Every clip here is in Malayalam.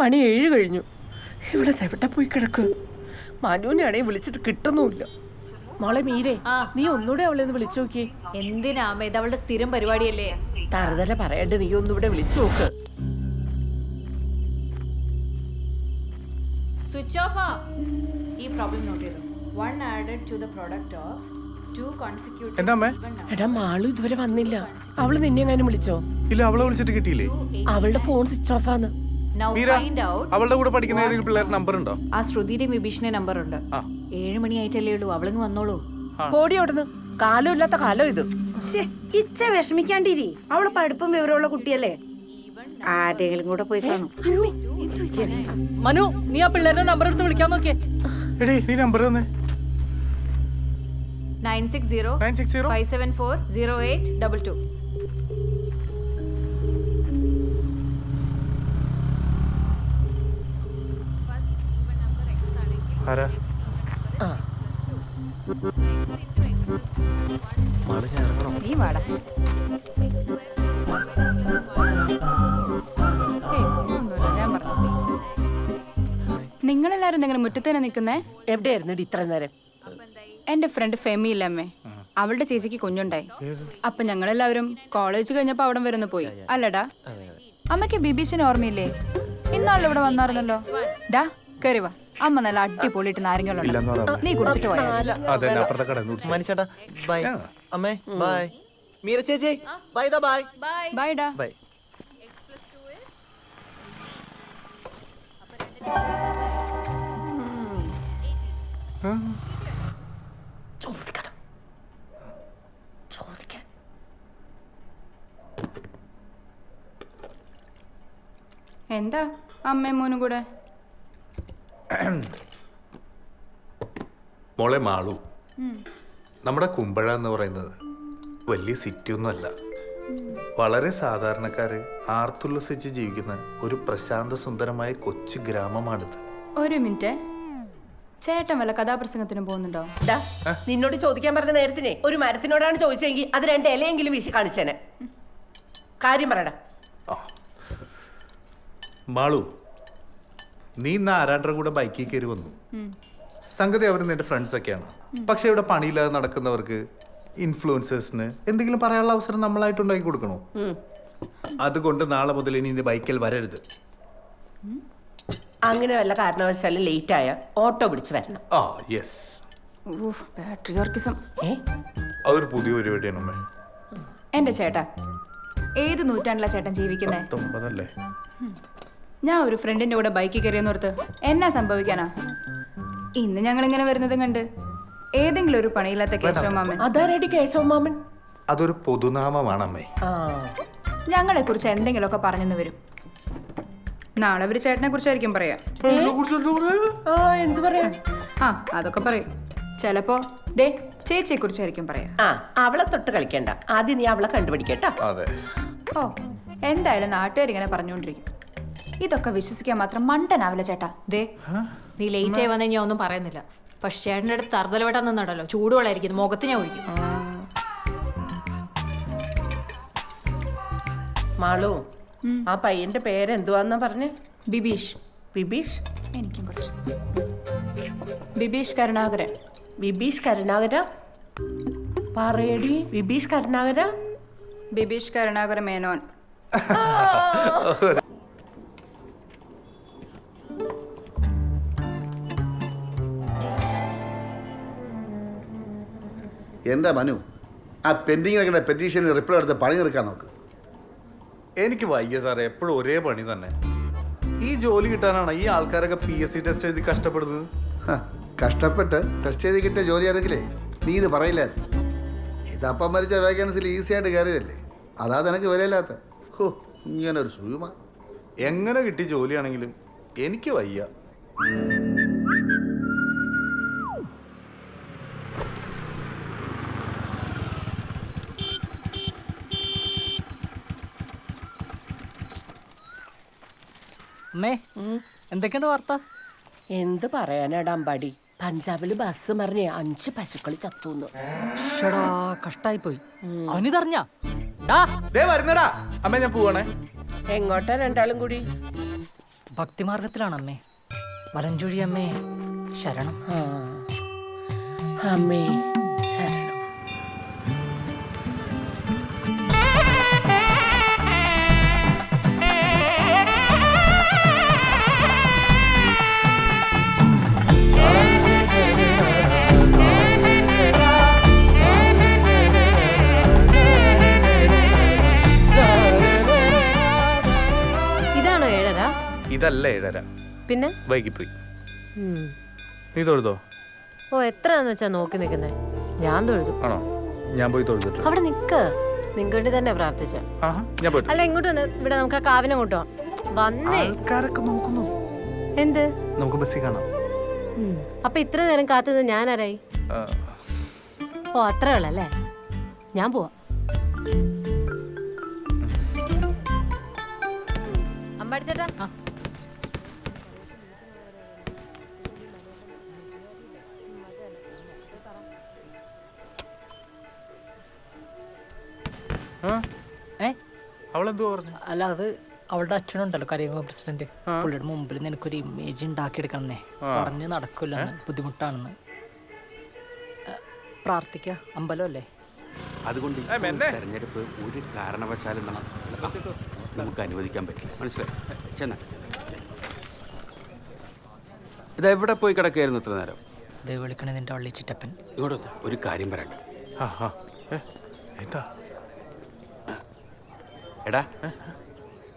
മണി 7 കഴിഞ്ഞു. ഇവിടെ എവിടെ പോയി കിടക്കും? മനുവിനെയാണെങ്കിൽ വിളിച്ചിട്ട് കിട്ടുന്നുമില്ല. മോളെ മീരേ, നീ ഒന്നുകൂടെ അവളെ ഒന്ന് വിളിച്ചു നോക്കിയേ. എന്തിനാ ഇത് അവളുടെ സ്ഥിരം പരിപാടിയല്ലേ? തറുതല പറയണ്ട്, നീ ഒന്നിവിടെ വിളിച്ചു നോക്ക്. Switch off. ഈ പ്രോബ്ലം നോട്ട് ചെയ്തു. 1 added to the product of 2 consecutive. എടാ മാളു ഇതുവരെ വന്നില്ല. അവള് നിന്നെ എങ്ങാനും വിളിച്ചോ? ഇല്ല, അവളെ വിളിച്ചിട്ട് കിട്ടിയില്ലേ? അവളുടെ ഫോൺ സ്വിച്ച് ഓഫ് ആണ്. Now find out. അവളുടെ കൂടെ പഠിക്കുന്ന ഏതെങ്കിലും പിള്ളേരുടെ നമ്പർ ഉണ്ടോ? ആ ശ്രുതിയുടെ വിഭീഷണ നമ്പർ ഉണ്ട്. 7 മണിയായിട്ടല്ലേ ഉള്ളൂ, അവളിങ്ങ് വന്നോളൂ. ഓടി ഓടുന്നു. കാലം ഇല്ലാത്ത കാലം ഇത്. ഇച്ച വിഷമിക്കാണ്ടിരി, അവള് പഠിപ്പും വിവരമുള്ള കുട്ടിയല്ലേ. ആരെങ്കിലും കൂടെ പോയി കാണും. മനു, നീ ആ പിള്ളേരുടെ നമ്പർ എടുത്ത് വിളിക്കാൻ നോക്കിയേ. എടീ, നീ നമ്പർ തന്നെ. 960 574 0822. ആരാ? നീ വാടാ. ഞാൻ പറഞ്ഞു. നിങ്ങളെല്ലാരും ഇങ്ങനെ മുറ്റത്ത് തന്നെ നിൽക്കുന്നേ? എവിടെയായിരുന്നു ഇത്ര നേരം? എന്റെ ഫ്രണ്ട് ഫെമി ഇല്ലമ്മേ, അവളുടെ ചേച്ചിക്ക് കുഞ്ഞുണ്ടായി. അപ്പൊ ഞങ്ങളെല്ലാവരും കോളേജ് കഴിഞ്ഞപ്പോ അവിടെ വരുന്നു പോയി. അല്ലടാ, അമ്മയ്ക്ക് ബിബീഷിന് ഓർമ്മയില്ലേ? ഇന്നാളിൽ ഇവിടെ വന്നായിരുന്നല്ലോ. ഡാ കേറി വാ, അമ്മ നല്ല അടിപൊളിയിട്ട് നാരങ്ങളുണ്ട്, നീ കുടിച്ചിട്ട് പോയാ. മനുഷ്യേട്ടാ ബൈ. അമ്മേ ബൈ. മീര ചേച്ചി ബൈ. ബൈ ബൈ ഡാ. ബൈ. ചോദിക്കണം, ചോദിക്കാൻ. എന്താ അമ്മയും മോനും കൂടെ? മോളെ മാളു, നമ്മുടെ കുമ്പഴ എന്ന് പറയുന്നത് വലിയ സിറ്റി ഒന്നും അല്ല. വളരെ സാധാരണക്കാര് ആർത്തുല്ലസിച്ച് ജീവിക്കുന്ന ഒരു പ്രശാന്ത സുന്ദരമായ കൊച്ചു ഗ്രാമമാണിത്. ഒരു മിനിറ്റ്, ചേട്ടൻ വല്ല കഥാപ്രസംഗത്തിനും പോകുന്നുണ്ടോ? നിന്നോട് ചോദിക്കാൻ പറഞ്ഞ നേരത്തിനെ ഒരു മരത്തിനോടാണ് ചോദിച്ചെങ്കിൽ അത് 2 ഇലയെങ്കിലും വീശി കാണിച്ചേനെ. കാര്യം പറയടാ. മാളു, നീ ഇന്ന് ആരാണ്ടരുടെ കൂടെ ബൈക്കിൽ കയറി വന്നു. സംഗതി അവർ നിന്റെ ഫ്രണ്ട്സ് ഒക്കെയാണ്. പക്ഷെ ഇവിടെ പണിയില്ലാതെ നടക്കുന്നവർക്ക്, ഇൻഫ്ലുവൻസേഴ്സിന് എന്തെങ്കിലും പറയാനുള്ള അവസരം നമ്മളായിട്ട് ഉണ്ടാക്കി കൊടുക്കണോ? അതുകൊണ്ട് നാളെ മുതൽ ഇനി ഇത് ബൈക്കിൽ വരരുത്. അങ്ങനെ വല്ല കാരണവശാലും ലേറ്റ് ആയ ഓട്ടോ പിടിച്ച് വരണം. പാട്രിയോർക്കിസം. അതൊരു പുതിയ പരിപാടിയാണ് അമ്മേ. എന്റെ ചേട്ടാ, ഏത് നൂറ്റാണ്ടിലാ ചേട്ടൻ ജീവിക്കുന്നേ? 19 ഞാൻ ഒരു ഫ്രണ്ടിന്റെ കൂടെ ബൈക്കിൽ കയറിയെന്നോർത്ത് എന്നാ സംഭവിക്കാനാ? ഇന്ന് ഞങ്ങൾ ഇങ്ങനെ വരുന്നതും കണ്ട് ഏതെങ്കിലും ഒരു പണിയില്ലാത്ത കേശവമാമൻ. അതാരടി കേശവമാമൻ? അതൊരു പൊതുനാമമാണ് അമ്മേ. ഞങ്ങളെ കുറിച്ച് എന്തെങ്കിലുമൊക്കെ പറഞ്ഞെന്ന് വരും. നാളെ അവര് ചേട്ടനെ കുറിച്ചായിരിക്കും പറയാ. എന്ത് പറയാ? ആ അതൊക്കെ പറയും. ചിലപ്പോ ദേ ചേച്ചിയെ കുറിച്ചായിരിക്കും പറയാ. അവളെ തൊട്ട് കളിക്കണ്ട, ആദ്യം നീ അവളെ കണ്ടുപിടിക്കട്ടോ. ഓ, എന്തായാലും നാട്ടുകാരിങ്ങനെ പറഞ്ഞുകൊണ്ടിരിക്കും. ഇതൊക്കെ വിശ്വസിക്കാൻ മാത്രം മണ്ടനാവില്ല ചേട്ടാ. ദേ, നീ ലേറ്റ് ആയി വന്നെ ഞാൻ ഒന്നും പറയുന്നില്ല. പക്ഷെ ചേട്ടൻ്റെ അടുത്ത് തറുതലവട്ടം നിന്നുണ്ടല്ലോ, ചൂടുവെള്ളമായിരിക്കും മുഖത്ത് ഞാൻ ഒഴിക്കും. മാളു, ആ പയ്യന്റെ പേരെന്തുവാന്നാ പറഞ്ഞേ? ബിബീഷ്. ബിബീഷ്? എനിക്കും കുറച്ച്. ബിബീഷ് കരുണാകരൻ. ബിബീഷ് കരുണാകര? പറയടി, ബിബീഷ് കരുണാകര? ബിബീഷ് കരുണാകര മേനോൻ. എന്താ മനു, ആ പെൻഡിങ് വെക്കുന്ന പെറ്റീഷന് റിപ്ലൈ എടുത്ത് പണി തീർക്കാൻ നോക്ക്. എനിക്ക് വയ്യ സാറേ, എപ്പോഴും ഒരേ പണി തന്നെ. ഈ ജോലി കിട്ടാനാണ് ഈ ആൾക്കാരൊക്കെ PSC ടെസ്റ്റ് എഴുതി കഷ്ടപ്പെടുന്നത്. കഷ്ടപ്പെട്ട് ടെസ്റ്റ് ചെയ്ത് കിട്ടിയ ജോലിയാണെങ്കിലേ നീ ഇത് പറയില്ലായിരുന്നു. ഇതപ്പം മരിച്ച വേക്കൻസിൽ ഈസി ആയിട്ട് കയറിയതല്ലേ, അതാ നിനക്ക് വിലയില്ലാത്ത. ഹോ, ഇങ്ങനെ ഒരു സുഖമ. എങ്ങനെ കിട്ടിയ ജോലിയാണെങ്കിലും എനിക്ക് വയ്യ. അമ്മേ, എന്തൊക്കെയുണ്ട് വാർത്ത? എന്ത് പറയാനാടാ അമ്പാടി, പഞ്ചാബില് ബസ് മറിഞ്ഞേ 5 പശുക്കൾ ചത്തുന്നു. കഷ്ടായിപ്പോയി. അവനിതറിഞ്ഞാ? വരുന്നടാ അമ്മ, ഞാൻ പോവാണേ. എങ്ങോട്ടാ രണ്ടാളും കൂടി? ഭക്തിമാർഗത്തിലാണ് അമ്മേ. വലഞ്ചുഴി അമ്മേ ശരണം. ആ. അമ്മേ ശരണം. ഇതാണോ 7:30? ഇതല്ല 7:30. പിന്നെ വൈകിപ്പോയി. നീ തൊഴുതോ? ഓ എത്രയാന്ന് വെച്ചാ നോക്കി നിൽക്കുന്നേ? ഞാൻ തൊഴുതു. ആണോ? ഞാൻ പോയി തൊഴുതിട്ട്. അവിടെ നിക്ക്, നിങ്ങൾക്ക് വേണ്ടി തന്നെ പ്രാർത്ഥിച്ച. ഞാൻ പോയിട്ട്. അല്ല ഇങ്ങോട്ട് വന്ന്, ഇവിടെ നമുക്ക് ആ കാവിനെ കൊണ്ടുപോവാം. വന്നേ. ആൾക്കാരൊക്കെ നോക്കുന്നു. എന്ത്? നമുക്ക് ബസ്സിൽ കാണാം. അപ്പൊ ഇത്ര നേരം കാത്തത് ഞാൻ ആരായി? ഓ അത്രേ ഉള്ളല്ലേ, ഞാൻ പോവാ. അമ്പാടിച്ചേട്ടാ, അവളെന്തോ പറഞ്ഞു? അല്ല അത് അവളുടെ അച്ഛനുണ്ടല്ലോ കരയോഗ പ്രസിഡന്റ്, പുള്ളിയുടെ മുമ്പിൽ നിനക്കൊരു ഇമേജ് ഉണ്ടാക്കിയെടുക്കണേ, പറഞ്ഞ് നടക്കില്ല, ബുദ്ധിമുട്ടാണെന്ന്. പ്രാർത്ഥിക്ക, അമ്പലം അല്ലേ. അതുകൊണ്ട് തെരഞ്ഞെടുപ്പ് ഒരു കാരണവശാലും നമുക്ക് അനുവദിക്കാൻ പറ്റില്ല. മനസ്സിലായി? ചെന്ന ഇതെവിടെ പോയി കിടക്കുകയായിരുന്നു ഇത്ര നേരം? ദേ വിളിക്കണേ നിന്റെ വള്ളി ചിറ്റപ്പൻ. ഇങ്ങോട്ട് ഒരു കാര്യം പറയണ്ട. എന്താ? എടാ,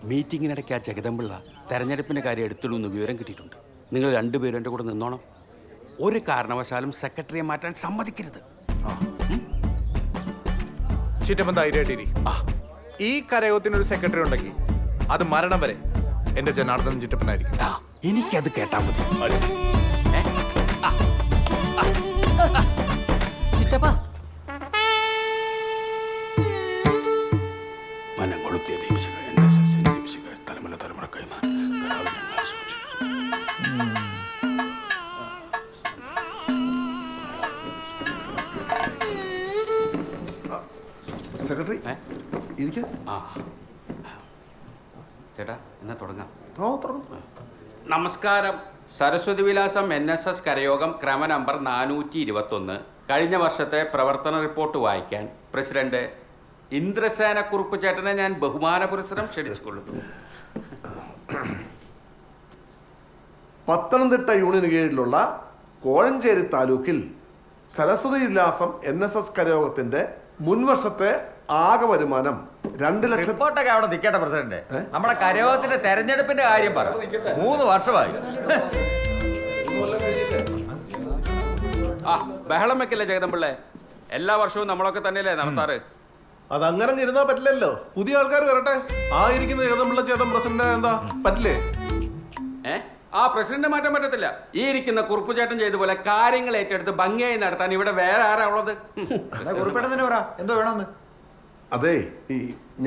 മീറ്റിങ്ങിനിടയ്ക്ക് ആ ജഗദമ്പിള്ള തെരഞ്ഞെടുപ്പിന്റെ കാര്യം എടുത്തിടുമെന്ന് വിവരം കിട്ടിയിട്ടുണ്ട്. നിങ്ങൾ രണ്ടുപേരും എൻ്റെ കൂടെ നിന്നോണം. ഒരു കാരണവശാലും സെക്രട്ടറിയെ മാറ്റാൻ സമ്മതിക്കരുത്. ചിറ്റപ്പൻ ധൈര്യമായിട്ടിരി. ഈ കരയോഗത്തിനൊരു സെക്രട്ടറി ഉണ്ടെങ്കിൽ അത് മരണം വരെ എന്റെ ജനാർദ്ദൻ ചിറ്റപ്പനായിരിക്കും. എനിക്കത് കേട്ടാ മതി. ചിറ്റപ്പ മനം കൊളുത്തിയ ദീപിശിക, NSS ദീപിശിക, തലമുറ തലമുറ കൈമാ. സെക്രട്ടറി ഇരിക്കാം. ചേട്ടാ എന്നാ തുടങ്ങാം. നമസ്കാരം. സരസ്വതി വിലാസം NSS കരയോഗം ക്രമ നമ്പർ 421 കഴിഞ്ഞ വർഷത്തെ പ്രവർത്തന റിപ്പോർട്ട് വായിക്കാൻ പ്രസിഡന്റ് ഇന്ദ്രസേന കുറുപ്പ് ചേട്ടനെ ഞാൻ ബഹുമാനപുരസ്സരം ക്ഷണിച്ചുകൊള്ളുന്നു. പത്തനംതിട്ട യൂണിയന് കീഴിലുള്ള കോഴഞ്ചേരി താലൂക്കിൽ സരസ്വതി വിലാസം NSS കരയോഗത്തിന്റെ മുൻവർഷത്തെ ആകെ വരുമാനം 2 ലക്ഷം. റിപ്പോർട്ടൊക്കെ അവിടെ നിൽക്കട്ടെ പ്രസിഡന്റ്. നമ്മുടെ കരയോഗത്തിന്റെ തെരഞ്ഞെടുപ്പിന്റെ കാര്യം പറ. 3 വർഷമായി. ബഹളം വെക്കല്ലേ ജഗദമ്പിള്ളേ. എല്ലാ വർഷവും നമ്മളൊക്കെ തന്നെയല്ലേ നടത്താറ്. അതങ്ങനെ ഇരുന്നാ പറ്റില്ലല്ലോ. പുതിയ ആൾക്കാർ വരട്ടെ. ആ ഇരിക്കുന്ന ജഗദമ്പിള്ള ചേട്ടൻ പ്രസിഡന്റ് എന്താ പറ്റില്ലേ? ആ പ്രസിഡന്റ് മാറ്റാൻ പറ്റത്തില്ല. ഈ ഇരിക്കുന്ന കുറുപ്പ് ചേട്ടൻ ചെയ്ത പോലെ കാര്യങ്ങൾ ഏറ്റെടുത്ത് ഭംഗിയായി നടത്താൻ ഇവിടെ വേറെ ആരാ ഉള്ളത്? എന്തോ വേണമെന്ന്. അതെ, ഈ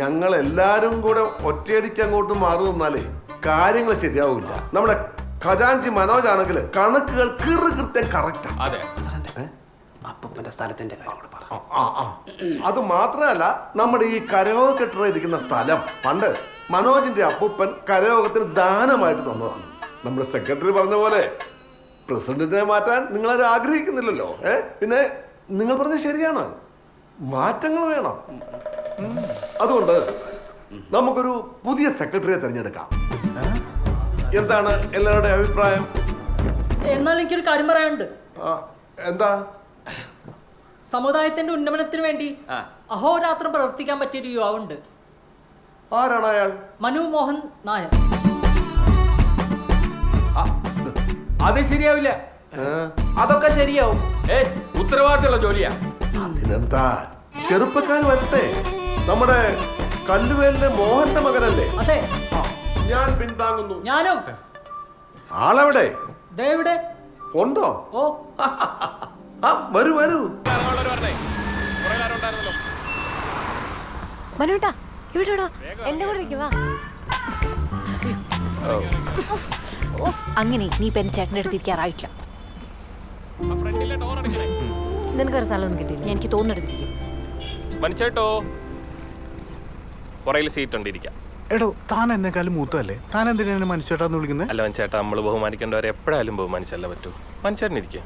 ഞങ്ങൾ എല്ലാരും കൂടെ ഒറ്റയടിക്ക് അങ്ങോട്ട് മാറി നിന്നാലേ കാര്യങ്ങൾ ശരിയാവില്ല. നമ്മുടെ ഖജാൻജി മനോജ് ആണെങ്കിൽ കണക്കുകൾ കൃത്യം കറക്റ്റാ. അതെ. അപ്പൂപ്പന്റെ സ്ഥലത്തിന്റെ കാര്യം കൂടെ പറ. അത് മാത്രമല്ല, നമ്മുടെ ഈ കരയോഗ കെട്ടിട ഇരിക്കുന്ന സ്ഥലം പണ്ട് മനോജിന്റെ അപ്പൂപ്പൻ കരയോഗത്തിന് ദാനമായിട്ട് തന്നതാണ്. നമ്മുടെ സെക്രട്ടറി പറഞ്ഞ പോലെ പ്രസിഡന്റിനെ മാറ്റാൻ നിങ്ങളാരും ആഗ്രഹിക്കുന്നില്ലല്ലോ. പിന്നെ നിങ്ങൾ പറഞ്ഞത് ശരിയാണ്, മാറ്റങ്ങൾ വേണം. അതുകൊണ്ട് നമുക്കൊരു പുതിയ സെക്രട്ടറിയെ തിരഞ്ഞെടുക്കാം. എന്താണ് എല്ലാവരുടെയും അഭിപ്രായം? എന്നാൽ എനിക്കൊരു കാര്യം പറയാനുണ്ട്. എന്താ? സമുദായത്തിന്റെ ഉന്നമനത്തിന് വേണ്ടി അഹോരാത്രം പ്രവർത്തിക്കാൻ പറ്റിയൊരു യുവാവുണ്ട്. ആരാണ് അയാൾ? മനു മോഹൻ നായർ. അത് ശരിയാവില്ല. അതൊക്കെ ശരിയാവും. ഉത്തരവാദിത്തമുള്ള ജോലിയാ. അതിനെന്താ, ചെറുപ്പക്കാർ വരട്ടെ. നമ്മുടെ കല്ലുവേലിലെ മോഹന്റെ മകനല്ലേ? അതെ, ഞാൻ പിന്താങ്ങുന്നു. ഞാനും. ആളെവിടെ? ദേവിടെ ഉണ്ടോ? ഓ വരൂ വരൂ. മനുട്ടാ ഇവിടെ എന്റെ കൂടെ ഇരിക്കുവാ. അങ്ങനെ നീ ഇപ്പൊ എന്റെ ചേട്ടൻ്റെ അടുത്ത് ഇരിക്കാറായിട്ടില്ല. നിനക്കൊരു സ്ഥലമൊന്നും കിട്ടിയില്ല. എനിക്ക് തോന്നെടുത്തിരിക്കും. മനുച്ചേട്ടോ പുറയിൽ സീറ്റ് ഉണ്ട്, ഇരിക്കാം. എടോ താൻ എന്നെക്കാളും മൂത്തല്ലേ, താൻ എന്തിനാണ് മനുഷ്യേട്ടാന്ന് വിളിക്കുന്നത്? അല്ല ചേട്ടാ, നമ്മൾ ബഹുമാനിക്കേണ്ടവരെ എപ്പോഴായാലും ബഹുമാനിച്ചല്ലേ പറ്റൂ. മനുഷ്യരിനിരിക്കുക.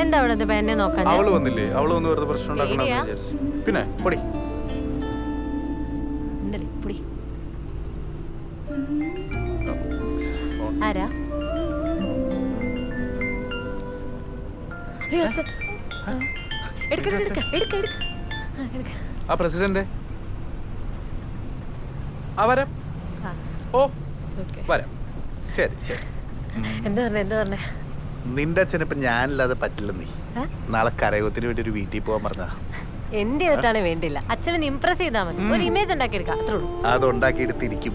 എന്താ അവിടെ എന്നെ നോക്കാൻ? അവള് വന്നില്ലേ? അവള് വന്ന് വെറുതെ പ്രശ്നം ഉണ്ടാക്കണമെന്ന് വിചാരിച്ചു. പിന്നെ പൊടി. ആരാ? ആ പ്രസിഡന്റ് വരാം. ഓ വരാം. ശരി ശരി. എന്താ പറഞ്ഞേ? നിന്റെ അച്ഛനിപ്പോ ഞാനില്ലാതെ പറ്റില്ല. നീ നാളെ കരയോഗത്തിന് വേണ്ടി ഒരു വീട്ടിൽ പോകാൻ പറഞ്ഞ. എന്ത് ചെയ്തിട്ടാണ് വേണ്ടില്ല, അച്ഛനെ ഇംപ്രസ് ചെയ്താൽ മതി. ഒരു ഇമേജ് ഉണ്ടാക്കിയെടുക്കാം, അത്രേ ഉള്ളൂ. അത് ഉണ്ടാക്കിയെടുത്തിരിക്കും.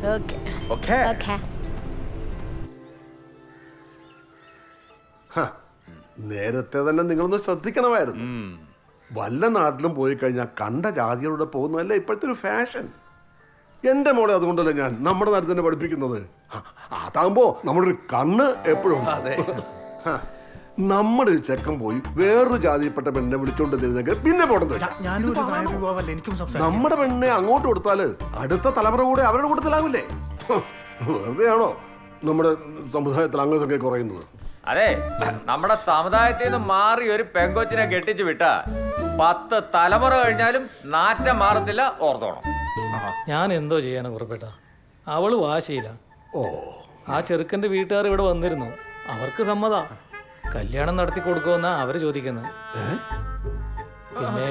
നേരത്തെ തന്നെ നിങ്ങളൊന്ന് ശ്രദ്ധിക്കണമായിരുന്നു. വല്ല നാട്ടിലും പോയി കഴിഞ്ഞാൽ കണ്ട ജാതികളുടെ പോകുന്നതല്ല ഇപ്പോഴത്തെ ഒരു ഫാഷൻ. എന്റെ മോളെ അതുകൊണ്ടല്ലേ ഞാൻ നമ്മുടെ നാട്ടിൽ തന്നെ പഠിപ്പിക്കുന്നത്. അതാകുമ്പോ നമ്മുടെ ഒരു കണ്ണ് എപ്പോഴും. നമ്മുടെ ഒരു ചെക്കൻ പോയി വേറൊരു ജാതിയിൽപ്പെട്ട പെണ്ണെ വിളിച്ചോണ്ട് തരുന്നെങ്കിൽ പിന്നെ പോട്ടെ. നമ്മുടെ പെണ്ണെ അങ്ങോട്ട് കൊടുത്താല് അടുത്ത തലമുറ കൂടെ അവരുടെ കൂട്ടത്തിലാവില്ലേ? വെറുതെയാണോ നമ്മുടെ സമുദായത്തിൽ അംഗസംഖ്യ കുറയുന്നത്? അതെ, നമ്മുടെ സമുദായത്തിൽ നിന്ന് മാറി ഒരു പെങ്കൊച്ചിനെ കെട്ടിച്ചു വിട്ടാ 10 തലമുറ കഴിഞ്ഞാലും നാറ്റം മാറത്തില്ല, ഓർത്തോണം. ഞാൻ എന്തോ ചെയ്യാനാ കുറിപ്പേട്ട, അവള് വാശിയില്ല. ആ ചെറുക്കന്റെ വീട്ടുകാർ ഇവിടെ വന്നിരുന്നു, അവർക്ക് സമ്മതാ. കല്യാണം നടത്തി കൊടുക്കുമെന്നാ അവര് ചോദിക്കുന്നത്. പിന്നെ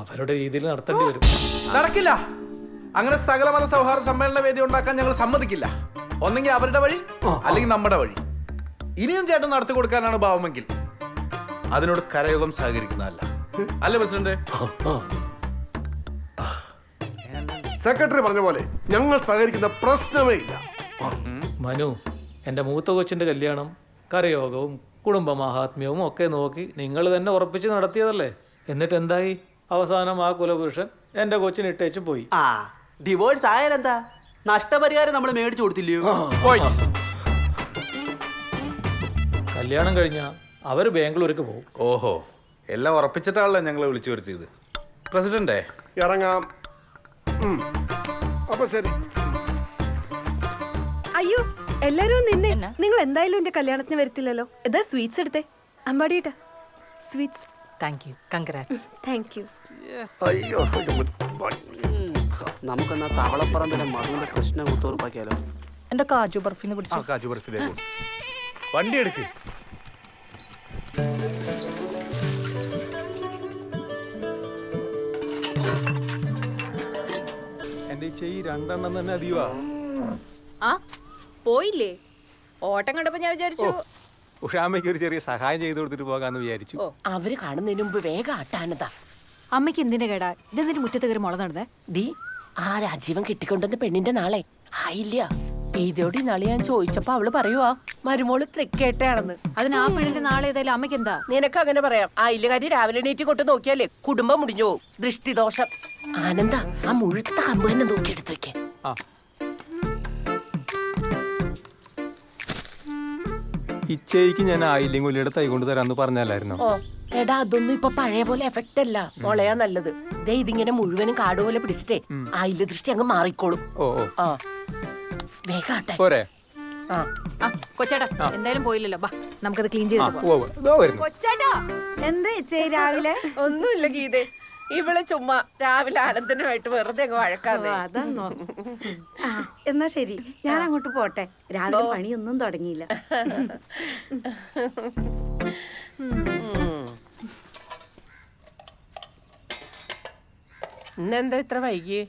അവരുടെ രീതിയിൽ നടത്തേണ്ടി വരും. നടക്കില്ല. അങ്ങനെ സകലമത സൗഹാർദ്ദ സമ്മേളന വേദി ഉണ്ടാക്കാൻ ഞങ്ങൾ സമ്മതിക്കില്ല. ഒന്നെങ്കിൽ അവരുടെ വഴി, അല്ലെങ്കിൽ നമ്മുടെ വഴി. ഇനിയും ചേട്ടൻ നടത്തി കൊടുക്കാനാണ് ഭാവമെങ്കിൽ അതിനോട് കരയോഗം സഹകരിക്കുന്നതല്ല. അല്ലേ പ്രസിഡന്റ്? സെക്രട്ടറി പറഞ്ഞ പോലെ ഞങ്ങൾ സഹകരിക്കുന്ന പ്രശ്നമേ ഇല്ല. മനു, എൻ്റെ മൂത്ത കൊച്ചിൻ്റെ കല്യാണം കരയോഗവും കുടുംബ മഹാത്മ്യവും ഒക്കെ നോക്കി നിങ്ങൾ തന്നെ ഉറപ്പിച്ച് നടത്തിയതല്ലേ? എന്നിട്ട് എന്തായി? അവസാനം ആ കുലപുരുഷൻ എൻ്റെ കൊച്ചിന് ഇട്ടേച്ച് പോയി. ഡിവോഴ്സ് ആയാലെന്താ? നഷ്ടപരിഹാരം നമ്മൾ മേടിച്ചു കൊടുത്തില്ലയോ? കല്യാണം കഴിഞ്ഞാൽ അവർ ബാംഗ്ലൂർക്ക് പോകും. ഓഹോ, എല്ലാം ഉറപ്പിച്ചിട്ടാണല്ലോ ഞങ്ങളെ വിളിച്ചു വരുത്തിയത്. പ്രസിഡന്റേ, ഇറങ്ങാം. അപ്പൊ ശരി. അയ്യോ, എല്ലാരും നിന്നെ. നിങ്ങൾ എന്തായാലും എന്റെ കല്യാണത്തിന് വരത്തില്ലല്ലോ. ഇതാ സ്വീറ്റ്സ് എടുത്തേ. അമ്പാടിയിട്ടാ sweets. Thank you, congrats. Thank you. അയ്യോ, നമുക്കെന്നാ തവളപ്പറമ്പിലെ മറുവിന്റെ പ്രശ്നം കുത്തുറപ്പാക്കിയാലോ? എൻ്റെ കാജു ബർഫിന്ന് പിടിച്ചു. കാജു ബർഫിലേക്ക് വണ്ടി എടുക്ക്. എന്റെ ഈ 2 എണ്ണം തന്നെ അധികമാ. ആ പോയില്ലേ? ഓട്ടം കണ്ടപ്പോ ഞാൻ വിചാരിച്ചു ഉഷാമ്മയ്ക്ക് ഒരു ചെറിയ സഹായം ചെയ്തു കൊടുത്തിട്ട് പോകാന്ന് വിചാരിച്ചു. അവര് കാണുന്നതിന് മുമ്പ് വേഗം ആട്ടാനതാ. അമ്മയ്ക്ക് എന്തിന്റെ കേടാ? ഇതെന്തിനു മുറ്റത്ത് കയറി മുള നടന്നേ? ഡി, ആ രാജീവൻ കെട്ടിക്കൊണ്ടുവന്ന പെണ്ണിന്റെ നാളെ ആയില്ല. ഇതോടെ നാളെ ഞാൻ ചോദിച്ചപ്പോ അവള് പറയുവാ മരുമോള് തൃക്കേട്ടയാണെന്ന്. അതിന് ആ പെണ്ണിന്റെ നാളെ ഏതായാലും അമ്മയ്ക്ക് എന്താ? നിനക്ക് അങ്ങനെ പറയാം. ആ ഇല്ലകാരി രാവിലെ എണീറ്റ് കൊണ്ട് നോക്കിയാലേ കുടുംബം മുടിഞ്ഞു പോകും. ദൃഷ്ടിദോഷം. ആനന്ദ, ആ മുഴുത്ത കമ്പ് തന്നെ നോക്കിയെടുത്ത് വെക്കേ. ഇച്ചയ്ക്ക് ഞാൻ ആയില്ലെങ്കിൽ ഉള്ളിയുടെ തൈ കൊണ്ട് തരാന്ന് പറഞ്ഞല്ലായിരുന്നോ? ഓ എടാ, അതൊന്നും ഇപ്പൊ പഴയ പോലെ എഫക്റ്റ് അല്ല. മുളയാ നല്ലത്. ദേ ഇതിങ്ങനെ മുഴുവനും കാട് പോലെ പിടിച്ചിട്ടേ ആയില്ല ദൃഷ്ടി അങ്ങ് മാറിക്കോളും. ആ വേഗാട്ടെ. കൊച്ചേട്ടാ എന്തായാലും പോയില്ലല്ലോ, ബാ നമുക്കത് ക്ലീൻ ചെയ്ത്. കൊച്ചേട്ടാ, എന്താ രാവിലെ? ഒന്നുമില്ല ഗീതേ, ഇവളെ ചുമ്മാ രാവിലെ ആനന്ദനുമായിട്ട് വെറുതെ അങ്ങ് വഴക്കാതെ. അതാന്നോ? എന്നാ ശരി, ഞാൻ അങ്ങോട്ട് പോട്ടെ. രാവിലെ പണിയൊന്നും തുടങ്ങിയില്ല. ഇന്നെന്താ ഇത്ര വൈകി?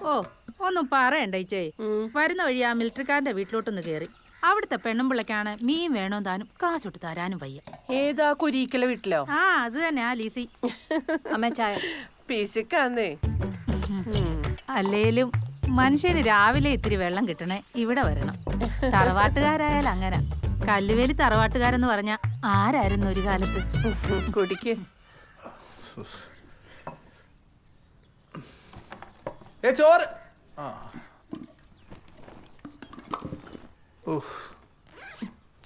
ഓ, ഒന്നും പറയണ്ട ഇച്ചേ. വരുന്ന വഴി ആ മിലിറ്ററിക്കാരന്റെ വീട്ടിലോട്ടൊന്ന് കയറി. അവിടുത്തെ പെണ്ണുമ്പിള്ളക്കാണ് മീൻ വേണോ താനും കാശൊട്ട് തരാനും വയ്യ. ഏതാ കുരീക്കല വീട്ടിലോ? ആ അത് തന്നെ, ആ ലീസി. അമ്മ ചായ. പിശുക്കാന്നേ. അല്ലേലും മനുഷ്യന് രാവിലെ ഇത്തിരി വെള്ളം കിട്ടണേ ഇവിടെ വരണം. തറവാട്ടുകാരായാൽ അങ്ങനെ. കല്ലുവേലി തറവാട്ടുകാരെന്ന് പറഞ്ഞ ആരായിരുന്നു ഒരു കാലത്ത്? കുടിക്ക്. ചോറ്.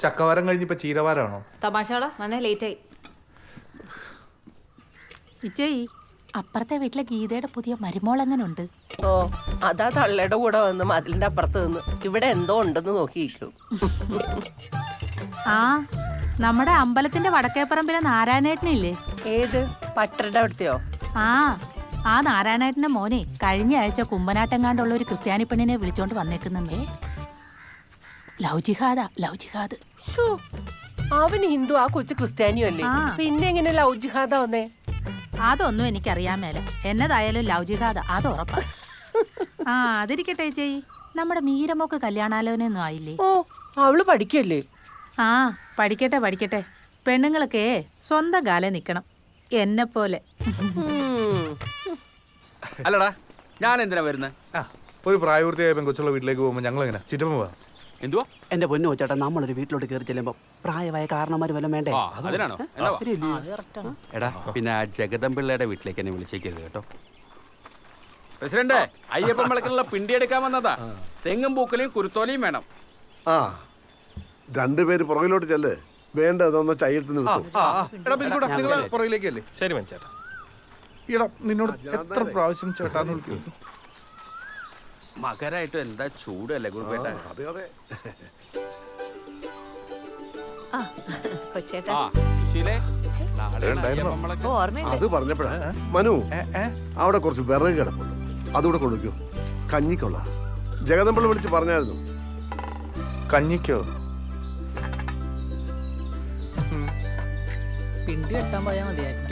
ചക്കവാരം കഴിഞ്ഞിപ്പോ ചീരവാരാണോ? തമാശകളാ വന്നേ ലേറ്റായി. ഇച്ചേയി അപ്പുറത്തെ വീട്ടിലെ ഗീതയുടെ പുതിയ മരുമോൾ എങ്ങനെ ഉണ്ട്? ഓ അതാ തള്ളയുടെ കൂടെ വന്ന് മതിലിന്റെ അപ്പുറത്ത് നിന്ന് ഇവിടെ എന്തോ ഉണ്ടെന്ന് നോക്കിയിരിക്കും. ആ നമ്മുടെ അമ്പലത്തിന്റെ വടക്കേപ്പറമ്പിലെ നാരായണേട്ടനില്ലേ? ഏത് പട്ടരുടെ അവിടുത്തെയോ? ആ നാരായണേട്ടന്റെ മോനെ കഴിഞ്ഞ ആഴ്ച കുമ്പനാട്ടെങ്ങാണ്ടുള്ള ഒരു ക്രിസ്ത്യാനി പെണ്ണിനെ വിളിച്ചോണ്ട് വന്നേക്കുന്നേ. ലവ് ജിഹാദ്. അവന് ഹിന്ദു, ആ കൊച്ചു ക്രിസ്ത്യാനിയോ അല്ലേ? പിന്നെ എങ്ങനെ ലവ് ജിഹാദ വന്നേ? അതൊന്നും എനിക്കറിയാൻ മേല. എന്നതായാലും ലവ് ജിഹാദ, അത് ഉറപ്പാ. അതിരിക്കട്ടെ ചേച്ചി, നമ്മുടെ മീരമോക്ക് കല്യാണാലോചനയൊന്നും ആയില്ലേ? ഓ അവള് പഠിക്കല്ലേ? പഠിക്കട്ടെ. പെണ്ണുങ്ങളൊക്കെ സ്വന്തം കാലം നിക്കണം, എന്നെ പോലെ. അല്ലടാ ഞാൻ എന്തിനാ വരുന്നത്? ഒരു പ്രായപൂർത്തിയായ പെൺകൊച്ചുള്ള വീട്ടിലേക്ക് പോകുമ്പോൾ ഞങ്ങൾ എങ്ങനെ ചിറ്റമ്മ പോവാ? എന്തുവാ എന്റെ പൊന്നു ചേട്ടാ, നമ്മളൊരു വീട്ടിലോട്ട് കയറി ചെല്ലുമ്പോ പ്രായമായ കാരണന്മാര് വല്ലതും വേണ്ടേ? അതിനാണോ? എടാ പിന്നെ ആ ജഗദമ്പിള്ളയുടെ വീട്ടിലേക്ക് എന്നെ വിളിച്ചേക്കരുത് കേട്ടോ. പ്രസിഡന്റ്, അയ്യപ്പൻ വിളക്കിനുള്ള പിണ്ടി എടുക്കാൻ വന്നതാ. തെങ്ങും പൂക്കലയും കുരുത്തോലയും വേണം. രണ്ടുപേര് പുറകിലോട്ട് ചെല്ല്. വേണ്ട അതൊന്ന് ചയ്യത്ത് പുറകിലേക്കല്ലേ? ശരി മനസ്സേട്ടാ. ഈടാ നിന്നോട് എത്ര പ്രാവശ്യം ചേട്ടാന്ന് വിളിക്കുന്നു? മകരായിട്ട് എന്താ ചൂടല്ലേ കുറുപ്പേട്ട? അത് പറഞ്ഞപ്പോഴാ മനു, അവിടെ കുറച്ച് വിറക് കിടപ്പുണ്ട്, അതുകൂടെ കൊടുക്കൂ. കഞ്ഞിക്കുള്ള ജഗദമ്പിള്ള വിളിച്ച് പറഞ്ഞായിരുന്നു. കഞ്ഞിക്കോ? പിണ്ടി കെട്ടാൻ പോയാൽ മതിയായിരുന്നു.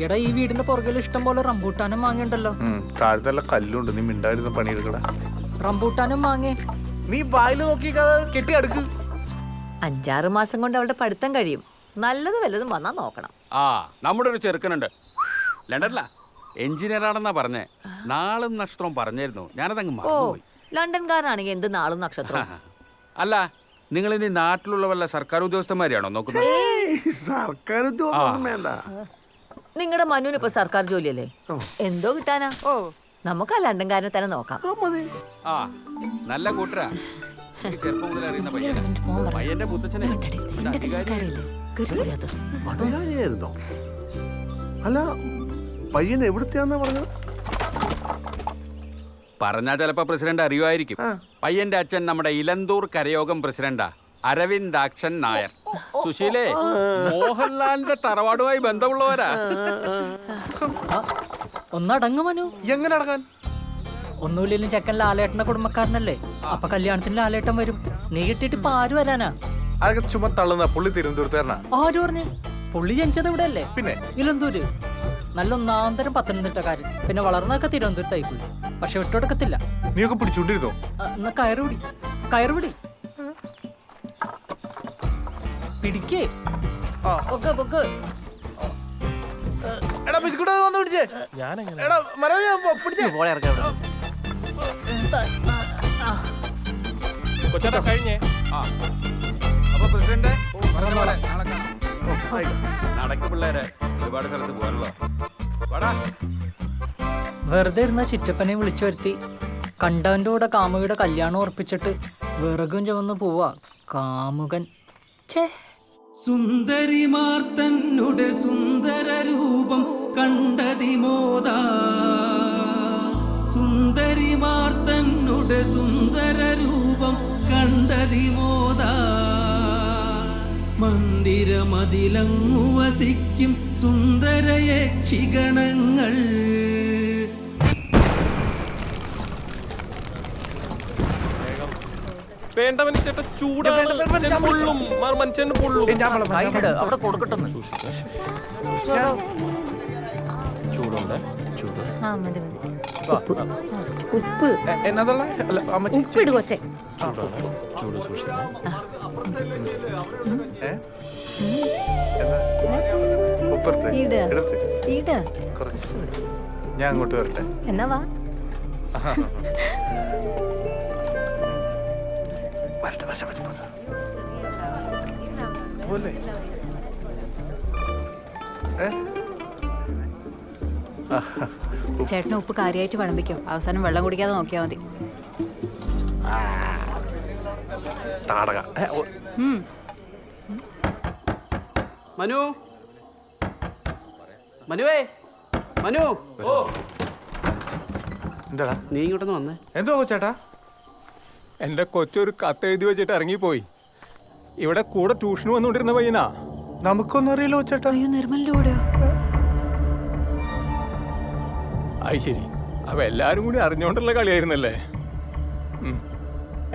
എടാ ഈ വീടിന്റെ പുറകിൽ ഇഷ്ടം പോലെ റംബൂട്ടാനും മാങ്ങയുണ്ടല്ലോ. താഴത്തെ കല്ലുണ്ട്, നീ മിണ്ടായിരുന്ന പണിയെടുക്കട. റംബൂട്ടാനും മാങ്ങേ നീ വായില് നോക്കി കെട്ടി അടുക്ക്. 5-6 മാസം കൊണ്ട് അവളുടെ പഠിത്തം കഴിയും. നല്ലത് വല്ലതും വന്നാ നോക്കണം. നമ്മുടെ ഒരു ചെറുക്കനുണ്ട് ലണ്ടനില, എഞ്ചിനീയർ ആണെന്നാ പറഞ്ഞേ. നാളും നക്ഷത്രവും പറഞ്ഞായിരുന്നു, ഞാനതങ്ങ് മറന്നുപോയി. ലണ്ടൻകാരനാണെങ്കിൽ എന്ത് നാളും നക്ഷത്രം. അല്ല നിങ്ങൾ ഇനി നാട്ടിലുള്ള വല്ല സർക്കാർ ഉദ്യോഗസ്ഥന്മാരെയാണോ നോക്കുന്നത്? സർക്കാർ ഉദ്യോഗം വേണ്ട. നിങ്ങളുടെ മനുവിന് ഇപ്പൊ സർക്കാർ ജോലിയല്ലേ, എന്തോ കിട്ടാനാ. നമുക്ക് ആ ലണ്ടൻകാരനെ തന്നെ നോക്കാം. നല്ല കൂട്ടരാ. ചെറുപ്പം മുതൽ അറിയുന്ന പയ്യന്റെ മുത്തച്ഛനെ അധികാരിയായിരുന്നോ? അല്ല പയ്യൻ എവിടുത്തെയാന്നാ പറഞ്ഞത്? പറഞ്ഞാ ചിലപ്പോ പ്രസിഡന്റ് അറിയുമായിരിക്കും. പയ്യന്റെ അച്ഛൻ നമ്മുടെ ഇലന്തൂർ കരയോഗം പ്രസിഡന്റാ, അരവിന്ദാക്ഷൻ നായർ. സുശീലേ, മോഹൻലാലിന്റെ തറവാടുമായി ബന്ധമുള്ളവരാ. ഒന്നടങ്ങു മനു. എങ്ങനെ അടങ്ങാൻ? ഒന്നുമില്ലെങ്കിലും ചെക്കൻ ലാലേട്ടന്റെ കുടുംബക്കാരനല്ലേ, അപ്പൊ കല്യാണത്തിന് ലാലേട്ടൻ വരും. നീ കിട്ടിയിട്ട് ഇപ്പൊ ആര് വരാനാ? അതൊക്കെ ചുമ തള്ളുന്ന. പുള്ളി തിരുവനന്തപുരത്തുകാരനാ. ആര് പറഞ്ഞു? പുള്ളി ജനിച്ചത് ഇവിടെ അല്ലേ? പിന്നെ ഇലന്തൂര്. നല്ല ഒന്നാന്തരം പത്തനംതിട്ടക്കാരൻ. പിന്നെ വളർന്നൊക്കെ തിരുവനന്തപുരത്തായി പോയി. പക്ഷെ വിട്ടോടക്കത്തില്ല. നീയൊക്കെ പിടിച്ചോണ്ടിരുന്നോ? എന്നാ കയറുപിടി പിടിക്കേ. എടാ പിടിക്കൂടെ വന്ന് പിടിച്ചേ. എടാ പിടിച്ചേ. കഴിഞ്ഞേ. അപ്പൊ പ്രസിഡന്റ് നടക്ക് പിള്ളേരെ, ഒരുപാട് സ്ഥലത്ത് പോകാനുള്ള. വെറുതെ ഇരുന്ന ചിറ്റപ്പനെ വിളിച്ചു വരുത്തി കണ്ടവന്റെ കൂടെ കാമുകിയുടെ കല്യാണം ഉറപ്പിച്ചിട്ട് വിറകും ചുവന്ന് പോവാ കാമുകൻ. സുന്ദരിമാർത്തന്നുടെ സുന്ദര രൂപം കണ്ടതിമോദ, സുന്ദരിമാർത്തന്നുടെ സുന്ദര രൂപം കണ്ടതിമോദ, മന്ദിരമതിലങ്ങു വസിക്കും സുന്ദര യക്ഷിഗണങ്ങൾ. വേണ്ട മനുഷ്യേട്ട, ചൂടാണ്. മനുഷ്യന് പൊള്ളും. അവിടെ കൊടുക്കട്ടെ. ചൂടുണ്ട്. ഉപ്പ് ഉപ്പിട് കൊച്ചേ. ചൂട് സൂക്ഷിക്കണം. ഞാൻ അങ്ങോട്ട് വരട്ടെ. എന്നാ വാ. ചേട്ടന് ഉപ്പ് കാര്യമായിട്ട് വിളമ്പിക്കോ, അവസാനം വെള്ളം കുടിക്കാതെ നോക്കിയാൽ മതി. താടക. മനു, മനുവേ, മനു. ഓ, എന്താടാ നീ ഇങ്ങോട്ടൊന്ന് വന്നേ. എന്തോ ചേട്ടാ? എൻ്റെ കൊച്ചൊരു കത്തെഴുതി വെച്ചിട്ട് ഇറങ്ങിപ്പോയി. ഇവിടെ കൂടെ ട്യൂഷന് വന്നുകൊണ്ടിരുന്ന പയ്യനാ. നമുക്കൊന്നും അറിയില്ലോ ചേട്ടാ. അയ്യോ, നിർമ്മലിന്റെ കൂടെയോ? അത് ശരി. അപ്പൊ എല്ലാരും കൂടി അറിഞ്ഞോണ്ടുള്ള കളിയായിരുന്നല്ലേ?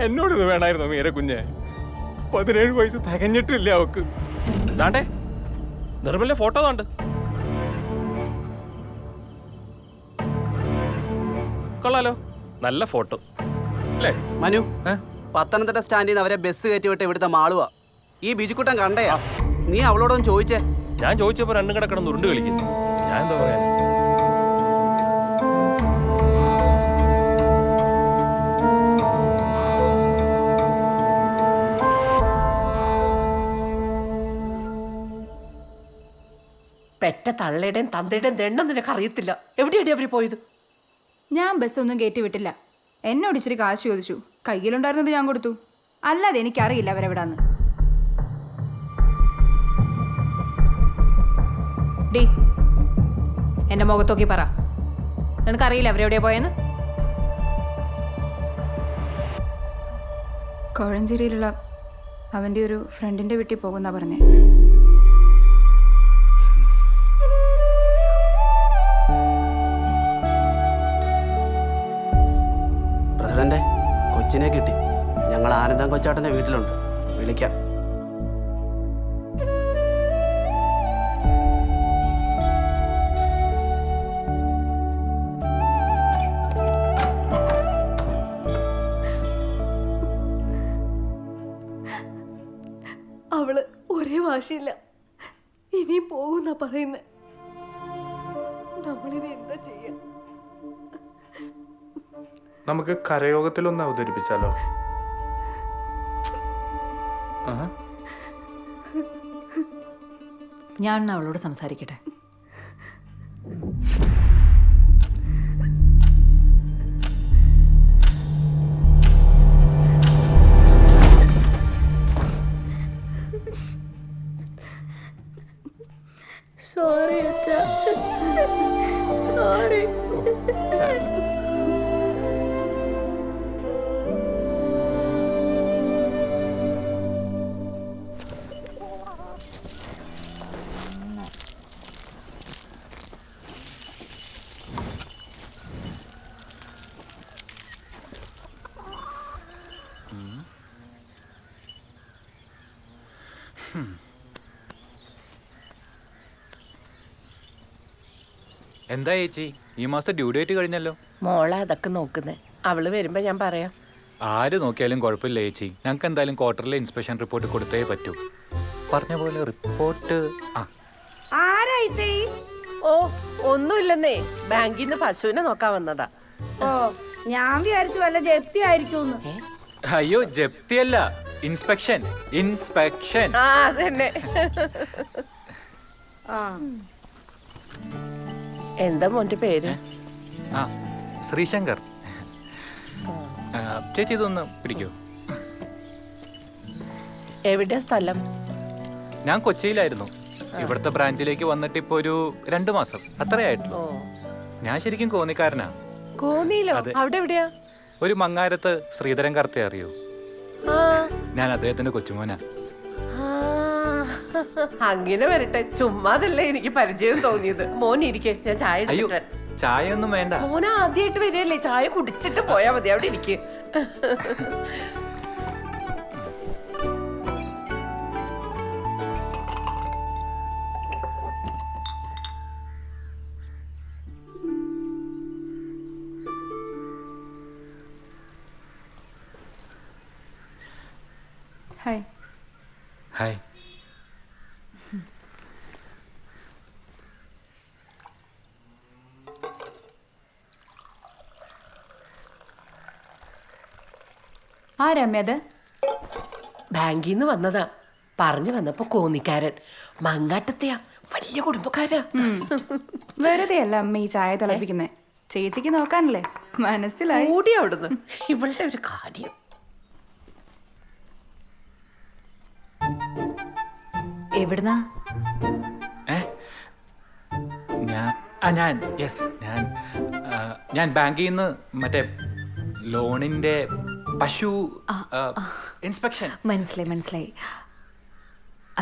എന്നോടിത് വേണമായിരുന്നോ മീര കുഞ്ഞെ? 17 വയസ്സ് തികഞ്ഞിട്ടില്ല അവക്ക്. ദാണ്ടേ നിർമ്മലിന്റെ ഫോട്ടോ കണ്ട് കൊള്ളാലോ, നല്ല ഫോട്ടോ അല്ലേ? മനു, പത്തനംതിട്ട സ്റ്റാൻഡിൽ നിന്ന് അവരെ ബസ് കയറ്റി വിട്ട് ഇവിടുത്തെ മാളുവാ. ഈ ബിജുക്കുട്ടൻ കണ്ടയാ. നീ അവളോടൊന്ന് ചോദിച്ചേ. ഞാൻ ചോദിച്ചപ്പോ രണ്ടും കിടക്കണം ഉരുണ്ട് കളിക്കുന്നു. ഞാൻ എന്താ പറയാ? പെറ്റ തള്ളയുടെയും തന്തയുടെയും ദണ്ണം നിനക്ക് അറിയത്തില്ല. എവിടെയാണ് അവര് പോയത്? ഞാൻ ബസ്സൊന്നും കയറ്റി വിട്ടില്ല. എന്നോട് ഇച്ചിരി കാശ് ചോദിച്ചു. കയ്യിലുണ്ടായിരുന്നത് ഞാൻ കൊടുത്തു. അല്ലാതെ എനിക്കറിയില്ല അവരെവിടാന്ന്. ഡി, എന്റെ മുഖത്തോക്കി പറ, നിനക്കറിയില്ല അവരെവിടെയാ പോയെന്ന്? കോഴഞ്ചേരിയിലുള്ള അവൻ്റെ ഒരു ഫ്രണ്ടിൻ്റെ വീട്ടിൽ പോകുന്ന പറഞ്ഞേ. പ്രസിഡന്റെ കൊച്ചിനെ കിട്ടി. ഞങ്ങൾ ആനന്ദം കൊച്ചാട്ടൻ്റെ വീട്ടിലുണ്ട്. വിളിക്കാം. അവള് ഒരേ വാശിയില്ല. ഇനിയും പോകുന്ന പറയുന്നത്. നമ്മളിനി എന്താ ചെയ്യാ? നമുക്ക് കരയോഗത്തിലൊന്ന് അവതരിപ്പിച്ചാലോ? ഞാൻ അവളോട് സംസാരിക്കട്ടെ. സോറി അച്ഛാ, സോറി. എന്താ ചേച്ചി, ഈ മാസം ഡ്യൂ ഡേറ്റ് കഴിഞ്ഞല്ലോ. മോളെ അതൊക്കെ നോക്കുന്നേ. അവള് വരുമ്പോ ഞാൻ പറയാം. ആര് നോക്കിയാലും കുഴപ്പമില്ല ചേച്ചി. ഞങ്ങൾക്ക് എന്തായാലും ക്വാർട്ടറിലെ ഇൻസ്പെക്ഷൻ റിപ്പോർട്ട് കൊടുത്തേ പറ്റൂ. പറഞ്ഞ പോലെ റിപ്പോർട്ട്. ഓ, ഒന്നുമില്ലെന്നേ, ബാങ്കിൽ നിന്ന് പശുവിനെ നോക്കാൻ വന്നതാ. ഓ, ഞാൻ വിചാരിച്ചു വല്ല ജപ്തി ആയിരിക്കും. അയ്യോ, ജപ്തിയല്ല, ഇൻസ്പെക്ഷൻ. ഇൻസ്പെക്ഷൻ. ആ, അതന്നെ. എന്താ മോന്റെ പേര്? ആ, ശ്രീശങ്കർ. ചേച്ചി ഇതൊന്ന് പിടിക്കൂ. എവിടെ സ്ഥലം? ഞാൻ കൊച്ചിയിലായിരുന്നു. ഇവിടുത്തെ ബ്രാഞ്ചിലേക്ക് വന്നിട്ട് ഇപ്പൊ ഒരു 2 മാസം അത്രയായിട്ടുള്ളൂ. ഞാൻ ശരിക്കും കോന്നിക്കാരനാ. കോന്നിയിലോ? അവിടെ എവിടെയാ? ഒരു മങ്ങാരത്ത് ശ്രീധരൻ കർത്തെ അറിയോ? ഞാൻ അദ്ദേഹത്തിന്റെ കൊച്ചുമോനാ. അങ്ങനെ വരട്ടെ, ചുമ്മാതല്ലേ എനിക്ക് പരിചയം തോന്നിയത്. മോൻ ഇരിക്കെ, ഞാൻ ചായ എടുത്തിട്ട് വരാം. ചായ ഒന്നും വേണ്ട. മോന ആദ്യമായിട്ട് വരികയല്ലേ, ചായ കുടിച്ചിട്ട് പോയാ മതി. അവിടെ ഇരിക്കെ. ഹായ്. ഹായ്. ആരമ്മയത്? ബാങ്കിൽ നിന്ന് വന്നതാ. പറഞ്ഞു വന്നപ്പോ കോന്നിക്കാരൻ. മങ്ങാട്ടത്തെയാ. വലിയ കുടുംബക്കാരാ. വെറുതെ അല്ല അമ്മ ഈ ചായ തിളപ്പിക്കുന്നേ. ചേച്ചിക്ക് നോക്കാനല്ലേ? മനസ്സിലായി. ഓടി അവിടുന്ന്. ഇവളുടെ ഒരു കാര്യം. എവിടുന്നാ? ഞാൻ ബാങ്കിൽ നിന്ന് മറ്റേ ലോണിന്റെ പശു ഇൻസ്പെക്ഷൻ. മനസ്സിലായി.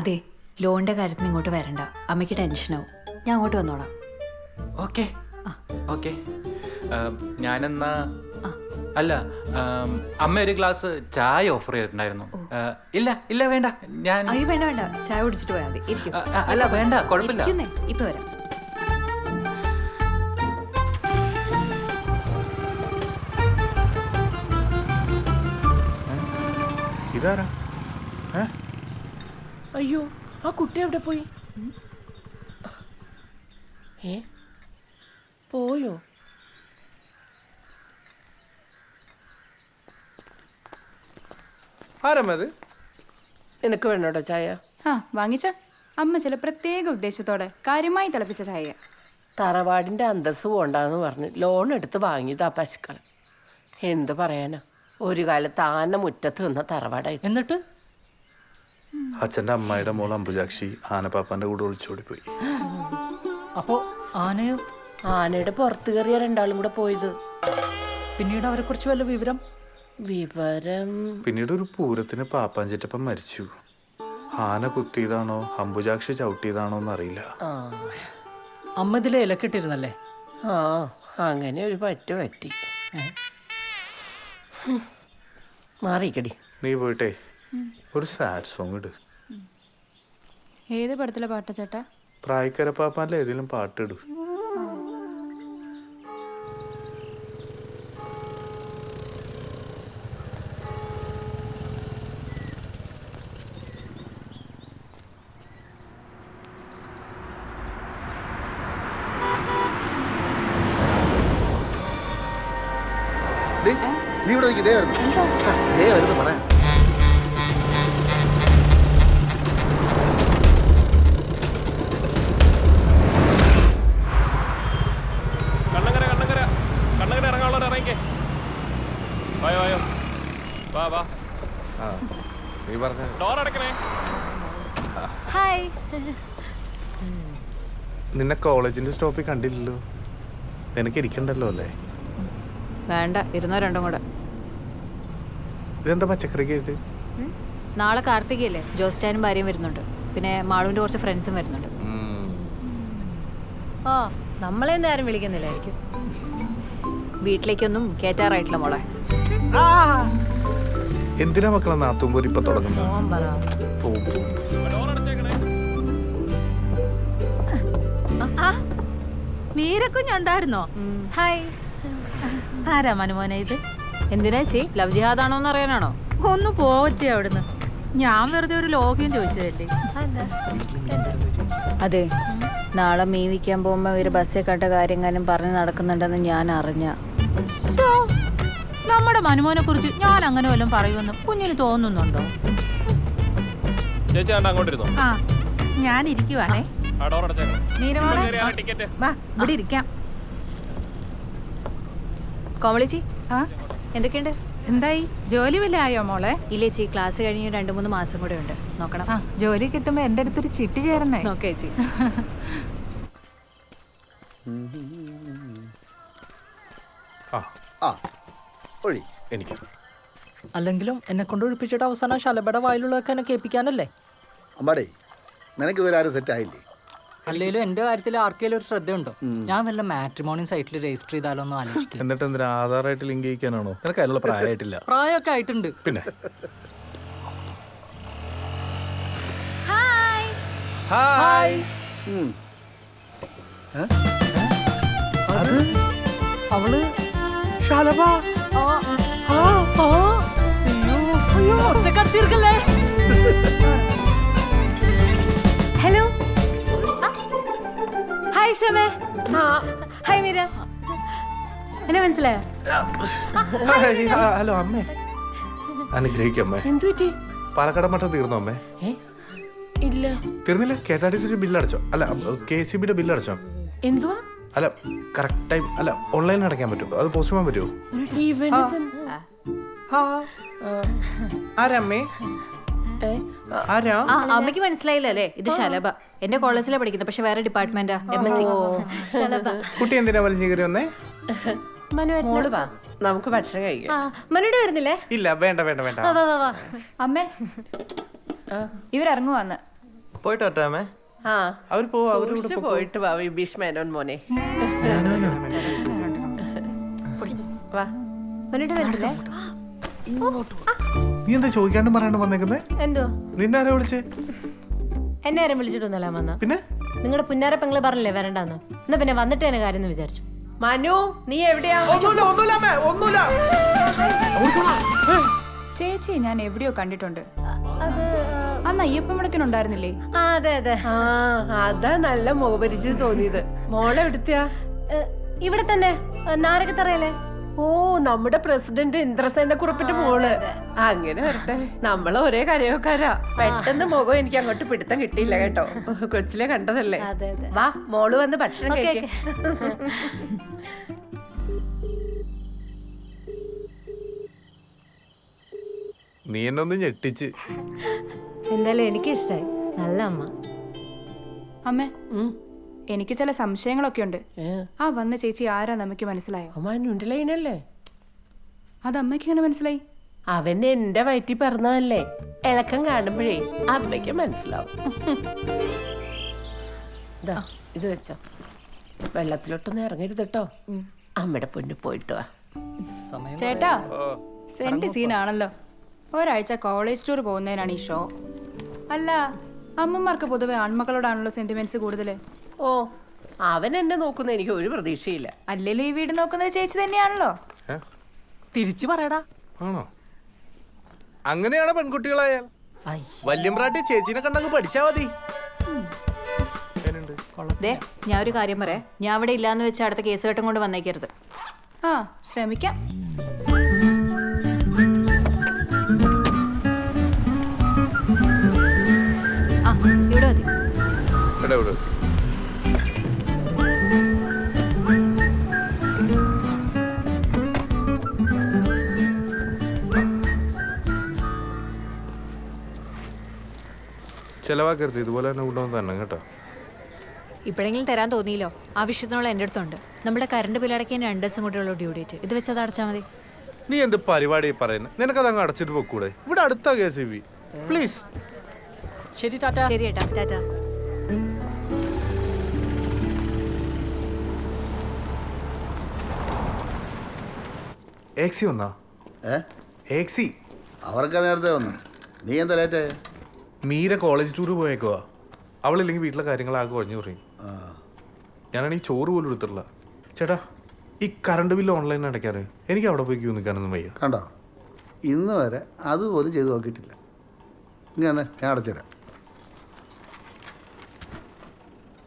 അതെ, ലോണിന്റെ കാര്യത്തിന് ഇങ്ങോട്ട് വരണ്ട. അമ്മയ്ക്ക് ടെൻഷനാവും. ഞാൻ അങ്ങോട്ട് വന്നോളാം. ഓക്കെ. ഞാനെന്നാ അല്ല, അമ്മ ഒരു ഗ്ലാസ് ചായ ഓഫർ ചെയ്തിട്ടുണ്ടായിരുന്നു. ഇല്ല വേണ്ട, ഞാൻ അയ്യോ വേണ്ട, ചായ കുടിച്ചിട്ട് പോയാൽ മതി. ഇരിക്കും. അല്ല വേണ്ട, കുഴപ്പമില്ല. ഇപ്പൊ വരാം. ഇതാരാ? അയ്യോ, ആ കുട്ടി എവിടെ പോയി? പോയോ? ആരമ്മത്? നിനക്ക് വേണോട്ടോ ചായ? വാങ്ങിച്ചോ. അമ്മ ചില പ്രത്യേക ഉദ്ദേശത്തോടെ കാര്യമായി തിളപ്പിച്ച ചായ. തറവാടിന്റെ അന്തസ് പോണ്ടെന്ന് പറഞ്ഞ് ലോൺ എടുത്ത് വാങ്ങിയതാ പശുക്കൾ. എന്ത് പറയാനാ, ഒരു കാലത്ത് ആന മുറ്റത്ത് നിന്ന തറവാടായി. എന്നിട്ട് അച്ഛൻ്റെ അമ്മായിയുടെ മോൾ അംബുജാക്ഷി ആനപ്പാപ്പാന്റെ കൂടെ ഒളിച്ചോടിപ്പോയി. അപ്പോ ആനയോ? ആനയുടെ പുറത്ത് കയറിയ രണ്ടാളും കൂടെ പോയത്. പിന്നീട് അവരെ കുറിച്ച് വല്ല വിവരം? പിന്നീട് ഒരു പൂരത്തിന് പാപ്പാഞ്ചിറ്റപ്പം മരിച്ചു. ആന കുത്തിയതാണോ അംബുജാക്ഷി ചവിട്ടിയതാണോ എന്നറിയില്ല. അമ്മ ഇതിലെ ഇലക്കിട്ടിരുന്നല്ലേ? അങ്ങനെ ഒരു പറ്റി. മാറിക്കടി. നീ പോയിട്ടേ ഒരു സാഡ് സോങ് ഇട്. ഏത് പടത്തിലെ പാട്ടാ ചേട്ടാ? പ്രായക്കര പാപ്പാന്റെ ഏതെങ്കിലും പാട്ടിടൂ. നീ ഇവിടെ ഇതേ വരുന്നു പറയാം. കണ്ണങ്കര ഇറങ്ങാനുള്ള ഇറങ്ങിക്കേ. വായോ വാ. നീ പറഞ്ഞ ഡോർ അടക്കണേ. ഹായ്. നിന്നെ കോളേജിന്റെ സ്റ്റോപ്പിൽ കണ്ടില്ലല്ലോ. നിനക്ക് ഇരിക്കണ്ടല്ലോ അല്ലേ? വേണ്ട, ഇരുന്നോ രണ്ടും കൂടെ. ഇതെന്താ പച്ചക്കറി കേട്ട്? നാളെ കാർത്തികയല്ലേ, ജോസ്റ്റാനും ഭാര്യയും വരുന്നുണ്ട്. പിന്നെ മാളുവിന്റെ കുറച്ച് ഫ്രണ്ട്സും വരുന്നുണ്ട്. നമ്മളെയൊന്നും ആരും വിളിക്കുന്നില്ലായിരിക്കും. വീട്ടിലേക്കൊന്നും കേറ്റാറായിട്ടില്ല മോളെ. എന്തിനാ മക്കളെ നാത്തുമ്പോര് ഇപ്പൊ തുടങ്ങുന്നത്? നീരക്കുഞ്ഞുണ്ടായിരുന്നോ? ഹായ്. ആരാ മനുമോനെ ഇത്? എന്തിനാ ചേ, ലവ് ജിഹാദാണോന്ന് അറിയാനാണോ? ഒന്ന് പോവച്ചേ അവിടുന്ന്. ഞാൻ വെറുതെ ഒരു ലോഗ്യം ചോദിച്ചതല്ലേ. അതെ, നാളെ മീൻ വിൽക്കാൻ പോകുമ്പോ ഇവര് ബസ്സിൽ കണ്ട കാര്യങ്ങളും പറഞ്ഞ് നടക്കുന്നുണ്ടെന്ന് ഞാൻ അറിഞ്ഞ. നമ്മുടെ മനുമോനെ കുറിച്ച് ഞാൻ അങ്ങനെ വല്ലതും പറയുമെന്ന് കുഞ്ഞിന് തോന്നുന്നുണ്ടോ? ആ, ഞാൻ ഇരിക്കുവാണേ. വാ, ഇവിടെ ഇരിക്കാം. കോമളിച്ചി, എന്തൊക്കെയുണ്ട്? എന്തായി, ജോലി വല്ല ആയോ മോളെ? ഇല്ലേ ചേച്ചി, ക്ലാസ് കഴിഞ്ഞ് 2-3 മാസം കൂടെ ഉണ്ട്. നോക്കണം. ജോലി കിട്ടുമ്പോ എന്റെ അടുത്തൊരു ചിട്ടി ചേരണേ. നോക്കേ ചേച്ചി. എനിക്ക് അല്ലെങ്കിലും എന്നെ കൊണ്ട് ഒഴിപ്പിച്ചിട്ട് അവസാനം ശലഭയുടെ വായിലുള്ളതൊക്കെ എന്നെ കേൾപ്പിക്കാനല്ലേ? അമ്മാടേ, നിനക്ക് ഇതുവരെ ആരും സെറ്റ് ആയില്ലേ? അല്ലെങ്കിലും എന്റെ കാര്യത്തിൽ ആർക്കെങ്കിലും ഒരു ശ്രദ്ധയുണ്ടോ? ഞാൻ വല്ല മാട്രിമോണി സൈറ്റിൽ രജിസ്റ്റർ ചെയ്താലോ എന്ന് ആലോചിക്കും. എന്നിട്ട് എന്തിനാ ആധാറായിട്ട് ലിങ്ക് ചെയ്യിക്കാനാണോ? നിനക്ക് അതിനുള്ള പ്രായമായിട്ടില്ല. പ്രായമൊക്കെ ആയിട്ടുണ്ട്. പിന്നെ അവള് ശലഭ. ഒറ്റക്കടത്തിയിരിക്കല്ലേ? ഹലോ, ഹായ് ഷമേ. ഹായ് മീര. എന്നെ മനസ്സിലായോ? ഹലോ അമ്മേ. അനുഗ്രഹിക്കമ്മേ. എന്തു പറ്റി? പാലക്കാട് മട്ടം തീർന്നോ അമ്മേ? ഇല്ല. തീർന്നില്ല? KSRTC ബില്ല് അടച്ചോ? അല്ല KCBയുടെ ബില്ല് അടച്ചോ? എന്തുവാ? അല്ല കറക്റ്റ് ടൈം അല്ല ഓൺലൈനിൽ അടയ്ക്കാൻ പറ്റുമോ? അത് പോസ്റ്റ് ചെയ്യാൻ പറ്റുമോ? ആരമ്മേ? ആരാ? അമ്മയ്ക്ക് മനസ്സിലായില്ല അല്ലേ? ഇത് ശലഭ. എന്റെ കോളേജിലാണ് പഠിക്കുന്നത്, പക്ഷെ വേറെ ഡിപ്പാർട്ട്മെന്റാ. MSc. കുട്ടി എന്തിനാ വലിഞ്ഞു കയറി വന്നേ? മോള് വാ, നമുക്ക് ഭക്ഷണം കഴിക്കാം. മനുടെ വരുന്നില്ലേ? ഇല്ല, വേണ്ട വേണ്ട വേണ്ട. അമ്മേ ഇവരിറങ്ങുവാന്ന്. പോയിട്ട് വരട്ടെ. അവർ പോവാ. സൂക്ഷിച്ച് പോയിട്ട് വാ വിഭീഷ് മേനോൻ മോനെ. വാ. മനുടെ വരുന്നില്ലേ? നീ എന്താ ചോദിക്കാണ്ടും പറയാണ്ട് വന്നേക്കുന്നേ? എന്തോ? നിന്നെ ആരാ വിളിച്ചേ? എന്നെ ആരും വിളിച്ചിട്ടൊന്നുമല്ല വന്ന. പിന്നെ നിങ്ങളുടെ പുന്നാര പെങ്ങള് പറഞ്ഞില്ലേ വരണ്ടെന്ന്. എന്നാ പിന്നെ വന്നിട്ട് തന്നെ കാര്യം എന്ന് വിചാരിച്ചു. മനു, നീ എവിടെയാ? ചേച്ചി ഞാൻ എവിടെയോ കണ്ടിട്ടുണ്ട്. അന്ന് അയ്യപ്പൻ വിളക്കിനുണ്ടായിരുന്നില്ലേ? അതെ അതെ. അതാ നല്ല മുഖപരിചയം തോന്നിയത്. മോളെ എവിടുത്തെയാ? ഇവിടെ തന്നെ നാരകത്തറയല്ലേ? ഓ, നമ്മുടെ പ്രസിഡന്റ് ഇന്ദ്രസേനക്കുറുപ്പിന്റെ മോള്. അങ്ങനെ വരട്ടെ. നമ്മള് ഒരേ കരയോക്കാരാ. പെട്ടെന്ന് മുഖം എനിക്ക് അങ്ങോട്ട് പിടുത്തം കിട്ടിയില്ല കേട്ടോ. കൊച്ചിലെ കണ്ടതല്ലേ. വാ, മോള് വന്ന് ഭക്ഷണം കഴിക്കാം. നീ എന്നെ ഒന്ന് ഞെട്ടിച്ച്. എന്തായാലും എനിക്ക് ഇഷ്ടായി. നല്ല അമ്മ. അമ്മേ എനിക്ക് ചില സംശയങ്ങളൊക്കെ ഉണ്ട്. ആ വന്ന ചേച്ചി ആരാ നമുക്ക് മനസ്സിലായോ? മനുണ്ടല്ലേ? അത് അമ്മയ്ക്ക് എങ്ങനെ മനസ്സിലായി? അവൻ എന്റെ വയറ്റിൽ പറഞ്ഞതല്ലേ. ഇളക്കം കാണുമ്പോഴേ അമ്മയ്ക്ക് മനസ്സിലാവും. ഇത് വെച്ചോ. വെള്ളത്തിലോട്ടൊന്നും ഇറങ്ങരുത് കേട്ടോ. അമ്മയുടെ പൊന്നു പോയിട്ട് വാ. ചേട്ടാ സെന്റ് സീനാണല്ലോ. ഒരാഴ്ച കോളേജ് ടൂർ പോകുന്നതിനാണ് ഈ ഷോ. അല്ല അമ്മമാർക്ക് പൊതുവെ ആൺമക്കളോടാണല്ലോ സെന്റിമെന്റ്സ് കൂടുതൽ. ഓ, അവൻ എന്നെ നോക്കുന്ന എനിക്ക് ഒരു പ്രതീക്ഷയില്ല. അല്ലേലും ഈ വീട് നോക്കുന്നത് ചേച്ചി തന്നെയാണല്ലോ. തിരിച്ചു പറയടാ. ആണോ? അങ്ങനെയാണ് പെൺകുട്ടികളായാൽ. വല്യമ്പ്രാട്ടി ചേച്ചിനെ കണ്ടങ്ങ് പഠിച്ചാ മതി. ഞാൻ ഒരു കാര്യം പറയാം. ഞാൻ അവിടെ ഇല്ലാന്ന് വെച്ച് അടുത്ത കേസ് കെട്ടും കൊണ്ട് വന്നേക്കരുത്. ആ ശ്രമിക്കാം. ഇവിടെ മതി. ചെലവാക്കരുത്. ഇതുപോലെ തന്നെ കൊണ്ടുവന്ന് തന്നെ കേട്ടോ. ഇപ്പോഴെങ്കിലും തരാൻ തോന്നിയില്ലോ. ആവശ്യത്തിനുള്ള എൻ്റെ അടുത്തുണ്ട്. നമ്മുടെ കറണ്ട് ബില്ലടയ്ക്കാൻ 2 ദിവസം കൂടെയുള്ള ഡ്യൂ ഡേറ്റ്. ഇത് വെച്ചത് അടച്ചാൽ മതി. നീ എന്ത് പരിപാടി പറയുന്നത്? നിനക്കത് അങ്ങ് അടച്ചിട്ട് പോക്കൂടെ? ഇവിടെ അടുത്ത KCB. പ്ലീസ്. ശരി ടാറ്റ. ശരി ഏട്ടാ, ടാറ്റ. ഏക്സി വന്നാ? ഏക്സി അവർക്ക് നേരത്തെ വന്നു. നീ എന്താ ലേറ്റ്? മീര കോളേജ് ടൂർ പോയേക്കുവാ. അവളില്ലെങ്കിൽ വീട്ടിലെ കാര്യങ്ങളാകെ കുഴഞ്ഞു പറയും. ഞാനാണെങ്കിൽ ചോറ് പോലും എടുത്തിട്ടില്ല. ചേട്ടാ, ഈ കറണ്ട് ബില്ല് ഓൺലൈൻ അടയ്ക്കാറ് എനിക്ക് അവിടെ പോയി ക്യൂ നിൽക്കാനൊന്നും വയ്യ. കണ്ടോ, ഇന്ന് വരെ അതുപോലും ചെയ്ത് നോക്കിയിട്ടില്ല. ഞാൻ അടച്ചുതരാം.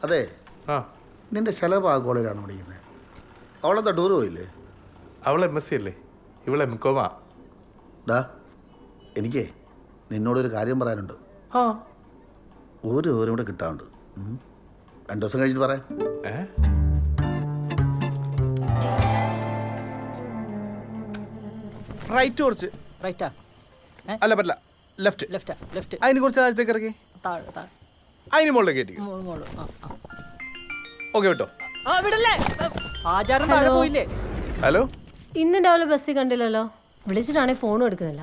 അതെ, നിന്റെ ശലഭ ആ കോളേജിലാണ് പഠിക്കുന്നത്. അവളെന്താ ടൂർ പോയില്ലേ? അവൾ MSc അല്ലേ, ഇവൾ MCOM. ഡാ, എനിക്കേ നിന്നോടൊരു കാര്യം പറയാനുണ്ട്. ഒരു ഓരും കൂടെ കിട്ടാറുണ്ട്. 2 ദിവസം കഴിഞ്ഞിട്ട് പറയാം. റൈറ്റ് കുറച്ച്. റൈറ്റാ? അല്ല പറ്റില്ല, ലെഫ്റ്റ്. ലെഫ്റ്റാ? ലെഫ്റ്റ്. അതിന് കുറച്ച് താഴത്തേക്ക് ഇറക്കി. താഴെ താഴെ. അതിന് മുകളിലേക്ക് കയറ്റി. ഓക്കെ കേട്ടോ. വിടല്ലേ, ആചാരം താഴെ പോയില്ലേ? ഹലോ, ഇന്ന് രാവിലെ ബസ്സിൽ കണ്ടില്ലല്ലോ. വിളിച്ചിട്ടാണെങ്കിൽ ഫോണും എടുക്കുന്നില്ല.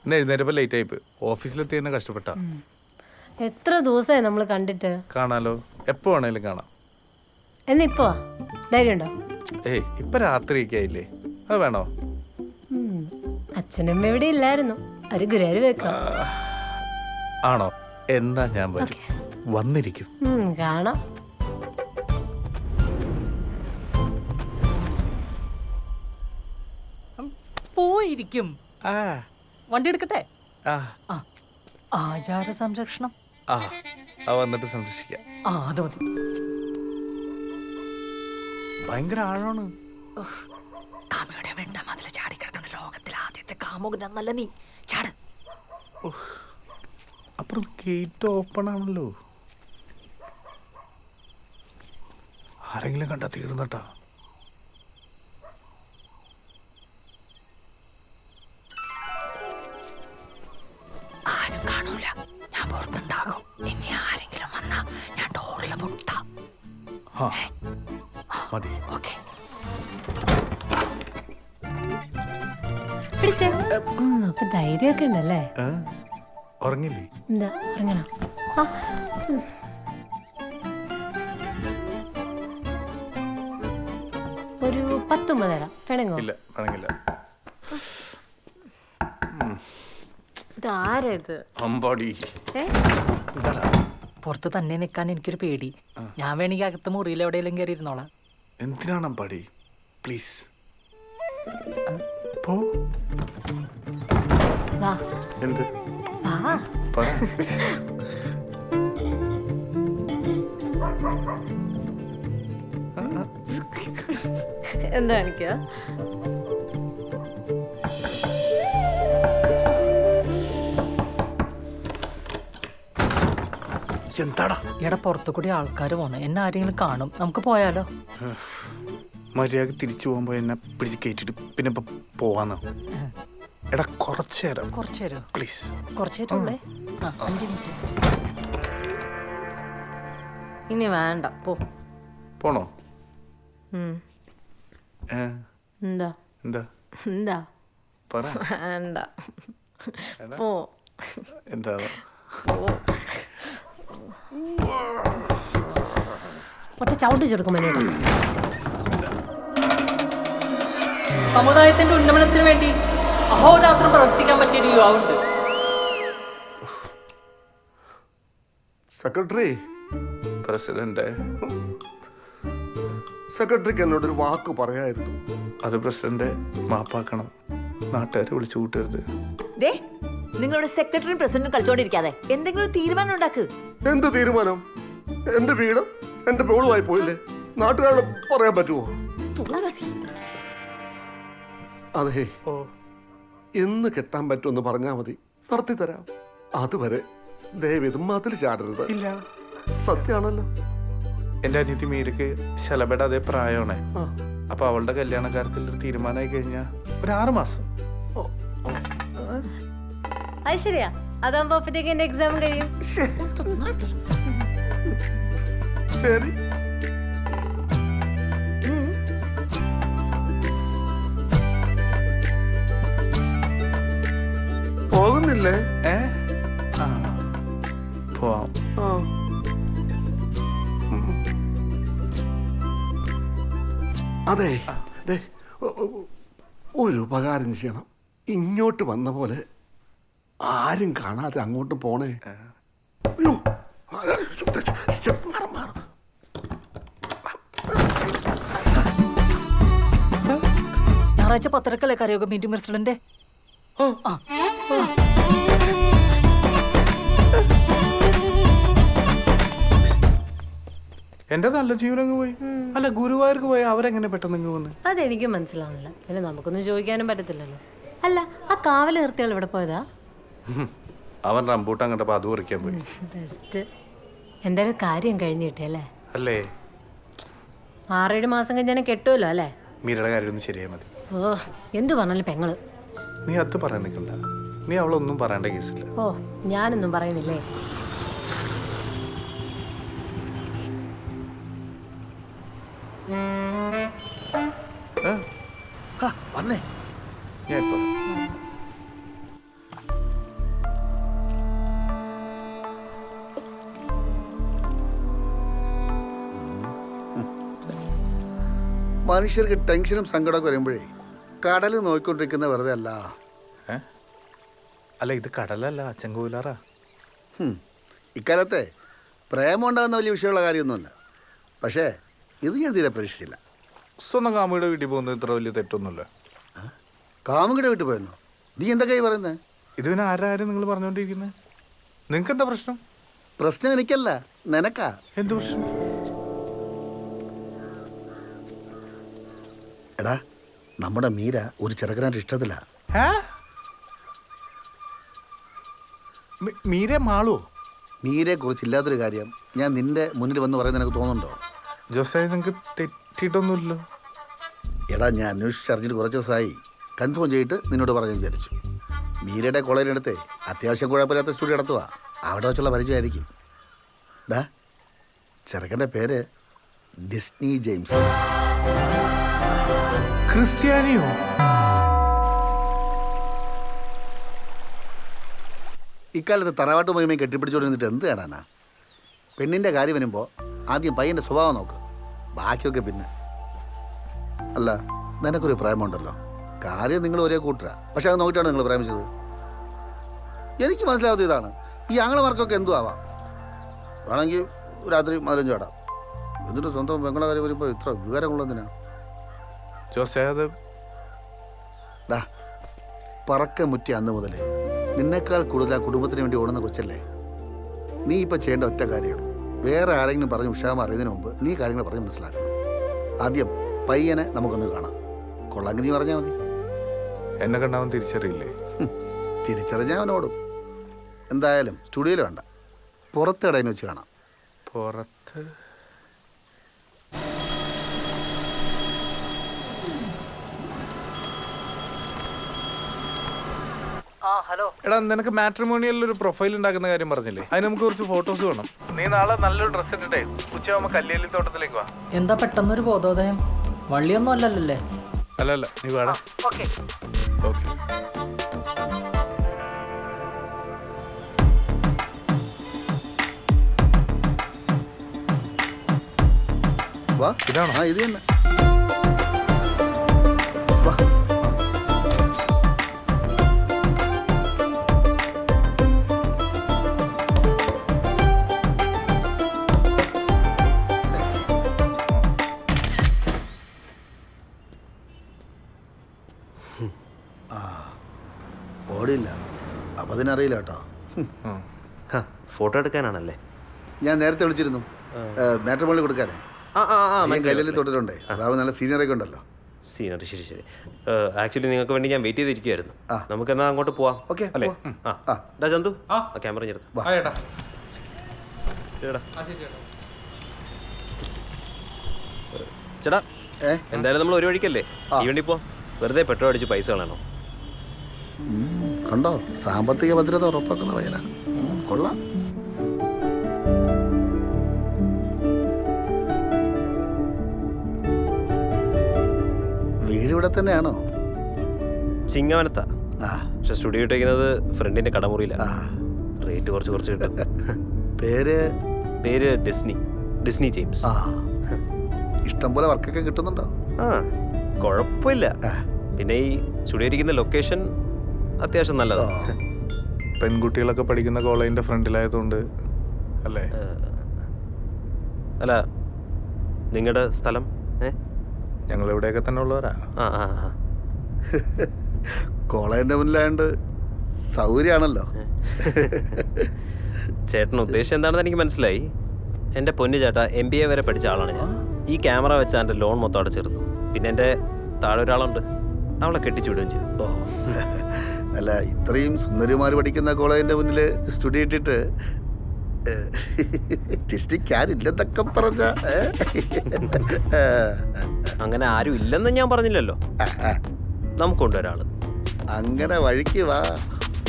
ഇന്ന് എഴുന്നേരപ്പോൾ ലേറ്റ് ആയിപ്പോയി. ഓഫീസിലെത്തി തന്നെ കഷ്ടപ്പെട്ട. എത്ര ദിവസമായി നമ്മൾ കണ്ടിട്ട്. കാണാലോ, എപ്പോ വേണേലും കാണാം. എന്നിപ്പോ ധൈര്യം ഉണ്ടോ? ഏയ്, ഇപ്പൊ രാത്രിയൊക്കെ ആയില്ലേ, അത് വേണോ? അച്ഛനമ്മ ഇവിടെ ഇല്ലായിരുന്നു. ഒരു ഗുരുവായൂർ വെക്കാം. ആണോ? എന്താ ഞാൻ വരും, വന്നിരിക്കും. കാണാം. പോയിരിക്കും. വണ്ടി എടുക്കട്ടെ? ആചാര സംരക്ഷണം. വന്നിട്ട് സംരക്ഷിക്കാം. അത് മതി. ഭയങ്കര ആഴമാണ്. കാമയുടെ വെണ്ട മതിൽ ചാടിക്കിടക്കുന്ന ലോകത്തിലെ ആദ്യത്തെ കാമുകനല്ല നീ. ചാട്. അപ്പുറം ഗേറ്റ് ഓപ്പൺ ആണല്ലോ. ആരെങ്കിലും കണ്ടാ തീർന്നട്ടാ. ആരും കാണൂല, ഞാൻ പുറത്തുണ്ടാകും. ഇനി ആരെങ്കിലും വന്നാ ഞാൻ ഡോറിൽ മുട്ടാം. മതി. ഓക്കെ. അപ്പൊ ധൈര്യമൊക്കെ ഉണ്ടല്ലേ? ഉറങ്ങില്ലേ? എന്താ ഉറങ്ങണം? ഒരു 10 തരാം. വേണമെങ്കോ? ഇല്ല, വേണമെങ്കില്ല. ഇതാരാ ഇത്? അമ്പാടി. പുറത്ത് തന്നെ നിൽക്കാൻ എനിക്കൊരു പേടി. ഞാൻ വേണമെങ്കിൽ അകത്ത് മുറിയിൽ എവിടെയെങ്കിലും കയറി ഇരുന്നോളാം. എന്തിനാണ് അമ്പാടി? പ്ലീസ് പോ. വാ. എന്ത്? വാ. പറ. എന്താ കാണിക്കുക? എന്താടാ? ഇവിടെ പുറത്തു കൂടി ആൾക്കാർ പോണേ, എന്നെ ആരെങ്കിലും കാണും. നമുക്ക് പോയാലോ? മര്യാദ തിരിച്ചു പോകുമ്പോ എന്നെ പിടിച്ച് കയറ്റിട്ട് പിന്നെ ഇപ്പൊ പോവാന്നോ? എടാ കുറച്ചു നേരം പ്ലീസ്. കുറച്ചു നേരമുള്ളേ. 5 മിനിറ്റ്. ഇനി വേണ്ട, പോ. പോണോ? എന്താ എന്താ എന്താ പറ. വേണ്ട, പോ. എന്താ? ഒറ്റ ചവിട്ടി ചെറുക്കും മനോട്. സമുദായത്തിന്റെ ഉന്നമനത്തിന് വേണ്ടി അഹോരാത്രം പ്രവർത്തിക്കാൻ പറ്റിയ യുവാവുണ്ട്. സെക്രട്ടറി. പ്രസിഡന്റ്. സെക്രട്ടറിക്ക് എന്നോടൊരു വാക്ക് പറയായിരുന്നു. അത് പ്രസിഡന്റ് മാപ്പാക്കണം. നാട്ടുകാരെ വിളിച്ചു കൂട്ടരുത്. നിങ്ങളുടെ സെക്രട്ടറിയും പ്രസിഡന്റും കളിച്ചോണ്ടിരിക്കാതെ എന്തെങ്കിലും ഒരു തീരുമാനം ഉണ്ടാക്ക്. എന്ത് തീരുമാനം? എന്റെ വീട് എന്റെ മോളുമായി പോയില്ലേ, നാട്ടുകാരോട് പറയാൻ പറ്റുമോ? അതെ, എന്ന് കെട്ടാൻ പറ്റുമെന്ന് പറഞ്ഞാൽ മതി, നടത്തി തരാം. അതുവരെ ദയവേത് മതിൽ ചാടരുത്. ഇല്ല, സത്യാണല്ലോ. എന്റെ അനിയത്തി മീരക്ക് ശലഭയുടെ അതേ പ്രായമാണ്. അപ്പൊ അവളുടെ കല്യാണ കാര്യത്തിൽ ഒരു തീരുമാനമായി കഴിഞ്ഞാ ഒരു 6 മാസം. അത് ശരിയാ. അതാകുമ്പോ അപ്പത്തേക്ക് എന്റെ എക്സാം കഴിയും. ശരി. പോകുന്നില്ലേ? പോവാം. അതെ, ഒരു ഉപകാരം ചെയ്യണം. ഇങ്ങോട്ട് വന്ന പോലെ ആരും കാണാതെ അങ്ങോട്ട് പോണേ. അയ്യോ, ഞായറാഴ്ച 10:30 കരയോഗ മീറ്റിംഗ് പ്രസിഡന്റ്. എന്റെ നല്ല ജീവനങ്ങ് പോയി. അല്ല, ഗുരുവായൂർക്ക് പോയി അവരെങ്ങനെ പെട്ടെന്ന് ഇങ്ങ് വന്ന്? അതെനിക്കും മനസ്സിലാവുന്നില്ല. പിന്നെ നമുക്കൊന്നും ചോദിക്കാനും പറ്റത്തില്ലല്ലോ. അല്ല, ആ കാവല് നിർത്തിയാൾ ഇവിടെ പോയതാ? അവൻ റംബൂട്ടാൻ കണ്ടപ്പോ അത് പറിക്കാൻ പോയി. ബെസ്റ്റ്. എന്തായാലും കാര്യം കഴിഞ്ഞു കിട്ടിയല്ലേ? അല്ലേ? 6-7 മാസം കഴിഞ്ഞാൽ കെട്ടുമല്ലോ അല്ലേ? മീരയുടെ കാര്യം ഒന്ന് ശരിയായി മതി. ഓ, എന്ത് പറഞ്ഞാലും പെങ്ങള്. നീ അത് പറയാൻ നിൽക്കണ്ട. നീ അവളൊന്നും പറയേണ്ട കേസില്ല. ഓ, ഞാനൊന്നും പറയുന്നില്ലേ. വന്നേ. ഞാൻ ഇപ്പൊ മനുഷ്യർക്ക് ടെൻഷനും സങ്കടമൊക്കെ വരുമ്പോഴേ കടൽ നോക്കിക്കൊണ്ടിരിക്കുന്ന വെറുതെ അല്ല. അല്ല, ഇത് കടലല്ല, ചെങ്കോലാറാ. ഇക്കാലത്തെ പ്രേമം ഉണ്ടാകുന്ന വലിയ വിഷയമുള്ള കാര്യമൊന്നുമല്ല. പക്ഷേ ഇത് ഞാൻ തീരെ പ്രതീക്ഷിച്ചില്ല. സ്വന്തം കാമുകിയുടെ വീട്ടിൽ പോകുന്നത് ഇത്ര വലിയ തെറ്റൊന്നുമില്ല. കാമുകിയുടെ വീട്ടിൽ പോയെന്നോ? നീ എന്തൊക്കെയായി പറയുന്നത്? ഇത് പിന്നെ ആരാരും നിങ്ങൾ പറഞ്ഞുകൊണ്ടിരിക്കുന്നത്? നിങ്ങൾക്ക് എന്താ പ്രശ്നം? പ്രശ്നം എനിക്കല്ല, നിനക്കാ. എന്ത് പ്രശ്നം? എടാ, നമ്മുടെ മീര ഒരു ചെറുക്കനായിട്ട് ഇഷ്ടത്തില്ല. മീരെ മാളോ? മീരെ കുറിച്ച് ഇല്ലാത്തൊരു കാര്യം ഞാൻ നിന്റെ മുന്നിൽ വന്ന് പറയുന്നത് എനിക്ക് തോന്നുന്നുണ്ടോ? ജോസേ നിങ്ങൾക്ക് തെറ്റിയിട്ടൊന്നുമില്ലല്ലോ. എടാ ഞാൻ അന്വേഷിച്ചറിഞ്ഞിട്ട് കുറച്ച് ദിവസമായി. കൺഫേം ചെയ്തിട്ട് നിന്നോട് പറഞ്ഞു വിചാരിച്ചു. മീരയുടെ കോളേജിനടുത്ത് അത്യാവശ്യം കുഴപ്പമില്ലാത്ത സ്റ്റുഡിയോ നടത്തുക. അവിടെ വെച്ചുള്ള പരിചയമായിരിക്കും. ഡാ ചെറുക്കൻ്റെ പേര് ഡിസ്നി ജെയിംസ്. ക്രിസ്ത്യാനിയോ? ഇക്കാലത്ത് തറവാട്ട് മഹിമയും കെട്ടിപ്പിടിച്ചോണ്ടിരുന്നിട്ട് എന്ത് കാണാനാ? പെണ്ണിൻ്റെ കാര്യം വരുമ്പോൾ ആദ്യം പയ്യൻ്റെ സ്വഭാവം നോക്ക്, ബാക്കിയൊക്കെ പിന്നെ. അല്ല നിനക്കൊരു പ്രേമമുണ്ടല്ലോ, കാര്യം നിങ്ങൾ ഒരേ കൂട്ടരാ, പക്ഷെ അത് നോക്കിയിട്ടാണ് നിങ്ങൾ പ്രേമിച്ചത്. എനിക്ക് മനസ്സിലാവാത്ത ഇതാണ്. ഈ ആങ്ങളമാർക്കൊക്കെ എന്തു ആവാം, വേണമെങ്കിൽ രാത്രി മതിലഞ്ച് ആടാം. എന്നിട്ട് സ്വന്തം പെങ്ങളെ കാര്യം വരുമ്പോൾ ഇത്ര വികാരമുള്ളതിനാ? ജോസേ അത് ഡാ പറക്ക മുറ്റി അന്ന് മുതൽ നിന്നേക്കാൾ കൂടുതൽ ആ കുടുംബത്തിന് വേണ്ടി ഓടുന്ന കൊച്ചല്ലേ. നീ ഇപ്പം ചെയ്യേണ്ട ഒറ്റ കാര്യമാണ്, വേറെ ആരെങ്കിലും പറഞ്ഞ് ഉഷാമ അറിയുന്നതിന് മുമ്പ് നീ കാര്യങ്ങൾ പറഞ്ഞ് മനസ്സിലാക്കണം. ആദ്യം പയ്യനെ നമുക്കൊന്ന് കാണാം. കൊള്ളാങ്കി നീ പറഞ്ഞാൽ മതി. എന്നെ കണ്ടവൻ തിരിച്ചറിയില്ലേ? തിരിച്ചറിഞ്ഞാൽ അവനോടും. എന്തായാലും സ്റ്റുഡിയോയിൽ വേണ്ട, പുറത്തിടയിൽ വെച്ച് കാണാം. പുറത്ത്? എടാ നിനക്ക് മാട്രിമോണിയലിൽ ഒരു പ്രൊഫൈൽ ഉണ്ടാക്കുന്ന കാര്യം പറഞ്ഞില്ലേ, അതിന് നമുക്ക് കുറച്ച് ഫോട്ടോസ് വേണം. നീ നാളെ നല്ലൊരു ഡ്രസ് ഇട്ടിട്ടേ ഉച്ചയാകുമ്പോൾ കല്ലേലി തോട്ടത്തിലേക്ക് വാ. എന്താ പെട്ടെന്നൊരു ബോധോദയം? വള്ളിയൊന്നും അല്ലല്ലേ? അല്ല നീ വേടാ. ഓക്കെ. വാ, ഇതാണോ? ആ ഇത് തന്നെ. വാ. ഓടില്ല, അപ്പം അതിനറിയില്ല കേട്ടോ. ഫോട്ടോ എടുക്കാനാണല്ലേ? ഞാൻ നേരത്തെ വിളിച്ചിരുന്നു മാട്രിമോണിയിൽ കൊടുക്കാനേ. കല്ലിൽ തൊട്ടിട്ടുണ്ടേ, അതാവ് നല്ല സീനിയറൊക്കെ ഉണ്ടല്ലോ. സീനറി ശരി. ആക്ച്വലി നിങ്ങൾക്ക് വേണ്ടി ഞാൻ വെയിറ്റ് ചെയ്തിരിക്കുവായിരുന്നു. നമുക്ക് എന്നാ അങ്ങോട്ട് പോവാം. ഓക്കെ അല്ലേ? ഡാ ചന്തു, ക്യാമറ ചേട്ടാ. ചേട്ടാ എന്തായാലും നമ്മൾ ഒരു വഴിക്കല്ലേ, ഈ വണ്ടി പോ. വെറുതെ പെട്രോൾ അടിച്ച് പൈസ കളയണോ? കണ്ടോ, സാമ്പത്തിക ഭദ്രത ഉറപ്പാക്കുന്ന പയ്യനാ. കൊള്ളാം. വീട് ഇവിടെ തന്നെയാണോ? ചിങ്ങവനത്താ, പക്ഷെ സ്റ്റുഡിയോ ഇട്ടേക്കുന്നത് ഫ്രണ്ടിന്റെ കടമുറിയില്ല. റേറ്റ് കുറച്ച് കിട്ടും. പേര് ഡിസ്നി ജെയിംസ്. ഇഷ്ടം പോലെ വർക്കൊക്കെ കിട്ടുന്നുണ്ടോ? കുഴപ്പമില്ല. പിന്നെ ഈ സ്റ്റുഡിയോ ഇരിക്കുന്ന ലൊക്കേഷൻ അത്യാവശ്യം നല്ലതാണ്. പെൺകുട്ടികളൊക്കെ പഠിക്കുന്ന കോളേജിന്റെ ഫ്രണ്ടിലായതുകൊണ്ട് അല്ലേ? അല്ല, നിങ്ങളുടെ സ്ഥലം? ഞങ്ങൾ ഇവിടെയൊക്കെ തന്നെ ഉള്ളവരാ. കോളേജിന്റെ മുന്നിലായോണ്ട് സൗകര്യമാണല്ലോ. ചേട്ടൻ ഉദ്ദേശം എന്താണെന്ന് എനിക്ക് മനസ്സിലായി. എൻ്റെ പൊന്നു ചേട്ടാ, MBA വരെ പഠിച്ച ആളാണ് ഞാൻ. ഈ ക്യാമറ വെച്ചാൽ എൻ്റെ ലോൺ മൊത്തം അടച്ചെടുത്തു. പിന്നെ എൻ്റെ താഴെ ഒരാളുണ്ട്, അവളെ കെട്ടിച്ചു വിടുകയും ചെയ്തു. അല്ല, ഇത്രയും സുന്ദരിമാർ പഠിക്കുന്ന കോളേജിന്റെ മുന്നിൽ സ്റ്റുഡിയോ ഇട്ടിട്ട് ില്ലെന്നൊക്കെ പറഞ്ഞ അങ്ങനെ ആരും ഇല്ലെന്ന് ഞാൻ പറഞ്ഞില്ലല്ലോ. നമുക്കുണ്ട് ഒരാള്. അങ്ങനെ വഴിക്ക് വാ,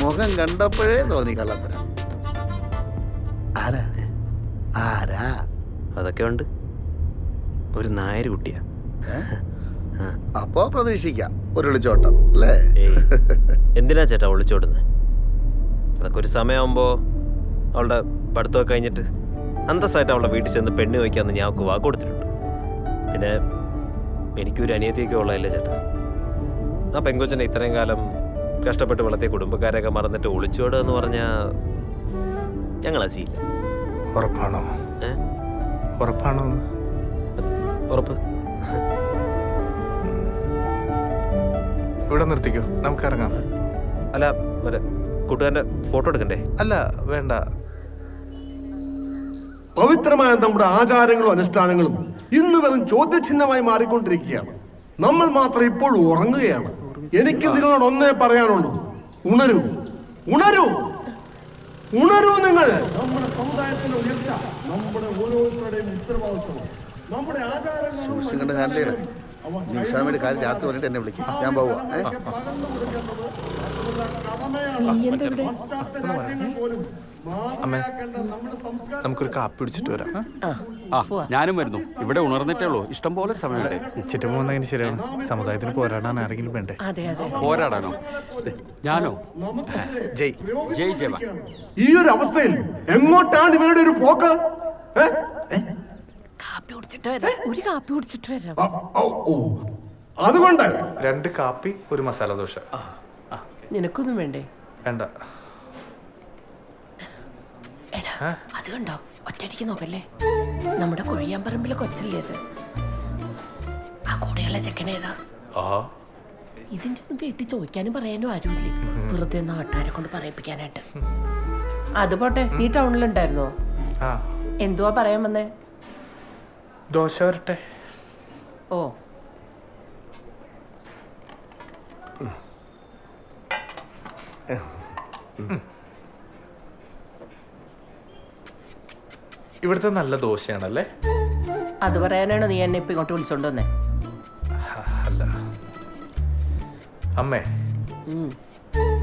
മുഖം കണ്ടപ്പോഴേ തോന്നി കള്ളത്തരം. ആരാ? അതൊക്കെ ഉണ്ട്, ഒരു നായർ കുട്ടിയാ. അപ്പോ പ്രതീക്ഷിക്കാം ഒരു ഒളിച്ചോട്ടം അല്ലേ? എന്തിനാ ചേട്ടാ ഒളിച്ചോടുന്നത്? അതൊക്കെ ഒരു സമയമാകുമ്പോ അവളുടെ പഠിത്തമൊക്കെ കഴിഞ്ഞിട്ട് അന്തസ്സായിട്ട് അവളുടെ വീട്ടിൽ ചെന്ന് പെണ്ണ് വയ്ക്കാമെന്ന് ഞാൻ അവൾക്ക് വാക്ക് കൊടുത്തിട്ടുണ്ട്. പിന്നെ എനിക്കൊരു അനിയത്തിയൊക്കെ ഉള്ളതല്ലേ ചേട്ടാ. ആ പെങ്കൊച്ചനെ ഇത്രയും കാലം കഷ്ടപ്പെട്ട് വളർത്തിയ കുടുംബക്കാരെയൊക്കെ മറന്നിട്ട് ഒളിച്ചോടുക എന്ന് പറഞ്ഞാൽ ഞങ്ങൾ അസിയില്ല. ഉറപ്പാണോ? ഉറപ്പാണോ? ഉറപ്പ്. ഇവിടെ നിർത്തിക്കോ, നമുക്ക് ഇറങ്ങാം. അല്ല, കൂട്ടുകാരൻ്റെ ഫോട്ടോ എടുക്കണ്ടേ? അല്ല വേണ്ട. പവിത്രമായ നമ്മുടെ ആചാരങ്ങളും അനുഷ്ഠാനങ്ങളും ഇന്ന് വെറും ചോദ്യചിഹ്നമായി മാറിക്കൊണ്ടിരിക്കുകയാണ്. നമ്മൾ മാത്രം ഇപ്പോഴും ഉറങ്ങുകയാണ്. എനിക്ക് നിങ്ങളോട് ഒന്നേ പറയാനുള്ളൂ, ഉണരൂ. ഉണരൂ നിങ്ങൾ. നമ്മുടെ സമുദായത്തിന്റെ ഉയർച്ച നമ്മുടെ ഓരോരുത്തരുടെയും ഉത്തരവാദിത്വമാണ്. നമ്മുടെ സൂക്ഷിക്കേണ്ട കാര്യമാണ്. നിമിഷാമയുടെ കാര്യം രാത്രി പറഞ്ഞിട്ട് എന്നെ വിളിക്കും. ഞാൻ പോവാ. അമ്മേ നമുക്കൊരു കാപ്പി പിടിച്ചിട്ട് വരാം. ഞാനും വരുന്നു. ഇവിടെ ഉണർന്നിട്ടേ ഉള്ളൂ. ഇഷ്ടം പോലെ സമയമുണ്ട്. ഉച്ചിട്ട് പോകുന്നതിന് ശരിയാണ്. സമുദായത്തിന് പോരാടാൻ ആരെങ്കിലും വേണ്ടേ? പോരാടാനോ? ഞാനോ? ജയ് ജയ് ജവാൻ. ഈ ഒരു അവസ്ഥയിൽ എങ്ങോട്ടാണ് ഇവരുടെ ഒരു പോക്ക്? കാപ്പി കുടിച്ചിട്ട് വരാം. ഒരു കാപ്പി കുടിച്ചിട്ട് വരാം. അതുകൊണ്ട് 2 കാപ്പി 1 മസാല ദോശ. നിനക്കൊന്നും വേണ്ടേ? വേണ്ട. എടാ അത് കണ്ടോ, ഒറ്റയടിക്ക് നോക്കല്ലേ. നമ്മുടെ കൊഴിയാമ്പറമ്പിലെ കൊച്ചല്ലേ അത്? ആ കൂടെയുള്ള ചെക്കനേതാ? ഇതിന്റെ വീട്ടിൽ ചോദിക്കാനും പറയാനും ആരുമില്ലേ, വെറുതെ നാട്ടുകാരെ കൊണ്ട് പറയിപ്പിക്കാനായിട്ട്. അത് പോട്ടെ, നീ ടൗണിലുണ്ടായിരുന്നോ? എന്തുവാ പറയാൻ വന്നേ? ദോശ വരട്ടെ. ഓ ഇവിടുത്തെ നല്ല ദോശയാണല്ലേ? അത് പറയാനാണോ നീ എന്നെ ഇപ്പൊ ഇങ്ങോട്ട് വിളിച്ചോണ്ട് വന്നേ? അല്ല അമ്മേ,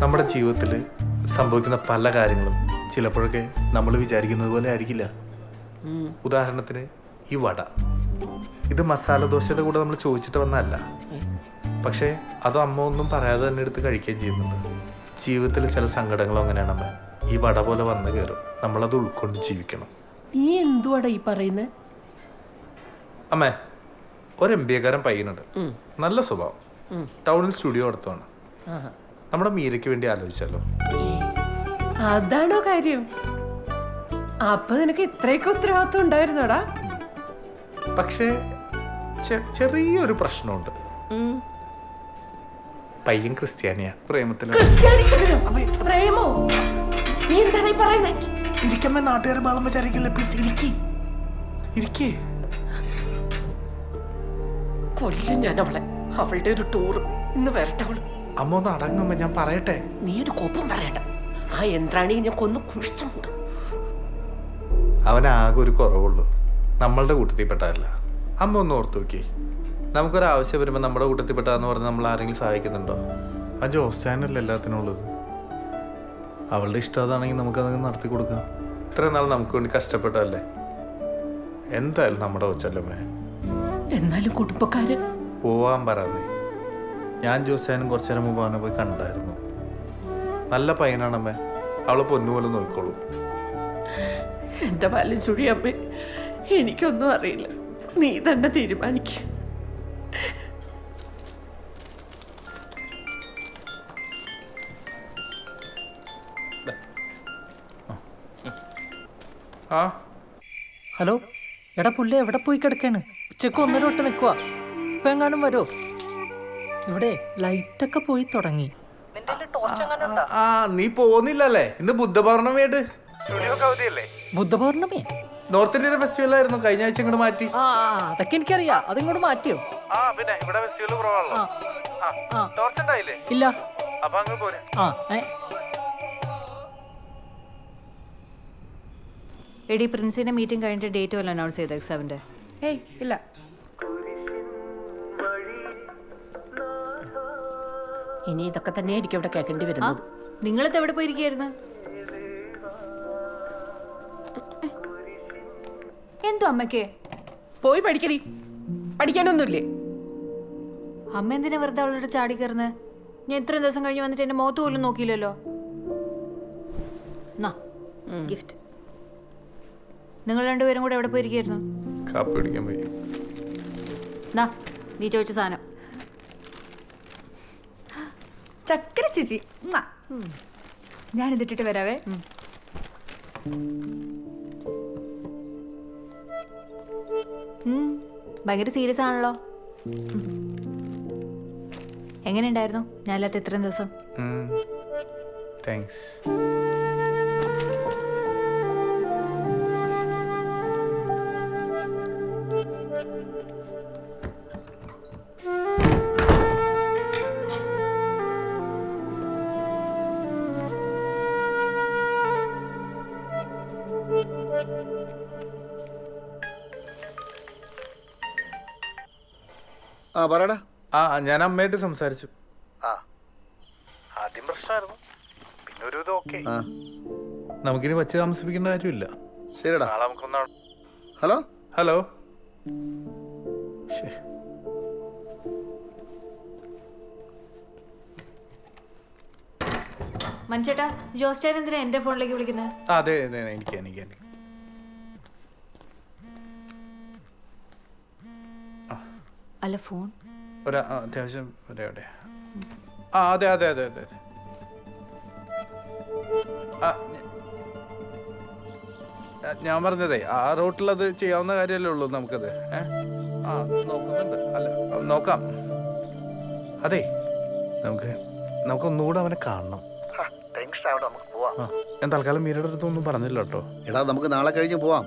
നമ്മുടെ ജീവിതത്തിൽ സംഭവിക്കുന്ന പല കാര്യങ്ങളും ചിലപ്പോഴൊക്കെ നമ്മൾ വിചാരിക്കുന്നത് പോലെ ആയിരിക്കില്ല. ഉദാഹരണത്തിന് ഈ വട, ഇത് മസാല ദോശയുടെ കൂടെ നമ്മൾ ചോദിച്ചിട്ട് വന്നതല്ല. പക്ഷേ അത് അമ്മ ഒന്നും പറയാതെ തന്നെ എടുത്ത് കഴിക്കുകയും ചെയ്യുന്നുണ്ട്. ജീവിതത്തിൽ ചില സങ്കടങ്ങളും അങ്ങനെയാണ് അമ്മ. ഈ വട പോലെ വന്ന് കയറും, നമ്മളത് ഉൾക്കൊണ്ട് ജീവിക്കണം. നീ എന്തുവാടാ ഈ പറയുന്നത്? അമ്മേ, ഒരു MBA-കാരൻ പയ്യനുണ്ട്, നല്ല സ്വഭാവം, ടൗണിൽ സ്റ്റുഡിയോ നടത്തുവാണ്. നമ്മുടെ മീരയ്ക്ക് വേണ്ടി ആലോചിച്ചാലോ? അതാണോ കാര്യം? അപ്പൊ നിനക്ക് ഇത്രയൊക്കെ ഉത്തരവാദിത്വം ഉണ്ടായിരുന്നോടാ? പക്ഷേ ചെറിയൊരു പ്രശ്നമുണ്ട്. പയ്യൻ ക്രിസ്ത്യാനിയാ, പ്രേമത്തിലാണ്. പ്രേമോ? നീ എന്താണ് ഈ പറയുന്നത്? ഇരിക്കമ്മേ, നാട്ടുകാരെ ബാളം വിചാരിക്കില്ല. പ്ലീസ് ഇരിക്കേ. കൊല്ലും ഞാൻ അവളെ. അവളുടെ ഒരു ടൂർ ഇന്ന് വരട്ടെ അവള്. അമ്മ ഒന്ന് അടങ്ങമ്മ, ഞാൻ പറയട്ടെ. നീ ഒരു കോപ്പം പറയണ്ട. ആ യന്ത്രാണി ഞാൻ കൊന്നു കുഴിച്ചുണ്ട്. അവനാകെ ഒരു കുറവുള്ളൂ, നമ്മളുടെ കൂട്ടത്തിൽപ്പെട്ടതല്ല. അമ്മ ഒന്ന് ഓർത്ത് നോക്കി. നമുക്കൊരാവശ്യം വരുമ്പോൾ നമ്മുടെ കൂട്ടത്തിൽപ്പെട്ടാന്ന് പറഞ്ഞ് നമ്മൾ ആരെങ്കിലും സഹായിക്കുന്നുണ്ടോ? ആ ജോസ്റ്റാനല്ലേ എല്ലാത്തിനും ഉള്ളത്. അവളുടെ ഇഷ്ടം അതാണെങ്കിൽ നമുക്കതങ്ങ് നടത്തി കൊടുക്കാം. ഇത്രയും നാൾ നമുക്ക് വേണ്ടി കഷ്ടപ്പെട്ടതല്ലേ. എന്തായാലും നമ്മുടെ കൊച്ചല്ലമ്മേ. എന്നാലും കുടുംബക്കാരൻ പോവാൻ പറയാതെ. ഞാൻ ജോസ്റ്റാനും കുറച്ചു നേരം മുമ്പ് അവനെ പോയി കണ്ടായിരുന്നു. നല്ല പയ്യനാണമ്മേ, അവളെ പൊന്നുപോലെ നോക്കിക്കോളൂ. എന്റെ പാലും ചുഴിയമ്മേ, എനിക്കൊന്നും അറിയില്ല. നീ തന്നെ തീരുമാനിക്കും. ഹലോ, എടാ പുള്ളി എവിടെ പോയി കിടക്കാണ്? ഉച്ചക്ക് 1:30 തൊട്ട് നിൽക്കുക. ഇപ്പൊ എങ്ങാനും വരോ? ഇവിടെ ലൈറ്റൊക്കെ പോയി തുടങ്ങി. നീ പോകുന്നില്ലല്ലേ? ഇന്ന് ബുദ്ധപൗർണമിയായിട്ട്. ബുദ്ധപൗർണമി നോർത്ത് ഇന്ത്യൻ ഫെസ്റ്റിവൽ ആയിരുന്നു, കഴിഞ്ഞ ആഴ്ച ഇങ്ങോട്ട് മാറ്റി. അതൊക്കെ എനിക്കറിയാം. അതിങ്ങോട്ട് മാറ്റിയോ? ഇല്ല. എടി, പ്രിൻസിന്റെ മീറ്റിംഗ് കഴിഞ്ഞിട്ട് ഡേറ്റ് വല്ല അനൗൺസ് ചെയ്ത എക്സാമിന്റെ? ഏയ് ഇല്ല. ഇനി ഇതൊക്കെ തന്നെയായിരിക്കും ഇവിടെ കേൾക്കേണ്ടി വരുന്നത്. നിങ്ങളിത് എവിടെ പോയിരിക്കായിരുന്നു? എന്തോ അമ്മയ്ക്ക് പോയി പഠിക്കടി. പഠിക്കാനൊന്നുമില്ലേ? അമ്മ എന്തിനാ വെറുതെ അവളുടെ ചാടി കയറുന്നത്? ഞാൻ ഇത്രയും ദിവസം കഴിഞ്ഞ് വന്നിട്ട് എന്റെ മുഖത്ത് പോലും നോക്കിയില്ലല്ലോ. ഗിഫ്റ്റ്. നിങ്ങൾ രണ്ടുപേരും കൂടെ എവിടെ പോയിരിക്കായിരുന്നു? കാപ്പി കുടിക്കാൻ പോയി. നീ ചോദിച്ച സാധനം. ചക്കര ചേച്ചി, ഞാൻ ഇതിട്ടിട്ട് വരാവേ. ഭയങ്കര സീരിയസ് ആണല്ലോ. എങ്ങനെയുണ്ടായിരുന്നു ഞാനില്ലാത്ത ഇത്രയും ദിവസം? താങ്ക്സ്. ആ പറയടാ. ആ ഞാൻ അമ്മയായിട്ട് സംസാരിച്ചു. ആദ്യം പ്രശ്നമായിരുന്നു, പിന്നെ ഒരു ഇത് ഓക്കെ. നമുക്കിനി വച്ച് താമസിപ്പിക്കേണ്ട കാര്യമില്ല. ശരിടാ. നമുക്കൊന്നാണ്. Hello hello. മനുഷ്യേട്ടാ, ജോസ് ചേട്ടൻ എന്തിനാ എന്റെ ഫോണിലേക്ക് വിളിക്കുന്നത്? അതെ അതെ, എനിക്ക് അല്ല, ഫോൺ ഒരു അത്യാവശ്യം എവിടെ? ആ അതെ അതെ അതെ അതെ. ഞാൻ പറഞ്ഞതേ ആ റൂട്ടിലത് ചെയ്യാവുന്ന കാര്യമല്ലേ ഉള്ളൂ നമുക്കത്. ആ നോക്കുന്നുണ്ട്. അല്ല നോക്കാം. അതെ, നമുക്കൊന്നുകൂടെ അവനെ കാണണം. ഞാൻ തൽക്കാലം മീരയുടെ അടുത്തൊന്നും പറഞ്ഞില്ല കേട്ടോ. എടാ നമുക്ക് നാളെ കഴിഞ്ഞ് പോവാം.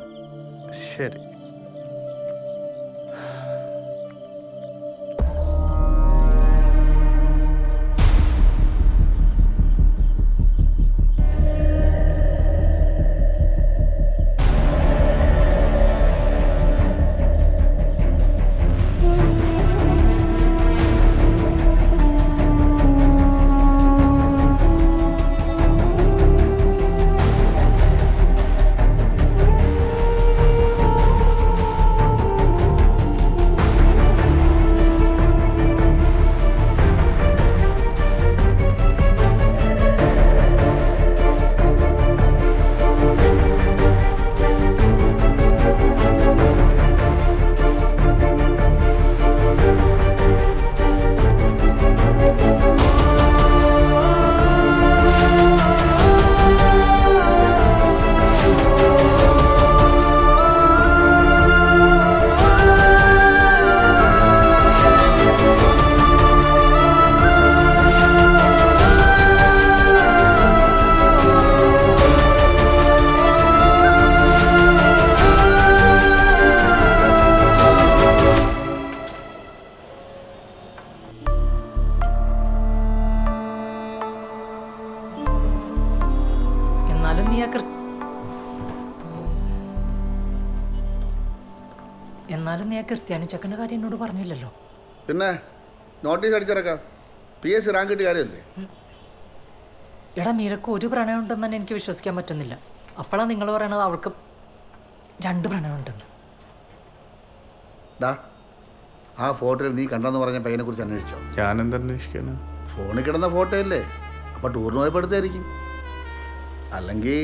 ശരി. എന്നാലും നീ ആ ക്രിസ്ത്യാനി ചെക്കൻ്റെ കാര്യം എന്നോട് പറഞ്ഞില്ലല്ലോ. പിന്നെ നോട്ടീസ് അടിച്ചിറക്കാം. PSC റാങ്ക് കിട്ടിയ കാര്യമല്ലേ? എടാ, മീരക്ക് ഒരു പ്രണയം ഉണ്ടെന്ന് തന്നെ എനിക്ക് വിശ്വസിക്കാൻ പറ്റുന്നില്ല. അപ്പോഴാണ് നിങ്ങൾ പറയണത് അവൾക്ക് 2 പ്രണയം ഉണ്ടെന്ന്. ഡാ, ആ ഫോട്ടോയിൽ നീ കണ്ടെന്ന് പറഞ്ഞ പയ്യനെ കുറിച്ച് അന്വേഷിച്ചോ? ഞാനെന്താ അന്വേഷിക്കാണ്? ഫോണിൽ കിടന്ന ഫോട്ടോ അല്ലേ? അപ്പോൾ ടൂറിന് പോയപ്പോൾ എടുത്തായിരിക്കും. അല്ലെങ്കിൽ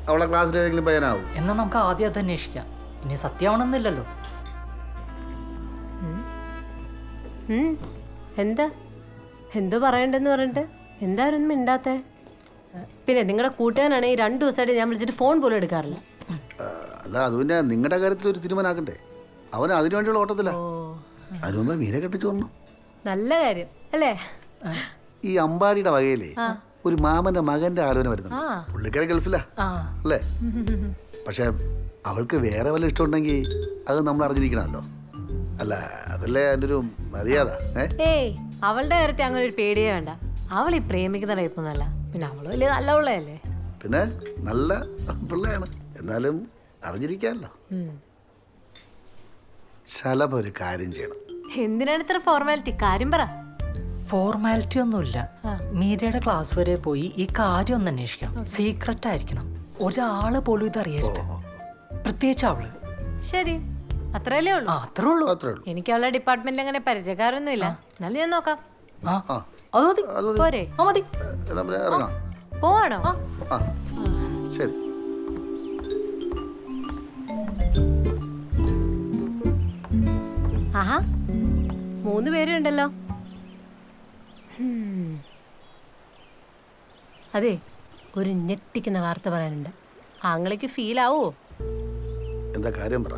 അവളെ ക്ലാസ്സിൽ ഏതെങ്കിലും പയ്യനാവും. എന്നാൽ നമുക്ക് ആദ്യം അത് അന്വേഷിക്കാം. ഇനി സത്യമാണെന്നില്ലല്ലോ. എന്താ എന്തോ പറയണ്ടെന്ന് പറഞ്ഞിട്ട് എന്തായാലും മിണ്ടാത്തേ? പിന്നെ നിങ്ങളുടെ കൂട്ടുകാരാണ് ഈ 2 ദിവസമായിട്ട് ഞാൻ വിളിച്ചിട്ട് ഫോൺ പോലും എടുക്കാറില്ല. അല്ല, അത് പിന്നെ നിങ്ങളുടെ കാര്യത്തിൽ ഒരു തീരുമാനമാക്കണ്ടേ? അവന് അതിനുവേണ്ടിയുള്ള ഓട്ടത്തില്ല. അതിന് മുമ്പേ മീനെ കെട്ടിച്ചു വന്നു. നല്ല കാര്യം അല്ലേ? ഈ അമ്പാടിയുടെ വകയിലേ ഒരു മാമന്റെ മകന്റെ ആലോചന വരുന്നുണ്ട്. പുള്ളിക്കാരെ ഗൾഫിലാ അല്ലേ? പക്ഷെ അവൾക്ക് വേറെ വല്ല ഇഷ്ടമുണ്ടെങ്കിൽ അത് നമ്മൾ അറിഞ്ഞിരിക്കണമല്ലോ. അല്ല, അതല്ലേ അതിൻ്റെ ഒരു മര്യാദ. ഏയ്, അവളുടെ കാര്യത്തിൽ അങ്ങനെ ഒരു പേടിയേ വേണ്ട. അവൾ ഈ പ്രേമിക്കുന്ന ടൈപ്പൊന്നല്ല. പിന്നെ അവള് വലിയ നല്ല പിള്ളയല്ലേ? പിന്നെ നല്ല പിള്ളയാണ്, എന്നാലും അറിഞ്ഞിരിക്കാമല്ലോ. ശലഭ ഒരു കാര്യം ചെയ്യണം. എന്തിനാണ് ഇത്ര ഫോർമാലിറ്റി? കാര്യം പറ. ഫോർമാലിറ്റി ഒന്നുമില്ല. മീരയുടെ ക്ലാസ് വരെ പോയി ഈ കാര്യം ഒന്ന് അന്വേഷിക്കണം. സീക്രട്ട് ആയിരിക്കണം. ഒരാള് പോലും ഇത് അറിയരുത്, പ്രത്യേകിച്ച് അവള്. ശരി, അത്രയല്ലേ ഉള്ളൂ? അത്രേ ഉള്ളൂ. എനിക്ക് അവളുടെ ഡിപ്പാർട്ട്മെന്റിൽ അങ്ങനെ പരിചയക്കാരൊന്നും ഇല്ല. എന്നാലും ഞാൻ നോക്കാം. പോരെ? ഇറങ്ങാം. പോവാണോ? ശരി. ആഹാ, 3 പേരുണ്ടല്ലോ. അതെ, ഒരു ഞെട്ടിക്കുന്ന വാർത്ത പറയാനുണ്ട്. ആങ്ങളേക്ക് ഫീൽ ആവോ? എന്താ കാര്യം പറ.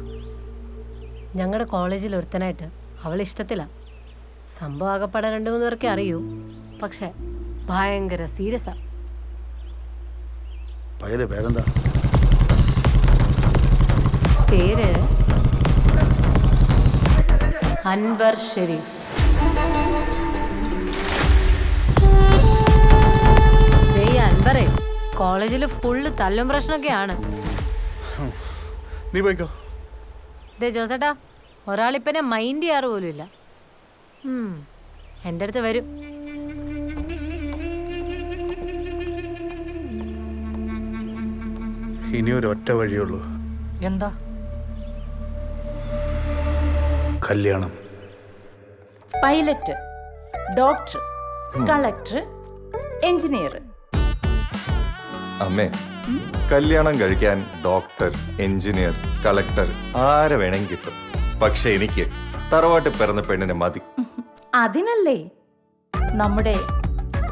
ഞങ്ങളുടെ കോളേജിൽ ഒരുത്തനായിട്ട് അവൾ ഇഷ്ടത്തില്ല. സംഭവം ആകപ്പാടെ 2-3 പേർക്കേ അറിയൂ. പക്ഷെ ഭയങ്കര സീരിയസാ. പേരെന്താ? പേര് അൻവർ ഷെരീഫ്. അൻവറേ, കോളേജിൽ ഫുള്ള് തല്ലും പ്രശ്നമൊക്കെയാണ്. നീ പോയിക്കോ. ജോസേട്ടാ, ഒരാളിപ്പനെ മൈൻഡ് ചെയ്യാറ് പോലും ഇല്ല. എൻ്റെ അടുത്ത് വരും. ഇനി ഒരു ഒറ്റ വഴിയുള്ളൂ. എന്താ? കല്യാണം. Pilot, doctor, collector, engineer. അമ്മേ, കല്യാണം കഴിക്കാൻ ഡോക്ടർ, എഞ്ചിനീയർ, കളക്ടർ ആരെ വേണമെങ്കിൽ കിട്ടും. പക്ഷെ എനിക്ക് തറവാട്ടിൽ പിറന്ന പെണ്ണിനെ മതി. അതിനല്ലേ നമ്മുടെ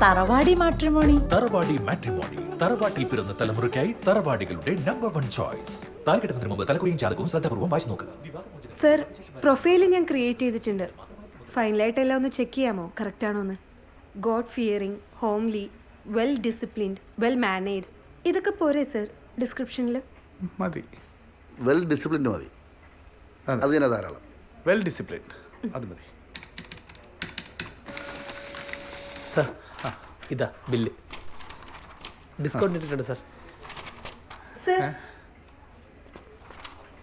തറവാടി മാട്രിമോണി. തറവാടി മാട്രിമോണി, തറവാട്ടിൽ പിറന്ന തലമുറയ്ക്കായി തറവാടികളുടെ നമ്പർ 1 ചോയ്സ്. താൽക്കിട്ടുന്നതിന് മുമ്പ് തലക്കുറിയും ജാതകവും ശ്രദ്ധാപൂർവ്വം വായിച്ചു നോക്കുക. സർ, പ്രൊഫൈൽ ഞാൻ ക്രിയേറ്റ് ചെയ്തിട്ടുണ്ട്. ഫൈനലായിട്ട് എല്ലാം ഒന്ന് ചെക്ക് ചെയ്യാമോ, കറക്റ്റ് ആണോ എന്ന്? God fearing, homely, well disciplined, well mannered, ഇതൊക്കെ പോരെ സർ ഡിസ്ക്രിപ്ഷനിൽ? മതി. വെൽ ഡിസിപ്ലിൻഡ് മതി. അത് തന്നെ ധാരാളം. വെൽ ഡിസിപ്ലിൻഡ് അത് മതി. സാർ, ഇതാ ബില്ല്. ഡിസ്കൗണ്ട് ഇട്ടിട്ടുണ്ട് സാർ. സർ,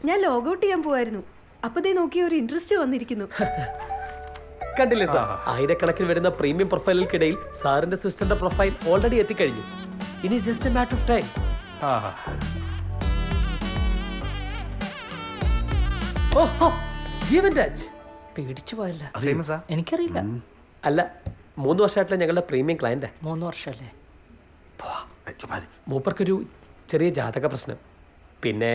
ഞാൻ ലോഗ് ഔട്ട് ചെയ്യാൻ പോവായിരുന്നു. അപ്പൊ ദേ നോക്കി ഒരു ഇൻട്രസ്റ്റ് വന്നിരിക്കുന്നു. കണ്ടില്ലേ സാർ, ആയിരക്കണക്കിന് വരുന്ന പ്രീമിയം പ്രൊഫൈലുകൾക്കിടയിൽ സാറിന്റെ സിസ്റ്ററിന്റെ പ്രൊഫൈൽ ഓൾറെഡി എത്തിക്കഴിഞ്ഞു. ഇനി just A matter of time. ഓഹോ, ജീവൻ രാജ് പേടിച്ചു പോയല്ല. ഫേമസാ? എനിക്കറിയില്ല. അല്ല, 3 വർഷമായിട്ടുള്ള ഞങ്ങളുടെ പ്രീമിയം ക്ലയന്റ്. 3 വർഷമല്ലേ? മൂപ്പർക്കൊരു ചെറിയ ജാതക പ്രശ്നം. പിന്നെ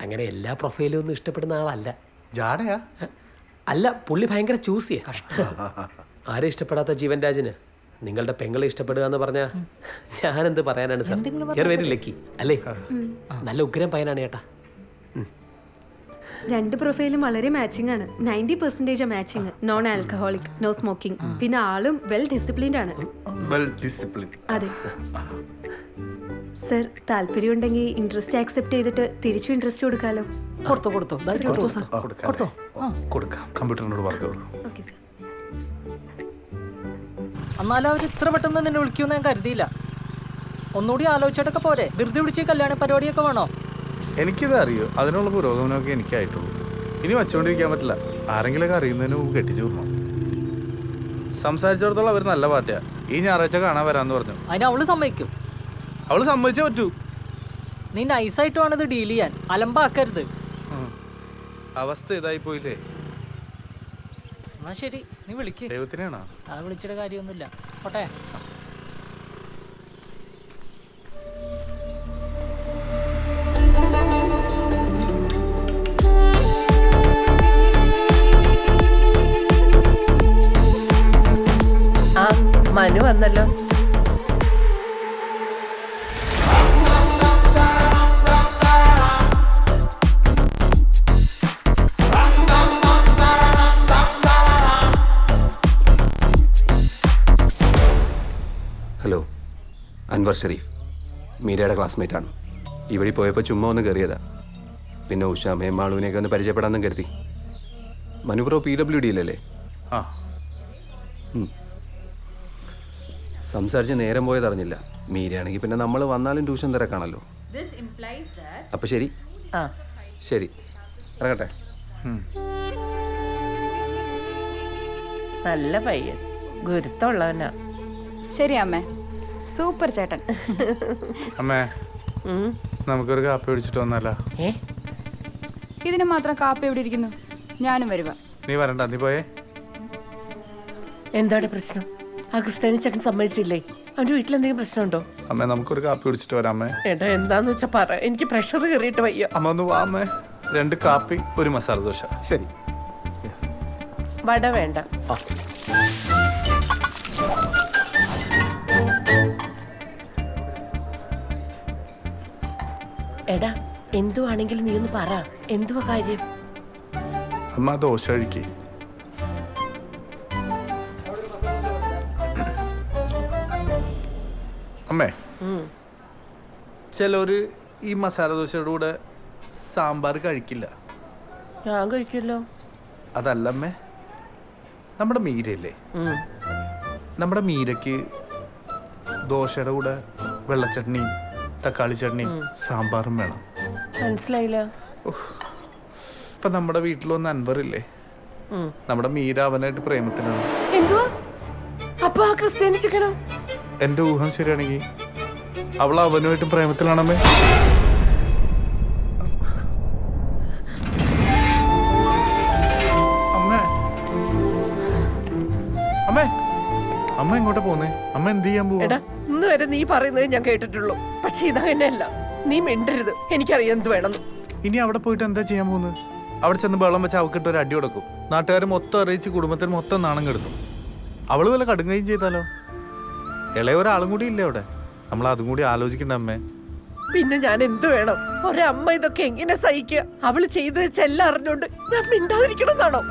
അങ്ങനെ എല്ലാ പ്രൊഫൈലും ഒന്നും ഇഷ്ടപ്പെടുന്ന ആളല്ല. ജാടയാ? അല്ല, പുള്ളി ഭയങ്കര ചൂസ് ചെയ്യാ. ആരെ ഇഷ്ടപ്പെടാത്ത ജീവൻ രാജിന് നിങ്ങളുടെ പെങ്ങളെ ഇഷ്ടപ്പെടുക എന്ന് പറഞ്ഞാ ഞാനെന്ത് പറയാനാണ് സാർ? വെരി ലക്കി അല്ലേ? നല്ല ഉഗ്രം പയ്യനാണ് ചേട്ടാ. രണ്ട് പ്രൊഫൈലും വളരെ മാച്ചിങ് ആണ്. 90% matching. Non alcoholic, no smoking. പിന്നെ ആളും വെൽ ഡിസിപ്ലിൻഡ് ആണ്. അതെ സർ, താല്പര്യമുണ്ടെങ്കിൽ ഇൻട്രസ്റ്റ് ആക്സെപ്റ്റ് ചെയ്തിട്ട് തിരിച്ചു ഇൻട്രസ്റ്റ് കൊടുക്കാലോ? കൊടുത്തോ കൊടുക്കാം. കമ്പ്യൂട്ടറിനോട് പറഞ്ഞോളൂ. Okay sir. എന്നാലും അവർ ഇത്ര പെട്ടെന്ന് നിന്നെ വിളിക്കുമെന്ന് ഞാൻ കരുതിയില്ല. ഒന്നുകൂടി ആലോചിച്ചിട്ടൊക്കെ പോരെ? ധൃതി പിടിച്ച് കല്യാണ പരിപാടിയൊക്കെ വേണോ? എനിക്കിത് അറിയോ, അതിനുള്ള പുരോഗമനമൊക്കെ എനിക്കായിട്ടുള്ളൂ. ഇനി വച്ചുകൊണ്ടിരിക്കാൻ പറ്റില്ല. ആരെങ്കിലൊക്കെ അറിയുന്നതിന് മുമ്പ് കെട്ടിച്ചു വിടണം. സംസാരിച്ചിടത്തോളം അവർ നല്ല പാർട്ടിയാ. ഈ ഞായറാഴ്ച കാണാൻ വരാന്ന് പറഞ്ഞു. അതിന് അവള് സമ്മതിക്കും? അവള് സമ്മതിച്ചേ പറ്റൂ. നീ നൈസായിട്ട് വേണം ഇത് ഡീൽ ചെയ്യാൻ, അലമ്പാക്കരുത്. അവസ്ഥ ഇതായി പോയില്ലേ? എന്നാ ശരി, നീ വിളിക്ക്. ദൈവത്തിനാണോ? ആ, വിളിച്ചിട്ട് കാര്യമൊന്നുമില്ല. പോട്ടെ. ആ, മനു വന്നല്ലോ. ഹലോ, അൻവർ ഷെരീഫ്, മീരയുടെ ക്ലാസ്മേറ്റ് ആണ്. ഈ വഴി പോയപ്പോൾ ചുമ്മാ ഒന്ന് കയറിയതാ. പിന്നെ ഉഷാമയും മാളുവിനെയൊക്കെ ഒന്ന് പരിചയപ്പെടാമെന്നും കരുതി. മനുപ്രോ PWD-യിലല്ലേ? ആ. സംസാരിച്ച് നേരം പോയത് അറിഞ്ഞില്ല. മീരയാണെങ്കിൽ പിന്നെ നമ്മൾ വന്നാലും ട്യൂഷൻ തിരക്കാണല്ലോ. അപ്പൊ ശരി. ശരി, ഇറങ്ങട്ടെ. നല്ല പയ്യൻ, ഗുരുത്തമുള്ളവനാ. ശരി അമ്മേ, സൂപ്പർ ചേട്ടൻ. അമ്മേ, നമുക്കൊരു കാപ്പി പിടിച്ചിട്ട് വന്നാലോ? ഇതിന് മാത്രം കാപ്പി എവിടെ ഇരിക്കുന്നു? ഞാനും വരുക. നീ വരണ്ട, നീ പോയേ. എന്താണ് പ്രശ്നം? ആ ക്രിസ്ത്യാനി ചെക്കൻ സമ്മതിച്ചില്ലേ? അവന്റെ വീട്ടിലെന്തെങ്കിലും പ്രശ്നമുണ്ടോ? അമ്മേ, നമുക്കൊരു കാപ്പി പിടിച്ചിട്ട് വരാം. അമ്മേ, ഏട്ടാ എന്താന്ന് വെച്ചാ പറ, എനിക്ക് പ്രഷർ കയറിയിട്ട് വയ്യ. അമ്മ ഒന്ന് വാ. അമ്മേ, 2 കാപ്പി, 1 മസാല ദോശ. ശരി. വട വേണ്ട. എടാ, എന്തുവാണെങ്കിലും നീ ഒന്ന് പറ, എന്തുവാ കാര്യം? അമ്മ ദോശ കഴിക്കേ. അമ്മേ, ചിലര് ഈ മസാല ദോശയുടെ കൂടെ സാമ്പാർ കഴിക്കില്ല. ഞാൻ കഴിക്കല്ലോ. അതല്ല അമ്മേ, നമ്മുടെ മീരയില്ലേ, നമ്മുടെ മീരയ്ക്ക് ദോശയുടെ കൂടെ വെള്ളച്ചട്നിയും തക്കാളി ചട്നിയും സാമ്പാറും വേണം. മനസ്സിലായില്ല. ഇപ്പൊ നമ്മുടെ വീട്ടിൽ വന്ന അൻവറില്ലേ, നമ്മുടെ മീര അവനായിട്ട് പ്രേമത്തിലാണ്. എന്തുവാ അപ്പൊ ആ ക്രിസ്ത്യാനി ചിക്കനോ? എന്റെ ഊഹം ശരിയാണെങ്കിൽ അവൾ അവനുമായിട്ട് പ്രേമത്തിലാണമ്മേ. അമ്മേ അമ്മേ അമ്മ എങ്ങോട്ടാ പോന്നേ? അമ്മ എന്ത് ചെയ്യാൻ പോവാ? എടാ ഇന്ന് വരെ നീ പറയുന്നത് ഞാൻ കേട്ടിട്ടുള്ളൂ. പക്ഷെ ഇതങ്ങനെയല്ല. നീ മിണ്ടരുത്. എനിക്കറിയാം എന്ത് വേണമെന്ന്. ഇനി അവിടെ പോയിട്ട് എന്താ ചെയ്യാൻ പോകുന്നത്? അവിടെ ചെന്ന് ബഹളം വെച്ച് അവക്കിട്ട് ഒരു അടി കൊടുക്കും. നാട്ടുകാർ മൊത്തം അറിയിച്ച് കുടുംബത്തിന് മൊത്തം നാണം കെടുത്തും. അവള് വല്ല കടുങ്ങയും ചെയ്താലോ? ഇളയ ഒരാളും കൂടി ഇല്ലേ അവിടെ? നമ്മൾ അതും കൂടി ആലോചിക്കണ്ട അമ്മേ. പിന്നെ ഞാൻ എന്ത് വേണം? ഒരമ്മ ഇതൊക്കെ എങ്ങനെ സഹിക്കുക? അവള് ചെയ്തു വെച്ചെല്ലാം അറിഞ്ഞോണ്ട് ഞാൻ മിണ്ടാതിരിക്കണം എന്നാണോ?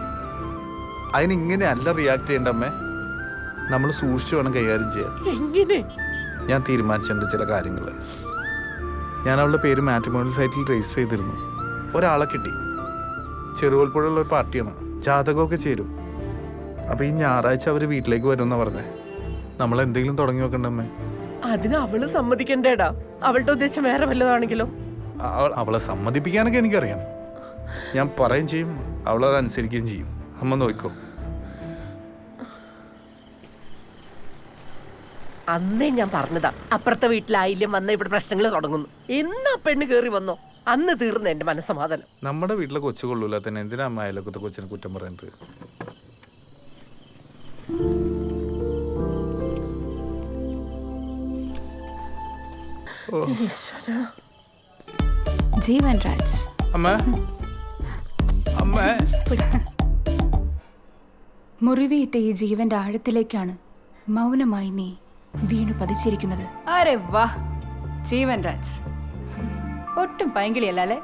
അതിനിങ്ങനെ അല്ല റിയാക്ട് ചെയ്യണ്ട അമ്മേ. നമ്മൾ സൂക്ഷിച്ചു വേണം കൈകാര്യം ചെയ്യാൻ. എങ്ങനെ? ഞാൻ തീരുമാനിച്ചിട്ടുണ്ട് ചില കാര്യങ്ങൾ. ഞാൻ അവളുടെ പേര് മാട്രിമോണിയൽ സൈറ്റിൽ രജിസ്റ്റർ ചെയ്തിരുന്നു. ഒരാളെ കിട്ടി. ചെറുകോൽപ്പുഴയുള്ള ഒരു പാർട്ടിയാണ്. ജാതകമൊക്കെ ചേരും. അപ്പൊ ഈ ഞായറാഴ്ച അവർ വീട്ടിലേക്ക് വരുമെന്നാ പറഞ്ഞേ. നമ്മൾ എന്തെങ്കിലും തുടങ്ങി വെക്കണ്ടമ്മേ. അതിന് അവള് സമ്മതിക്കണ്ടേടാ. അവളുടെ ഉദ്ദേശം വേറെ വല്ലതാണെങ്കിലോ? അവളെ സമ്മതിപ്പിക്കാനൊക്കെ എനിക്കറിയാം. ഞാൻ പറയുകയും ചെയ്യും, അവളത് അനുസരിക്കുകയും ചെയ്യും. അമ്മ നോക്കോ. അന്നേ ഞാൻ പറഞ്ഞതാ, അപ്പുറത്തെ വീട്ടിലായില്യം വന്ന ഇവിടെ പ്രശ്നങ്ങൾ തുടങ്ങുന്നു. എന്നാ പെണ്ണ് കേറി വന്നോ അന്ന് തീർന്ന എന്റെ മനസ്സമാധാനം. നമ്മുടെ വീട്ടിലെ കൊച്ചു കൊള്ളൂല തന്നെ എന്തിനാ അമ്മ അയലൊക്കത്തെ കൊച്ചിനെ കുറ്റം പറയുന്നത്? ജീവൻ രാജ്. അമ്മ അമ്മ മുറിവേറ്റ ഈ ജീവന്റെ ആഴത്തിലേക്കാണ് മൗനമായി നീ വീണു പതിച്ചിരിക്കുന്നത്. അരെ വാ ജീവൻ രാജ്, ഒട്ടും പൈങ്കിളിയല്ലേ?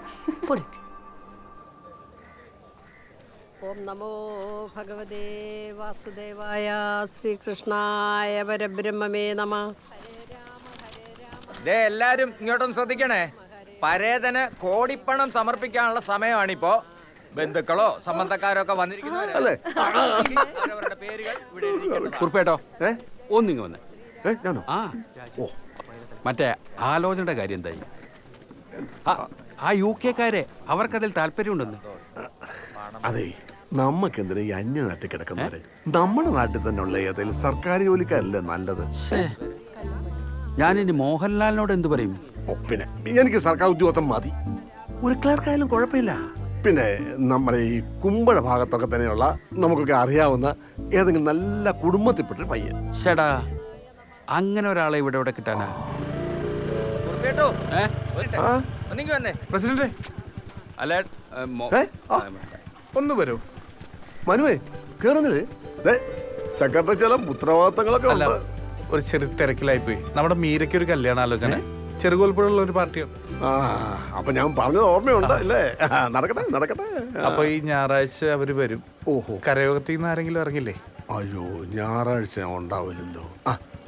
ഓം നമോ ഭഗവതേ വാസുദേവായ ശ്രീകൃഷ്ണായ പരബ്രഹ്മമേ നമ. എല്ലാരും ഇങ്ങോട്ടൊന്ന് ശ്രദ്ധിക്കണേ. പരേതന് കോടിപ്പണം സമർപ്പിക്കാനുള്ള സമയമാണിപ്പോ. ബന്ധുക്കളോ സംബന്ധക്കാരോ ഒക്കെ വന്നിരിക്കുന്നവരല്ലേ? അവരവരുടെ പേരുകൾ ഇവിടെ എഴുതിക്കണം. കുറിപ്പേട്ടോ ഒന്നിങ്ങ് വന്നേ. ആ ഓ മറ്റേ ആലോചനയുടെ കാര്യം എന്തായി? ആ UK-ക്കാരെ അവർക്കതിൽ താല്പര്യമുണ്ടെന്ന്. അതെ, നമുക്കെന്തിനാ ഈ അന്യനാട്ടിൽ കിടക്കുന്നവരെ? നമ്മുടെ നാട്ടിൽ തന്നെ ഉള്ള ഏതെങ്കിലും സർക്കാർ ജോലിക്കാരല്ലേ നല്ലത്? ഞാനിനി മോഹൻലാലിനോട് എന്ത് പറയും? പിന്നെ എനിക്ക് സർക്കാർ ഉദ്യോഗസ്ഥൻ മതി. ഒരു ക്ലർക്കായാലും കുഴപ്പമില്ല. പിന്നെ നമ്മുടെ ഈ കുമ്പഴ ഭാഗത്തൊക്കെ തന്നെയുള്ള നമുക്കൊക്കെ അറിയാവുന്ന ഏതെങ്കിലും നല്ല കുടുംബത്തിൽപ്പെട്ടൊരു പയ്യൻ. ചേടാ, അങ്ങനെ ഒരാളെ ഇവിടെ ഇവിടെ കിട്ടാനാ? പ്രസിഡന്റ് അല്ല ഒന്ന് വരൂ. മനുവേ കേറുന്നില്ലേ? സെക്രട്ടറി ചില ഉത്തരവാദിത്തങ്ങളൊക്കെ അല്ല, ഒരു ചെറിയ തിരക്കിലായി പോയി. നമ്മുടെ മീരയ്ക്ക് ഒരു കല്യാണാലോചന ചെറുകോൽപ്പുഴയുള്ള ഒരു പാർട്ടിയാണ്. അപ്പൊ ഞാൻ പറഞ്ഞത് ഓർമ്മയുണ്ട് അല്ലേ? നടക്കട്ടെ നടക്കട്ടെ. അപ്പൊ ഈ ഞായറാഴ്ച അവര് വരും. ഓഹോ, കരയോഗത്തിൽ നിന്ന് ആരെങ്കിലും ഇറങ്ങില്ലേ? അയ്യോ, ഞായറാഴ്ച ഉണ്ടാവില്ലല്ലോ.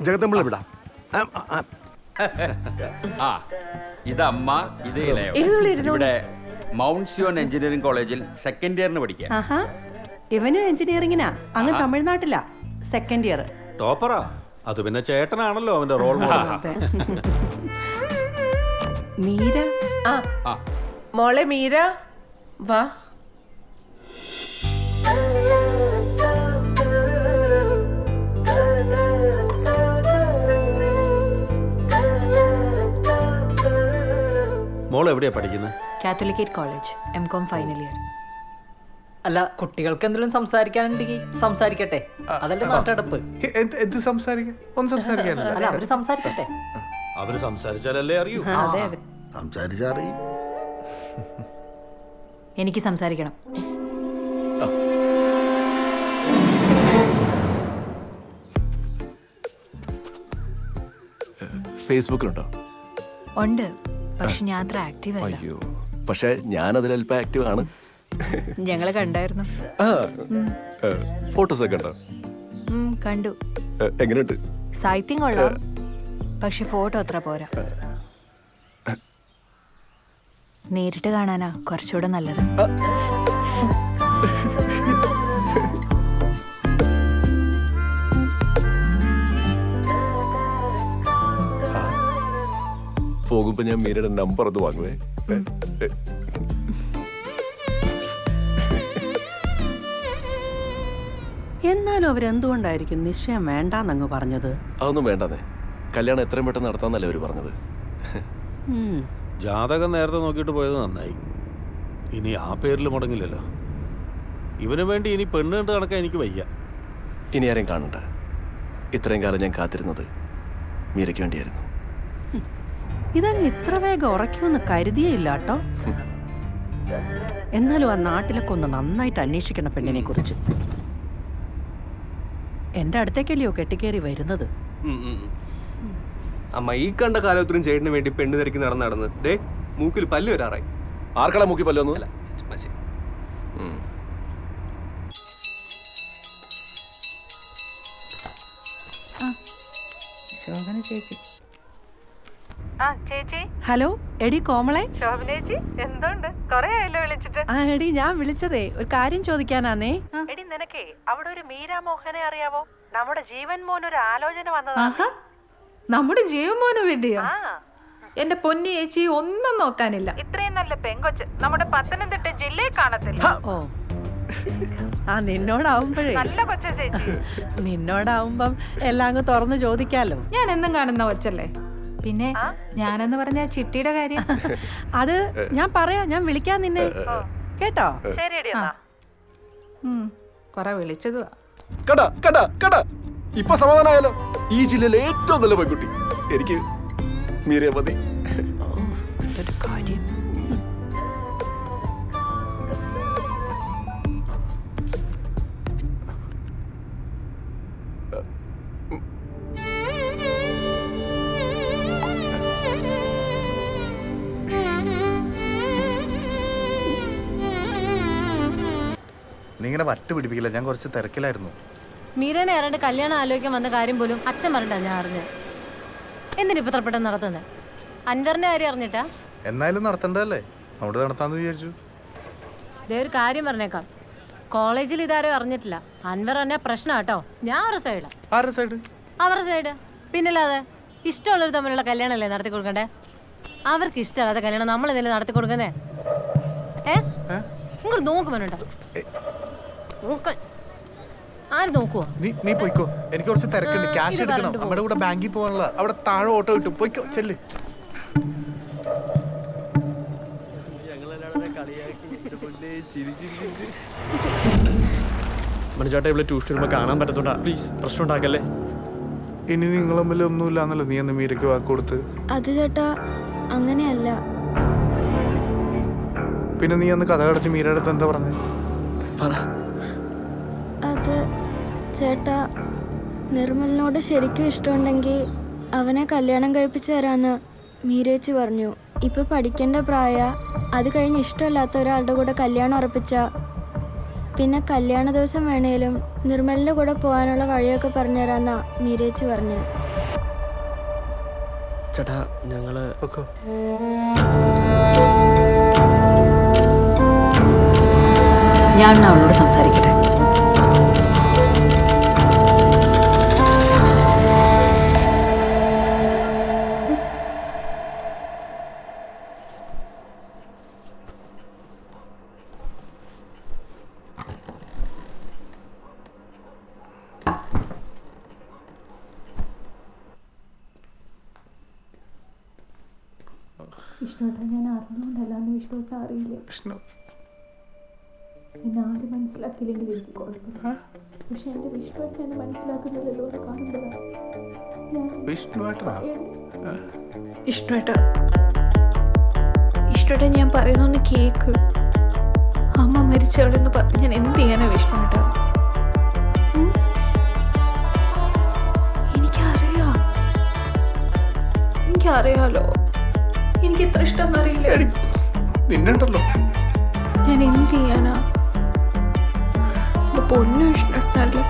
ജഗത്തമ്പിള്ള വിടാം. ആ ഇതമ്മ, ഇത് ഇവിടെ മൗണ്ട് സിയോൺ എഞ്ചിനീയറിംഗ് കോളേജിൽ സെക്കൻഡ് ഇയറിന് പഠിക്കുക. ഇവനും എഞ്ചിനീയറിംഗിനാ, അങ്ങ് തമിഴ്നാട്ടിലാ സെക്കൻഡ് ഇയർ. ടോപ്പറാ. അത് പിന്നെ ചേട്ടനാണല്ലോ അവന്റെ റോൾ മോഡൽ. മീര മോളെ മീര വാ. മോൾ എവിടെയാ പഠിക്കുന്നത്? Catholicate college, M.Com final year. അല്ല, കുട്ടികൾക്ക് എന്തെങ്കിലും സംസാരിക്കാനുണ്ടെങ്കിൽ സംസാരിക്കട്ടെ. അതല്ലേ നാട്ടടപ്പ്. എന്ത് സംസാരിക്കാൻ? ഒന്നും സംസാരിക്കാനില്ല. അല്ല, അവര് സംസാരിക്കട്ടെ. അവര് സംസാരിച്ചാലല്ലേ അറിയൂ. സംസാരിച്ചറിയും. എനിക്ക് സംസാരിക്കണം. ഫേസ്ബുക്കിലുണ്ടോ? ഉണ്ട്, പക്ഷെ ഞാൻ അത്ര ആക്റ്റീവ് അല്ല. അയ്യോ, പക്ഷെ ഞാനതിൽ അല്പം ആക്റ്റീവ് ആണ്. ഞങ്ങള് കണ്ടായിരുന്നു. ഫോട്ടോസ് ഒക്കെ ഉണ്ടോ? കണ്ടു. എങ്ങനെയുണ്ട്? സാഹിത്യം കൊള്ളാം, പക്ഷെ ഫോട്ടോ അത്ര പോരാ. നേരിട്ട് കാണാനാ കുറച്ചുകൂടെ നല്ലത്. പോകുമ്പോ ഞാൻ മീരയുടെ നമ്പർ ഒന്ന് വാങ്ങുവേ. എന്നാലും അവരെന്തുകൊണ്ടായിരിക്കും നിശ്ചയം വേണ്ടാന്നങ്ങ് പറഞ്ഞത്? അതൊന്നും വേണ്ടെന്നേ. കല്യാണം എത്രയും പെട്ടെന്ന് നടത്താന്നല്ലേ അവർ പറഞ്ഞത്. ജാതകം നേരത്തെ നോക്കിയിട്ട് പോയത് നന്നായി. ഇനി ആ പേരിൽ മുടങ്ങില്ലല്ലോ. ഇവന് വേണ്ടി ഇനി പെണ്ണ് കണ്ട് നടക്കാൻ എനിക്ക് വയ്യ. ഇനി ആരെയും കാണണ്ട. ഇത്രയും കാലം ഞാൻ കാത്തിരുന്നത് മീരയ്ക്ക് വേണ്ടിയായിരുന്നു. ഇതങ്ങ് ഇത്ര വേഗം ഉറക്കുമെന്ന് കരുതിയേയില്ല കേട്ടോ. എന്നാലും ആ നാട്ടിലൊക്കെ ഒന്ന് നന്നായിട്ട് അന്വേഷിക്കണം പെണ്ണിനെ കുറിച്ച്. എൻ്റെ അടുത്തേക്കല്ലയോ കെട്ടിക്കേറി വരുന്നത്. അമ്മ ഈ കണ്ട കാലത്തിനും ചേട്ടന് വേണ്ടി പെണ്ണ് തിരക്കി നടന്ന് ദേ മൂക്കിൽ പല്ല് വരാറായി. ആർക്കടാ മൂക്കി പല്ലൊന്നും? ശോഭന ചേച്ചി. ചേച്ചി. ഹലോ എടി കോമളെ. ശോഭന ചേച്ചി എന്തുണ്ട്? കൊറേ ആയല്ലോ വിളിച്ചിട്ട്. ആ എടി ഞാൻ വിളിച്ചതേ ഒരു കാര്യം ചോദിക്കാനാന്നേ. എടി നിനക്കേ അവിടെ ഒരു മീരാ മോഹനെ അറിയാവോ? നമ്മുടെ ജീവൻ മോൻ ഒരു ആലോചന വന്നതാ. നമ്മുടെ ജീവമോന് വേണ്ടിയോ? എന്റെ പൊന്നി ചേച്ചി ഒന്നും നോക്കാനില്ല. ഇത്രയും നല്ല പെങ്കൊച്ച് നമ്മുടെ പത്തനംതിട്ട ജില്ലയിൽ കാണത്തില്ല. ഓ ആ നിന്നോടാവുമ്പോഴേ നല്ല കൊച്ച ചേച്ചി. നിന്നോടാവുമ്പം എല്ലാം അങ്ങ് തുറന്ന് ചോദിക്കാലോ. ഞാൻ എന്നും കാണുന്ന കൊച്ചല്ലേ. പിന്നെ ഞാനെന്ന് പറഞ്ഞ ചിട്ടിയുടെ കാര്യം അത് ഞാൻ പറയാം. ഞാൻ വിളിക്കാൻ നിന്നെ കേട്ടോ. ശരിയടി. കൊറേ വിളിച്ചതുവാ. കടാ കടാ കടാ ഇപ്പൊ സമാധാനമായാലോ? ഈ ജില്ലയിലെ ഏറ്റവും നല്ല പെൺകുട്ടി എനിക്ക് മീരയെ മതി. കാര്യം നീ ഇങ്ങനെ വട്ട് പിടിപ്പിക്കില്ല. ഞാൻ കുറച്ച് തിരക്കിലായിരുന്നു. മീരനെ ആരാണ്ട് കല്യാണം ആലോചിക്കാൻ വന്ന കാര്യം പോലും അച്ഛൻ പറഞ്ഞിട്ടാ ഞാൻ അറിഞ്ഞത്. എന്തിനിപ്പോ ഇത്ര പെട്ടെന്ന് നടത്തുന്നത്? അൻവറിന്റെ കാര്യം അറിഞ്ഞിട്ടാ? എന്നാലും നടത്തണ്ടല്ലേ, അവിടെ നടത്താന്ന് വിചാരിച്ചു. ഇതേ ഒരു കാര്യം പറഞ്ഞേക്കാം, കോളേജിൽ ഇതാരും അറിഞ്ഞിട്ടില്ല. അൻവർ തന്നെ പ്രശ്നം കേട്ടോ. ഞാൻ ഒരു സൈഡ്. ആരുടെ സൈഡ്? അവരുടെ സൈഡ്. പിന്നല്ലാതെ ഇഷ്ടമുള്ളവർ തമ്മിലുള്ള കല്യാണമല്ലേ നടത്തി കൊടുക്കണ്ടേ? അവർക്ക് ഇഷ്ടമല്ലാത്ത കല്യാണം നമ്മൾ എന്തെങ്കിലും നടത്തി കൊടുക്കുന്നേ? ഇങ്ങോട്ട് നോക്കുമ്പോണ്ടോ ആര് നോക്കുവോ? നീ പോയിക്കോ, എനിക്ക് കുറച്ച് തിരക്കുണ്ട്. ക്യാഷ് എടുക്കണം. നമ്മുടെ കൂടെ ബാങ്കിൽ പോകാനുള്ള. അവിടെ താഴെ ഓട്ടോ കിട്ടും. പോയിക്കോ, ചെല്ല്. മനുചേട്ടാ ഇവിടെ ട്യൂഷൻ വരുമ്പോൾ കാണാൻ പറ്റത്തോണ്ടാ. പ്ലീസ് പ്രശ്നം ഉണ്ടാക്കല്ലേ. ഇനി നിങ്ങൾ തമ്മിൽ ഒന്നുമില്ലാന്നല്ലോ നീ എന്ന് മീരയ്ക്ക് വാക്ക് കൊടുത്ത്. അത് ചേട്ടാ അങ്ങനെയല്ല. പിന്നെ നീ അന്ന് കഥ കടച്ച് മീരയുടെ അടുത്ത് എന്താ പറഞ്ഞത്? അത് ചേട്ടാ നിർമ്മലിനോട് ശരിക്കും ഇഷ്ടമുണ്ടെങ്കിൽ അവനെ കല്യാണം കഴിപ്പിച്ചു തരാന്ന് മീരേച്ചി പറഞ്ഞു. ഇപ്പൊ പഠിക്കേണ്ട പ്രായ. അത് കഴിഞ്ഞ് ഇഷ്ടമല്ലാത്ത ഒരാളുടെ കൂടെ കല്യാണം ഉറപ്പിച്ച പിന്നെ കല്യാണ ദിവസം വേണേലും നിർമ്മലിന്റെ കൂടെ പോകാനുള്ള വഴിയൊക്കെ പറഞ്ഞുതരാന്നാ മീരേച്ചി പറഞ്ഞു. ചേട്ടാ ഞങ്ങള് ഞാൻ അവളോട് സംസാരിക്കട്ടെ. വിഷ്ണുട്ടാ ഞാൻ അറിഞ്ഞുകൊണ്ടല്ലാന്ന് വിഷ്ണുട്ട അറിയില്ല. എന്നെ ആരും മനസ്സിലാക്കിയില്ലെങ്കിൽ എനിക്ക് കുഴപ്പമില്ല. പക്ഷെ എൻ്റെ വിഷ്ണുട്ട എന്നെ മനസ്സിലാക്കുന്നില്ലല്ലോ എന്ന് കാണുമ്പോഴാണ് ഇഷ്ടേട്ട ഞാൻ പറയുന്നൊന്ന് കേക്ക്. അമ്മ മരിച്ചവളെന്ന് പറഞ്ഞ് ഞാൻ എന്ത് ചെയ്യാനാ വിഷ്ണുട്ട? എനിക്കറിയാലോ. എനിക്ക് എത്ര ഇഷ്ടം അറിയില്ല. നിന്നുണ്ടല്ലോ. ഞാൻ എന്ത് ചെയ്യാനാ? എന്റെ പൊന്നു വിഷ്ണുട്ടല്ലേ.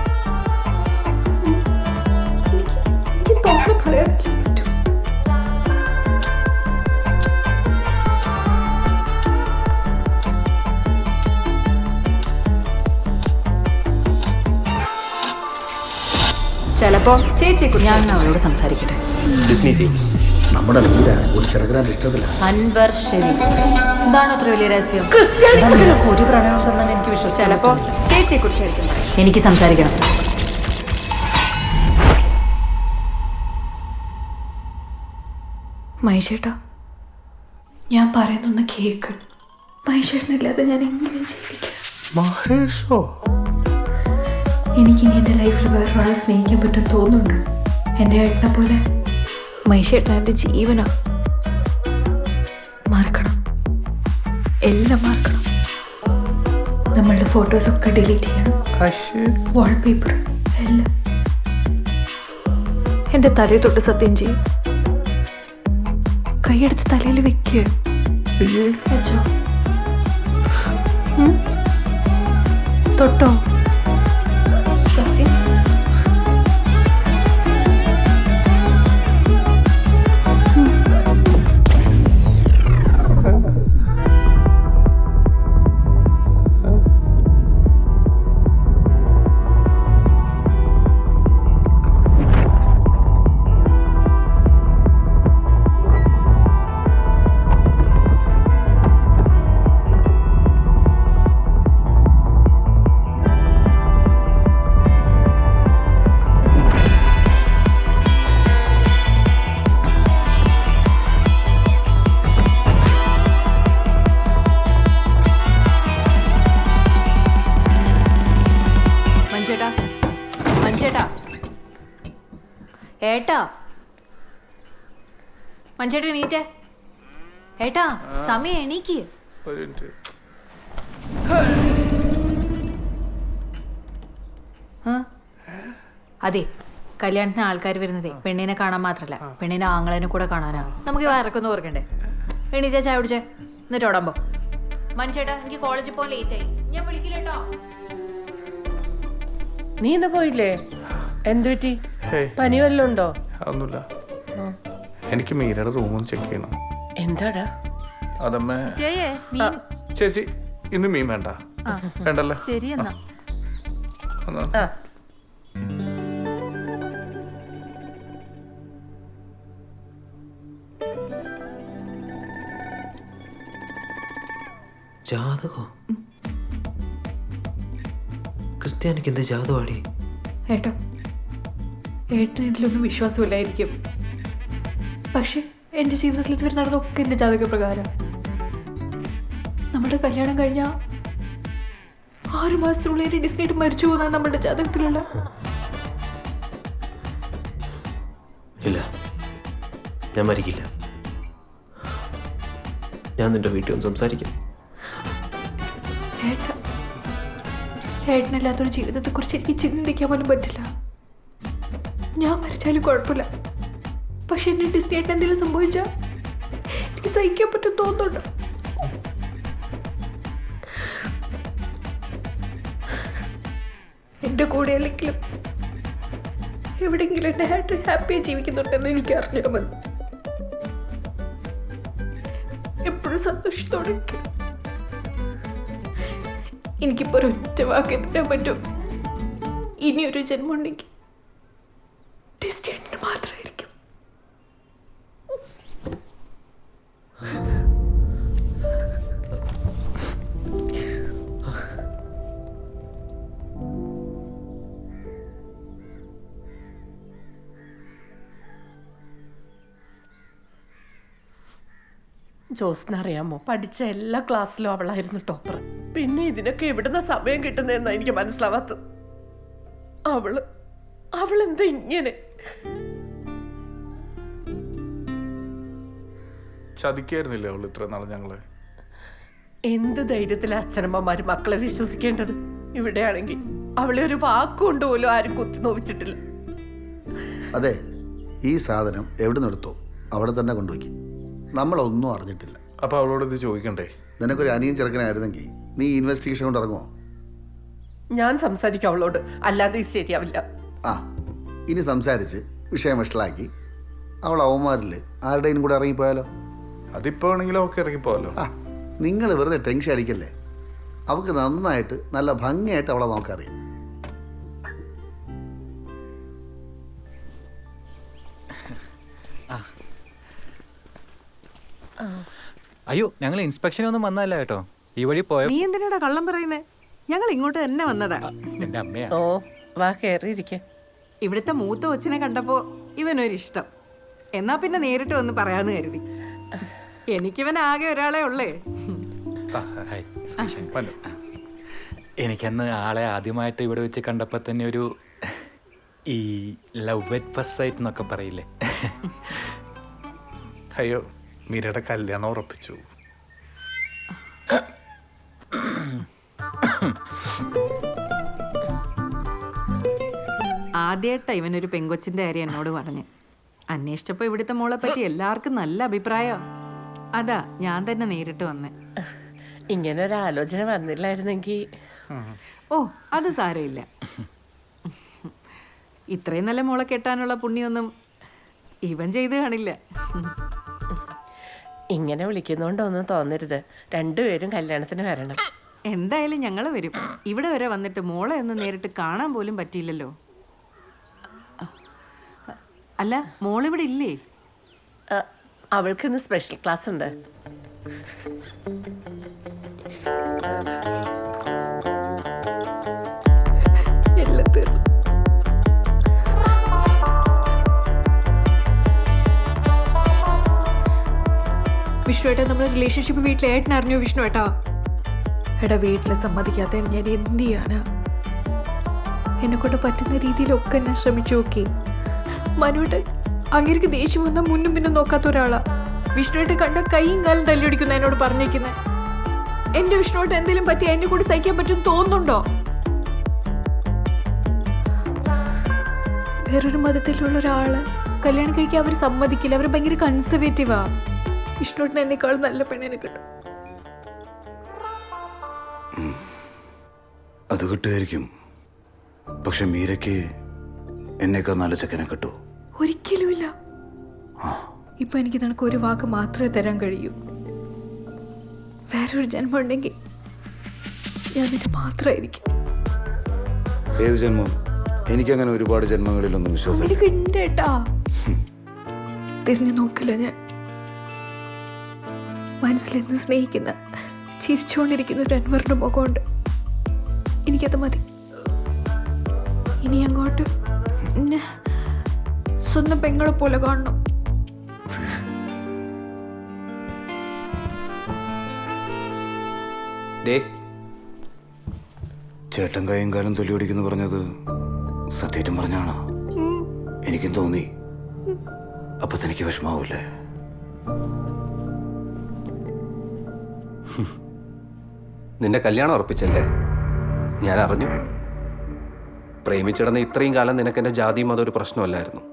എനിക്ക് തോന്നുന്നു പറയാനല്ലേ പറ്റൂ. ചിലപ്പോ ചേച്ചി ഞാൻ അവളോട് സംസാരിക്കട്ടെ. നമ്മുടെ വീട് ഒരു ചെറുകിടാൻ ഇഷ്ടത്തില്ല. അൻവർ ഷെരീഫ് എന്താണ് അത്ര വലിയ രഹസ്യം? ക്രിസ്ത്യാനിക്ക് ഒരു പ്രണയം ഉണ്ടെന്നാണ് എനിക്ക് വിശ്വസിച്ചത്. ചിലപ്പോ ചേച്ചിയെ കുറിച്ചായിരിക്കും. എനിക്ക് സംസാരിക്കണം. മൈഷേട്ടാ, ഞാൻ പറയുന്നൊന്ന് കേക്ക്. മൈഷേട്ടനില്ലാതെ ഞാൻ എങ്ങനെ ജീവിക്കാം? മഹേഷോ? എനിക്കിനി എൻ്റെ ലൈഫിൽ വേറൊരാളെ സ്നേഹിക്കാൻ പറ്റും തോന്നുന്നുണ്ട്. എൻ്റെ ഏട്ടനെ പോലെ മൈഷേട്ടൻ എൻ്റെ ജീവനാ. മറക്കണം, എല്ലാം മറക്കണം. നമ്മളുടെ ഫോട്ടോസൊക്കെ ഡിലീറ്റ് ചെയ്യണം, വാൾപേപ്പർ എല്ലാം. എൻ്റെ തലയിൽ തൊട്ട് സത്യം ചെയ്യും. കൈയെടുത്ത് തലയിൽ വെക്കുക. വെച്ചോ? തൊട്ടോ? സത്യം. ഏട്ടാ, മഞ്ചേട്ടൻ എണീറ്റേ. ഏട്ടാ, സമയം എണീക്ക്. അതെ, കല്യാണത്തിന് ആൾക്കാർ വരുന്നതേ പെണ്ണിനെ കാണാൻ മാത്രല്ല, പെണ്ണിനെ ആങ്ങളേനെ കൂടെ കാണാനാ. നമുക്ക് വയറൊക്കൊന്ന് ഓർക്കണ്ടേ? എണീറ്റേ, ചായ കുടിച്ചേ, എന്നിട്ട് ഓടാമ്പോ. മഞ്ചേട്ടാ, എനിക്ക് കോളേജിൽ പോകാൻ ലേറ്റ് ആയി, ഞാൻ വിളിക്കില്ലേട്ടോ. നീ ഇന്ന് പോയില്ലേ? എന്തു പറ്റി? പനി വല്ലതും ഉണ്ടോ? ഒന്നുമില്ല. എനിക്ക് മീരയുടെ റൂം ചെക്ക് ചെയ്യണം. എന്താടാ? അതമ്മേ. ചേച്ചി, ഇന്ന് മീൻ വേണ്ട. വേണ്ടല്ലോ. ശരി എന്നാ. ജാതകോ? ക്രിസ്ത്യാനിക്ക് എന്ത് ജാതകമാടി? ഏട്ടോ, ഏട്ടന് ഇതിലൊന്നും വിശ്വാസമില്ലായിരിക്കും. പക്ഷെ എൻ്റെ ജീവിതത്തിൽ ഇതുവരെ നടന്നൊക്കെ എൻ്റെ ജാതകപ്രകാരം. നമ്മുടെ കല്യാണം കഴിഞ്ഞ 6 മാസത്തിനുള്ളിൽ എൻ്റെ ഡിസ്നേറ്റ് മരിച്ചു പോകുന്നതാണ് നമ്മുടെ ജാതകത്തിലുള്ള. ഇല്ല, ഞാൻ മരിക്കില്ല. ഞാൻ നിന്റെ വീട്ടിൽ ഒന്ന് സംസാരിക്കാം. ഏട്ടനില്ലാത്തൊരു ജീവിതത്തെക്കുറിച്ച് എനിക്ക് ചിന്തിക്കാൻ പോലും പറ്റില്ല. ഞാൻ മരിച്ചാലും കുഴപ്പമില്ല, പക്ഷെ എൻ്റെ ഡിസ്നേറ്റിന് എന്തെങ്കിലും സംഭവിച്ചാൽ എനിക്ക് സഹിക്കാൻ പറ്റും തോന്നുന്നുണ്ടോ? എൻ്റെ കൂടെ അല്ലെങ്കിലും എവിടെയെങ്കിലും എൻ്റെ ഏട്ടൻ ഹാപ്പിയായി ജീവിക്കുന്നുണ്ടെന്ന് എനിക്ക് അറിഞ്ഞാൽ മതി. എപ്പോഴും സന്തോഷത്തോടെ എനിക്കിപ്പോൾ ഒരൊറ്റ വാക്ക് തരാൻ പറ്റും. ഇനിയൊരു ജന്മം ഉണ്ടെങ്കിൽ ഡിസ്റ്റേറ്റിന് മാത്രമായിരിക്കും. ജോസിനറിയാമോ, പഠിച്ച എല്ലാ ക്ലാസ്സിലും അവളായിരുന്നു ടോപ്പർ. പിന്നെ ഇതിനൊക്കെ എവിടുന്ന സമയം കിട്ടുന്നതെന്നാ എനിക്ക് മനസ്സിലാവാത്തത്. അവളെന്താ ഇങ്ങനെ? ചതിക്കായിരുന്നില്ലേ അവൾ ഇത്ര നാളെ ഞങ്ങളെ? എന്ത് ധൈര്യത്തിലാ അച്ഛനമ്മമാര് മക്കളെ വിശ്വസിക്കേണ്ടത്? ഇവിടെയാണെങ്കിൽ അവളെ ഒരു വാക്കുകൊണ്ട് പോലും ആരും കുത്തി നോവിച്ചിട്ടില്ല. അതെ, ഈ സാധനം എവിടെ നിന്നെടുത്തോ അവിടെ തന്നെ കൊണ്ടുപോയി. നമ്മളൊന്നും അറിഞ്ഞിട്ടില്ല. അപ്പൊ അവളോട് ഇത് ചോദിക്കണ്ടേ? നിനക്കൊരു അനിയൻ ചെറുക്കനായിരുന്നെങ്കിൽ നീ ഇൻവെസ്റ്റിഗേഷൻ കൊണ്ട് ഇറങ്ങുമോ? ഞാൻ സംസാരിക്കും അവളോട്, അല്ലാതെ ഇത് ശരിയാവില്ല. ആ, ഇനി സംസാരിച്ച് വിഷയം വഷളാക്കി അവൾ അവന്മാരിൽ ആരുടെയും കൂടെ ഇറങ്ങിപ്പോയാലോ? അതിപ്പോ ആണെങ്കിലും ഒക്കെ ഇറങ്ങിപ്പോയാലോ? ആ, നിങ്ങൾ വെറുതെ ടെൻഷൻ അടിക്കല്ലേ. അവൾക്ക് നന്നായിട്ട് നല്ല ഭംഗിയായിട്ട് അവളെ നോക്കറിയാം. അയ്യോ ഞങ്ങൾ ഇൻസ്പെക്ഷനൊന്നും വന്നതല്ല കേട്ടോ, ഈ വഴി പോയ നീ എന്തിനാടാ കള്ളം പറയുന്നേ? ഞങ്ങൾ ഇങ്ങോട്ട് തന്നെ വന്നതാ. എന്റെ അമ്മയാ. ഓ വാ കേറിയിരിക്കെ. ഇവിടുത്തെ മൂത്ത കൊച്ചിനെ കണ്ടപ്പോ ഇവനൊരിഷ്ടം. എന്നാ പിന്നെ നേരിട്ട് വന്ന് പറയാന്ന് കരുതി. എനിക്കിവൻ ആകെ ഒരാളെ ഉള്ളേ. എനിക്കന്ന് ആളെ ആദ്യമായിട്ട് ഇവിടെ വെച്ച് കണ്ടപ്പോൾ തന്നെ ഒരു ഈ ലവ് അറ്റ് ഫസ്റ്റ് സൈറ്റ് എന്നൊക്കെ പറയില്ലേ. അയ്യോ മീരയുടെ കല്യാണം ഉറപ്പിച്ചു. ആദ്യമായിട്ടാ ഇവനൊരു പെങ്കൊച്ചിന്റെ കാര്യം എന്നോട് പറഞ്ഞ്. അന്വേഷിച്ചപ്പോ ഇവിടുത്തെ മോളെ പറ്റി എല്ലാവർക്കും നല്ല അഭിപ്രായം. അതാ ഞാൻ തന്നെ നേരിട്ട് വന്നേ. ഇങ്ങനെ ഒരു ആലോചന വന്നില്ലായിരുന്നെങ്കിൽ. ഓ അത് സാരമില്ല. ഇത്രയും നല്ല മോളെ കെട്ടാനുള്ള പുണ്യൊന്നും ഇവൻ ചെയ്ത് കാണില്ല. ഇങ്ങനെ വിളിക്കുന്നോണ്ടൊന്നും തോന്നരുത്, രണ്ടുപേരും കല്യാണത്തിന് വരണം. എന്തായാലും ഞങ്ങൾ വരും. ഇവിടെ വരെ വന്നിട്ട് മോളെ ഒന്ന് നേരിട്ട് കാണാൻ പോലും പറ്റിയില്ലല്ലോ. അല്ല മോളിവിടെ ഇല്ലേ? അവൾക്കിന്ന് സ്പെഷ്യൽ ക്ലാസ് ഉണ്ട്. വിഷ്ണുവേട്ടാ, നമ്മുടെ റിലേഷൻഷിപ്പ് വീട്ടിലെ ഏട്ടനറിഞ്ഞു വിഷ്ണുവേട്ടാ? എടാ വീട്ടിൽ സമ്മതിക്കാത്ത ഞാൻ എന്ത് ചെയ്യാനാ? എന്നെ കൊണ്ട് പറ്റുന്ന രീതിയിലൊക്കെ ഞാൻ ശ്രമിച്ചു നോക്കി. മനുവേട്ടൻ അങ്ങേർക്ക് ദേഷ്യം വന്നാൽ മുന്നും പിന്നും നോക്കാത്ത ഒരാളാ. വിഷ്ണുവേട്ടൻ കണ്ട കൈയും കാലും തല്ലിയൊടിക്കുന്ന എന്നോട് പറഞ്ഞേക്കുന്നത്. എന്റെ വിഷ്ണുവേട്ടൻ എന്തെങ്കിലും പറ്റി എന്നെ കൂടി സഹിക്കാൻ പറ്റും തോന്നുന്നുണ്ടോ? വേറൊരു മതത്തിലുള്ള ഒരാള് കല്യാണം കഴിക്കാൻ അവർ സമ്മതിക്കില്ല. അവർ ഭയങ്കര കൺസർവേറ്റീവാ. വിഷ്ണുവേട്ടൻ എന്നെക്കാളും നല്ല പെണ്ണിനെ കിട്ടും. അത് കിട്ടുമായിരിക്കും. പക്ഷെ മീരയ്ക്ക് എന്നേക്കാൾ നല്ല ചെക്കനെ കിട്ടൂ? ഒരിക്കലുമില്ല. ഇപ്പൊ എനിക്ക് നിനക്ക് ഒരു വാക്ക് മാത്രമേ തരാൻ കഴിയൂ. വേറൊരു ജന്മം ഉണ്ടെങ്കിൽ ഞാൻ നിന്റെ മാത്രമായിരിക്കും. ഏത് ജന്മം? എനിക്കങ്ങനെ ഒരുപാട് ജന്മങ്ങളിലൊന്നും വിശ്വാസം ഉണ്ടേട്ടാ. തിരിഞ്ഞു നോക്കില്ല ഞാൻ. മനസ്സിലെന്ന് സ്നേഹിക്കുന്ന ചിരിച്ചുകൊണ്ടിരിക്കുന്ന ഒരു അൻവറിന്റെ മുഖമുണ്ട്. എനിക്കത് മതി. ഇനി അങ്ങോട്ട് സ്വന്തം പെങ്ങളെ പോലെ കാണണം. ചേട്ടൻ കൈയും കാലം തൊല്ലിയൊടിക്കുന്നു പറഞ്ഞത് സത്യേറ്റം പറഞ്ഞാണോ? എനിക്കും തോന്നി. അപ്പൊ തനിക്ക് വിഷമാവൂലേ? നിന്റെ കല്യാണം ഉറപ്പിച്ചല്ലേ? ഞാൻ അറിഞ്ഞു. പ്രേമിച്ചിടന്ന് ഇത്രയും കാലം നിനക്ക് എൻ്റെ ജാതിയും അതൊരു പ്രശ്നമല്ലായിരുന്നു.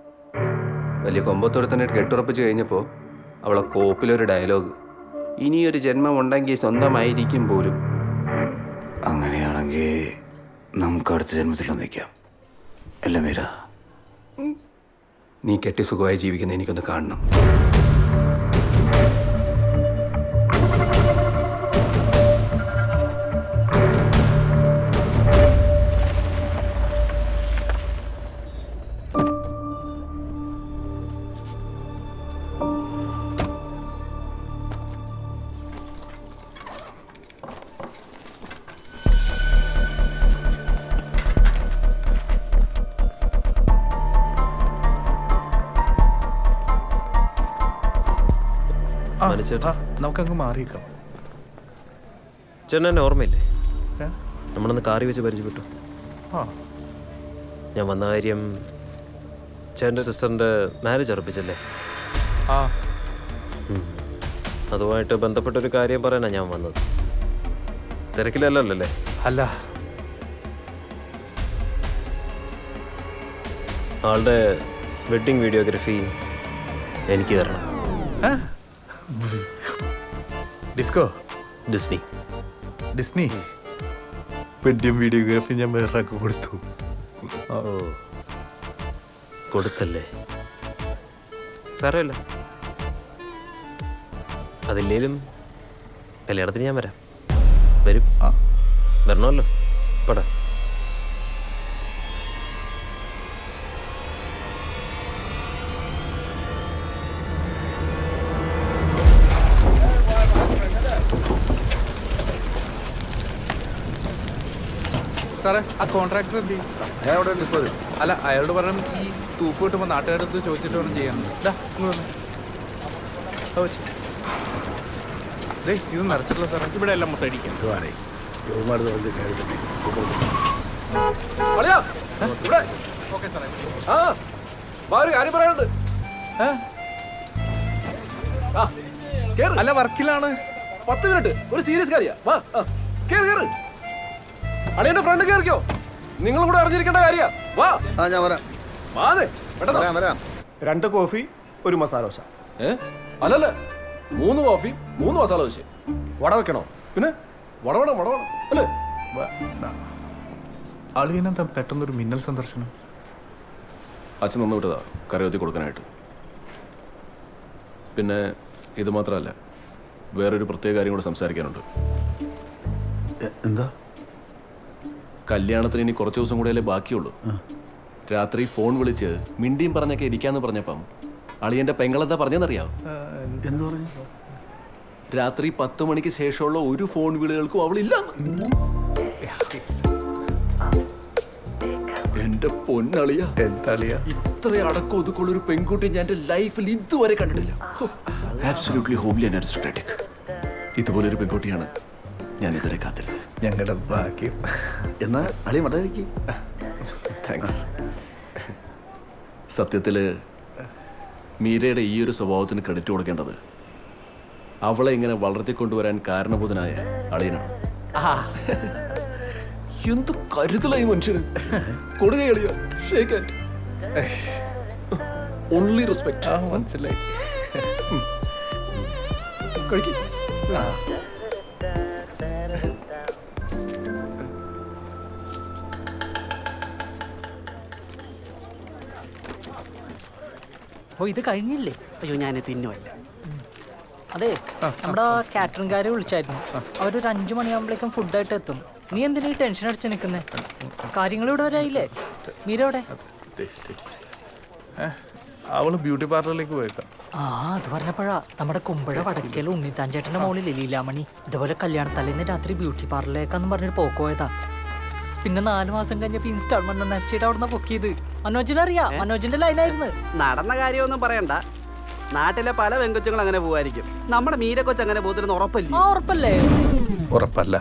വലിയ കൊമ്പത്തോടത്തന്നെ കെട്ടുറപ്പിച്ച് കഴിഞ്ഞപ്പോൾ അവളെ കോപ്പിലൊരു ഡയലോഗ്, ഇനിയൊരു ജന്മം ഉണ്ടെങ്കിൽ സ്വന്തമായിരിക്കും പോലും. അങ്ങനെയാണെങ്കിൽ നമുക്ക് അടുത്ത ജന്മത്തിൽ ഒന്നിക്കാം അല്ലേ മീര? നീ കെട്ടി സുഖമായി ജീവിക്കുന്ന എനിക്കൊന്ന് കാണണം. നമുക്കങ്ങ് മാറിയേക്കാം. ചേട്ടൻ എന്നെ ഓർമ്മയില്ലേ? നമ്മളന്ന് കാറി വെച്ച് പരിചയപ്പെട്ടു. ഞാൻ വന്ന കാര്യം ചേട്ടൻ്റെ സിസ്റ്ററിൻ്റെ മാരേജ് ഉറപ്പിച്ചല്ലേ? അതുമായിട്ട് ബന്ധപ്പെട്ടൊരു കാര്യം പറയാനാ ഞാൻ വന്നത്. തിരക്കിലല്ലോ അല്ലേ? അല്ല, ആളുടെ വെഡ്ഡിങ് വീഡിയോഗ്രാഫി എനിക്ക് തരണം. Disco? Disney. Disney wedding videography ഞാൻ വേറൊരാൾക്ക് കൊടുത്തു. ഓ കൊടുത്തല്ലേ? സാരമില്ല, അതില്ലേലും കല്യാണത്തിന് ഞാൻ വരാം. വരും, വരണമല്ലോ. പടാ. സാറേ ആ കോൺട്രാക്ടർ എന്ത് ചെയ്യും? അല്ല അയാളോട് പറഞ്ഞ ഈ തൂപ്പ് കിട്ടുമ്പോൾ നാട്ടുകാരടുത്ത് ചോദിച്ചിട്ട് വേണം ചെയ്യാൻ. ഇത് നിറച്ചിട്ടില്ല സാറേ. ഇവിടെ എല്ലാം മൊത്തം അടിക്കാം. ഓക്കെ സാറേ. ആ വാ, ഒരു കാര്യം പറയാനുണ്ട്. അല്ല വർക്കിലാണ്. 10 മിനിറ്റ്, ഒരു സീരിയസ് കാര്യ. വാ കേറ് കേറ്. അളിയന്റെ ഫ്രണ്ട് കേറിക്കോ. നിങ്ങൾ കൂടെ അറിഞ്ഞിരിക്കേണ്ട കാര്യ. വാ. ഞാൻ വരാം. വാതെ വരാം. 2 കോഫി 1 മസാല ദോശ. അല്ലല്ല 3 കോഫി 3 മസാല ദോശ. വട വെക്കണോ? പിന്നെ വട വേണം അല്ലേ? അളിയനെന്താ പെട്ടെന്നൊരു മിന്നൽ സന്ദർശനം? അച്ഛൻ തന്നു വിട്ടതാ കറിവത്തി കൊടുക്കാനായിട്ട്. പിന്നെ ഇത് മാത്രമല്ല, വേറൊരു പ്രത്യേക കാര്യം കൂടെ സംസാരിക്കാനുണ്ട്. എന്താ? കല്യാണത്തിന് ഇനി കുറച്ച് ദിവസം കൂടെയല്ലേ ബാക്കിയുള്ളൂ. രാത്രി ഫോൺ വിളിച്ച് മിണ്ടിയും പറഞ്ഞൊക്കെ ഇരിക്കാന്ന് പറഞ്ഞപ്പം അളിയന്റെ പെങ്ങളെന്താ പറഞ്ഞെന്നറിയാം? എന്ത് പറഞ്ഞു? രാത്രി 10 മണിക്ക് ശേഷമുള്ള ഒരു ഫോൺ വിളികൾക്കും അവളില്ലെന്ന്. എന്റെ പൊന്നളിയ, എന്താളിയ ഇത്ര അടക്കം ഒതുക്കുള്ള ഒരു പെൺകുട്ടി ഞാൻ എന്റെ ലൈഫിൽ ഇതുവരെ കണ്ടിട്ടില്ല. Absolutely homely and aristocratic. ഇതുപോലൊരു പെൺകുട്ടിയാണ് ഞാൻ ഇതുവരെ കാത്തിരുന്നത്. ഞങ്ങളുടെ ഭാഗ്യം. എന്നാ അളിയ മടക്കി. താങ്ക്സ്. സത്യത്തില് മീരയുടെ ഈ ഒരു സ്വഭാവത്തിന് ക്രെഡിറ്റ് കൊടുക്കേണ്ടത് അവളെ ഇങ്ങനെ വളർത്തിക്കൊണ്ടുവരാൻ കാരണബോധനായ അളിയനാണ്. എന്ത് കരുതലായി മനുഷ്യന്. കൊടുകയളിയ ഷേക്ക് ഹാൻഡ്. Only respect. മനസ്സിലായി. കഴിക്കും. ഓ ഇത് കഴിഞ്ഞില്ലേ? അയ്യോ ഞാൻ തിന്നുമല്ല. അതെ, നമ്മുടെ കാറ്ററിംഗുകാരെ വിളിച്ചായിരുന്നു. അവരൊരു 5 മണിയാകുമ്പോഴേക്കും ഫുഡായിട്ട് എത്തും. നീ എന്തിനാ ഈ ടെൻഷൻ അടിച്ച് നിൽക്കുന്നേ? കാര്യങ്ങൾ ഇവിടെ വരായില്ലേ? മീരവിടെ? അവള് ബ്യൂട്ടി പാർലറിലേക്ക് പോയേക്കാം. അത് പറഞ്ഞപ്പോഴാ നമ്മുടെ കുമ്പഴ വടക്കേൽ ഉണ്ണിത്താൻ ചേട്ടന്റെ മോളിൽ ലീലാമണി ഇതുപോലെ കല്യാണത്തലേന്ന് രാത്രി ബ്യൂട്ടി പാർലറിലേക്കാന്ന് പറഞ്ഞിട്ട് പോക്കോയതാ. പിന്നെ 4 മാസം കഴിഞ്ഞപ്പോ ഇൻസ്റ്റാൾമെന്റ് നച്ചിട്ട് അവിടുന്ന് പൊക്കിയത്. മനോജിനറിയാ? മനോജിന്റെ ലൈനായിരുന്നു. നടന്ന കാര്യമൊന്നും പറയണ്ട. നാട്ടിലെ പല വെങ്കൊച്ചുങ്ങൾ അങ്ങനെ പോവായിരിക്കും. നമ്മുടെ മീരക്കൊച്ച് അങ്ങനെ പോകത്തില്ലെന്ന് ഉറപ്പല്ലേ? ഉറപ്പല്ലേ? ഉറപ്പല്ല.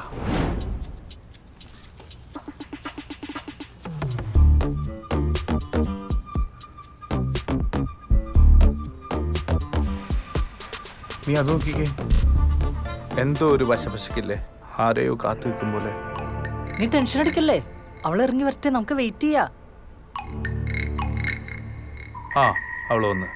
നീ അത് നോക്കിക്കേ, എന്തോ ഒരു വശപശക്കില്ലേ, ആരെയോ കാത്തു നിൽക്കും പോലെ. നീ ടെൻഷൻ അടിക്കല്ലേ, അവൾ ഇറങ്ങി വരട്ടെ, നമുക്ക് വെയിറ്റ് ചെയ്യാ. ആ അവള് വന്ന്.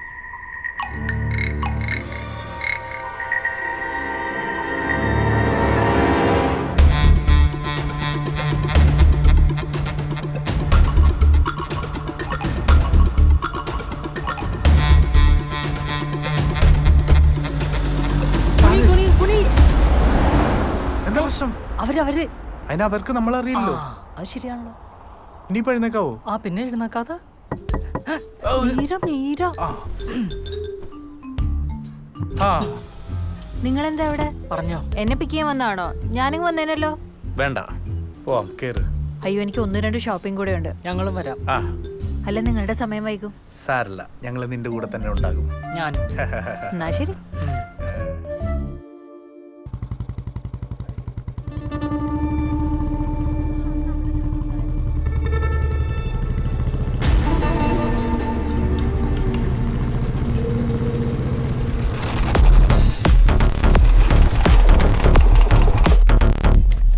എന്താ പ്രശ്നം? അവര് അതിന് അവർക്ക് നമ്മളറിയില്ലോ. അത് ശരിയാണല്ലോ. ഇനി എഴുന്നേക്കാവോ? ആ പിന്നെ എഴുന്നേക്കാതെ. നിങ്ങളെന്താ ഇവിടെ? പറഞ്ഞോ, എന്നെ പിക്ക് ചെയ്യാൻ വന്നാണോ? ഞാനിങ് വന്നേനല്ലോ. വേണ്ട, പോവാം, കേറ്. അയ്യോ, എനിക്ക് 1-2 ഷോപ്പിംഗ് കൂടെ ഉണ്ട്. ഞങ്ങളും വരാം. അല്ല, നിങ്ങളുടെ സമയം വൈകും. സാരല്ല, ഞങ്ങൾ നിന്റെ കൂടെ തന്നെ ഉണ്ടാകും. ഞാനും. എന്നാ ശരി.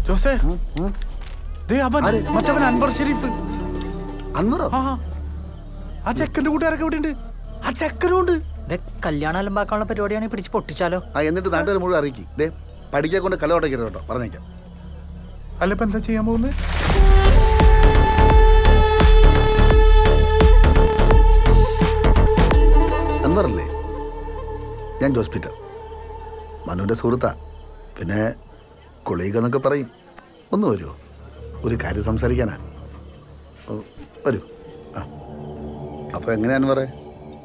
ജോസേ, മറ്റവൻ അൻവർ ഷെരീഫ്. അൻവറോ? ആ ചെക്കന്റെ കൂട്ടുകാരൊക്കെ ഇവിടെ ഉണ്ട്. ആ ചെക്കനും ഉണ്ട്. കല്യാണം അലമ്പാക്കാനുള്ള പരിപാടിയാണെങ്കിൽ പിടിച്ച് പൊട്ടിച്ചാലോ? എന്നിട്ട് നാട്ടുകാർ മുഴുവൻ അറിയിക്കും. പഠിക്കാൻ കൊണ്ട് കലോട്ടയ്ക്കരുത് കേട്ടോ, പറഞ്ഞേക്കാം. അല്ല, ഇപ്പൊ എന്താ ചെയ്യാൻ പോകുന്നത്? അൻവറല്ലേ? ഞാൻ ജോസ് പീറ്റർ, മനുവിൻ്റെ സുഹൃത്താ. പിന്നെ കൊളീഗ് എന്നൊക്കെ പറയും. ഒന്ന് വരുമോ? ഒരു കാര്യം സംസാരിക്കാനാ. വരൂ. ആ അപ്പോൾ എങ്ങനെയാന്ന് പറ,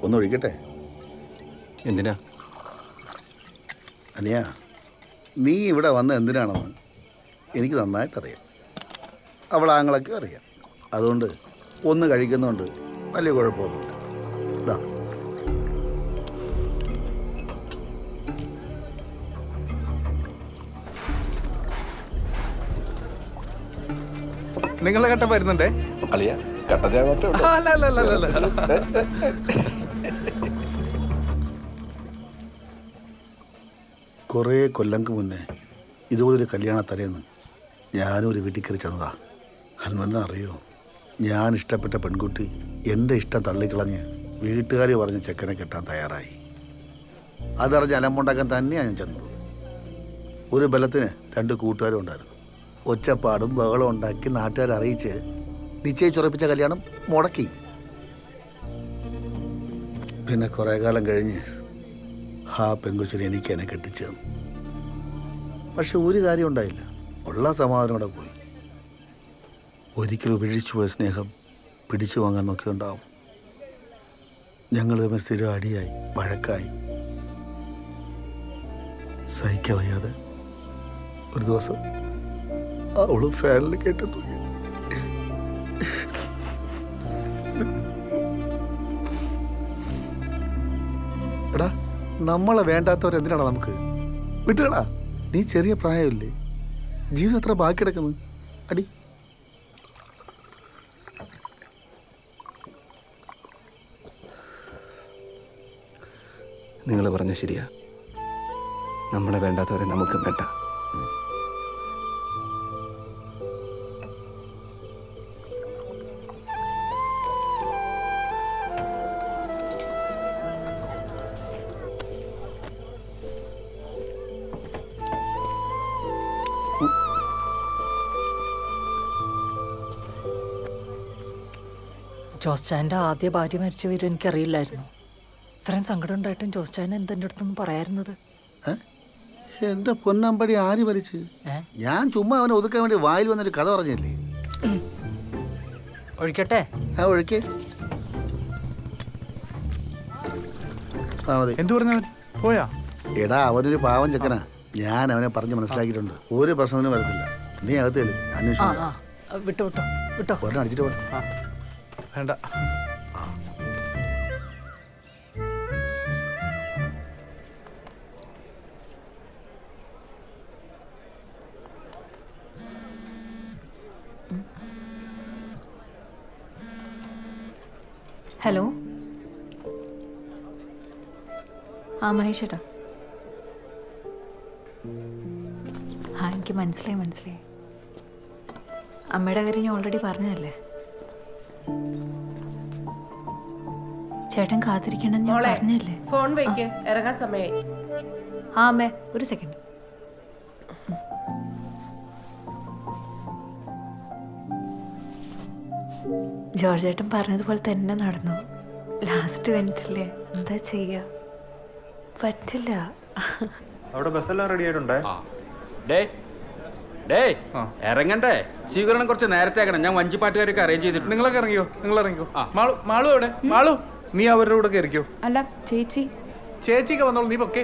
ഒന്ന് ഒഴിക്കട്ടെ. എന്തിനാ? അനിയാ, നീ ഇവിടെ വന്ന എന്തിനാണെന്ന് എനിക്ക് നന്നായിട്ടറിയാം. അവളാങ്ങളൊക്കെ അറിയാം. അതുകൊണ്ട് ഒന്ന് കഴിക്കുന്നുണ്ട്, വലിയ കുഴപ്പമൊന്നുമില്ല. ഇതാ നിങ്ങളെ കട്ട വരുന്നുണ്ടേ. അളിയ കട്ട കുറേ കൊല്ലങ്ങൾക്ക് മുന്നേ ഇതുപോലൊരു കല്യാണ തലേന്ന് ഞാനും ഒരു വീട്ടിൽ കയറി ചെന്നതാ. ഹനുമനെ അറിയോ, ഞാൻ ഇഷ്ടപ്പെട്ട പെൺകുട്ടി എൻ്റെ ഇഷ്ടം തള്ളിക്കളഞ്ഞ് വീട്ടുകാർ പറഞ്ഞ് ചെക്കനെ കെട്ടാൻ തയ്യാറായി. അതറിഞ്ഞ് അലമ്പുണ്ടാക്കാൻ തന്നെയാണ് ഞാൻ ചെന്നത്. ഒരു ബലത്തിന് 2 കൂട്ടുകാരും ഉണ്ടായിരുന്നു. ഒച്ചപ്പാടും ബഹളം ഉണ്ടാക്കി നാട്ടുകാരെ അറിയിച്ച് നിശ്ചയിച്ചുറപ്പിച്ച കല്യാണം മുടക്കി. പിന്നെ കുറേ കാലം കഴിഞ്ഞ് ആ പെങ്കൊച്ചിനെ എനിക്ക് എന്നെ കെട്ടിച്ചു തന്നു. പക്ഷെ ഒരു കാര്യം ഉണ്ടായില്ല, ഉള്ള സമാധാനം കൂടെ പോയി. ഒരിക്കലും ഉപേക്ഷിച്ചു പോയ സ്നേഹം പിടിച്ചു വാങ്ങാൻ നോക്കിയുണ്ടാവും. ഞങ്ങൾ തമ്മിൽ സ്ഥിരം അടിയായി, വഴക്കായി. സഹിക്കാൻ വയ്യാതെ ഒരു ദിവസം അവളും ഫാനിൽ കേട്ടു തൂങ്ങി. എടാ, നമ്മളെ വേണ്ടാത്തവരെന്തിനാണ് നമുക്ക്? വിട്ടുകളാ, നീ ചെറിയ പ്രായമില്ലേ, ജീവിതം എത്ര ബാക്കി കിടക്കുന്നു. അടി നിങ്ങൾ പറഞ്ഞ ശരിയാ, നമ്മളെ വേണ്ടാത്തവരെ നമുക്ക് വേണ്ട. ജോസ് ചായൻ്റെ ആദ്യ ഭാര്യ മരിച്ച വിവരം എനിക്കറിയില്ലായിരുന്നു. ഇത്രയും സങ്കടം ഉണ്ടായിട്ടും ജോസ് ചായൻ എന്തെൻ്റെ അടുത്തൊന്നും പറയാറുന്നത്? എൻ്റെ പൊന്നമ്പടി ആര് മരിച്ച്? ഞാൻ ചുമ്മാ അവനെ ഒതുക്കാൻ വേണ്ടി വായിൽ വന്നൊരു കഥ പറഞ്ഞല്ലേ. ഒഴിക്കട്ടെ? ആ ഒഴിക്കേ. എന്തു പറഞ്ഞവൻ പോയാ? എടാ, അവനൊരു പാവം ചെക്കനാ. ഞാൻ അവനെ പറഞ്ഞ് മനസ്സിലാക്കിയിട്ടുണ്ട്. ഒരു പ്രശ്നത്തിനും വരത്തില്ല. നീ അകത്തേല് അന്വേഷിച്ചു. വിട്ടോ വിട്ടോ വിട്ടോ. ഒരെണ്ണം അടിച്ചിട്ട് പോട്ടെ. വേണ്ട. ഹലോ, ആ മഹേഷ് ചേട്ടാ. ആ, എനിക്ക് മനസ്സിലായി. അമ്മയുടെ കാര്യം ഞാൻ ഓൾറെഡി പറഞ്ഞതല്ലേ. ചേട്ടൻ കാത്തിരിക്കണമെന്ന് ഞാൻ പറഞ്ഞല്ലേ. ഫോൺ വെക്ക്, ഇറങ്ങാൻ സമയമായി. ആ അമ്മേ, ഒരു സെക്കൻഡ്. ജോർജ് ചേട്ടൻ പറഞ്ഞതുപോലെ തന്നെ നടന്നു. ലാസ്റ്റ് മിനിറ്റില്ലേ, എന്താ ചെയ്യാ, പറ്റില്ല. അവിടെ ബസ്സെല്ലാം റെഡി ആയിട്ടുണ്ടേ. ഇറങ്ങണ്ടേ? സ്വീകരണം കുറച്ച് നേരത്തെ ആക്കണം. ഞാൻ വഞ്ചിപ്പാട്ടുകാരൊക്കെ അറേഞ്ച് ചെയ്തിട്ടുണ്ട്. നിങ്ങളൊക്കെ ഇറങ്ങിയോ? നിങ്ങൾ ഇറങ്ങിക്കോ. മാളു എവിടെ? മാളു, നീ അവരുടെ കൂടെ കയറിക്കോ. അല്ല ചേച്ചിക്ക് വന്നോളൂ, നീ പൊക്കെ.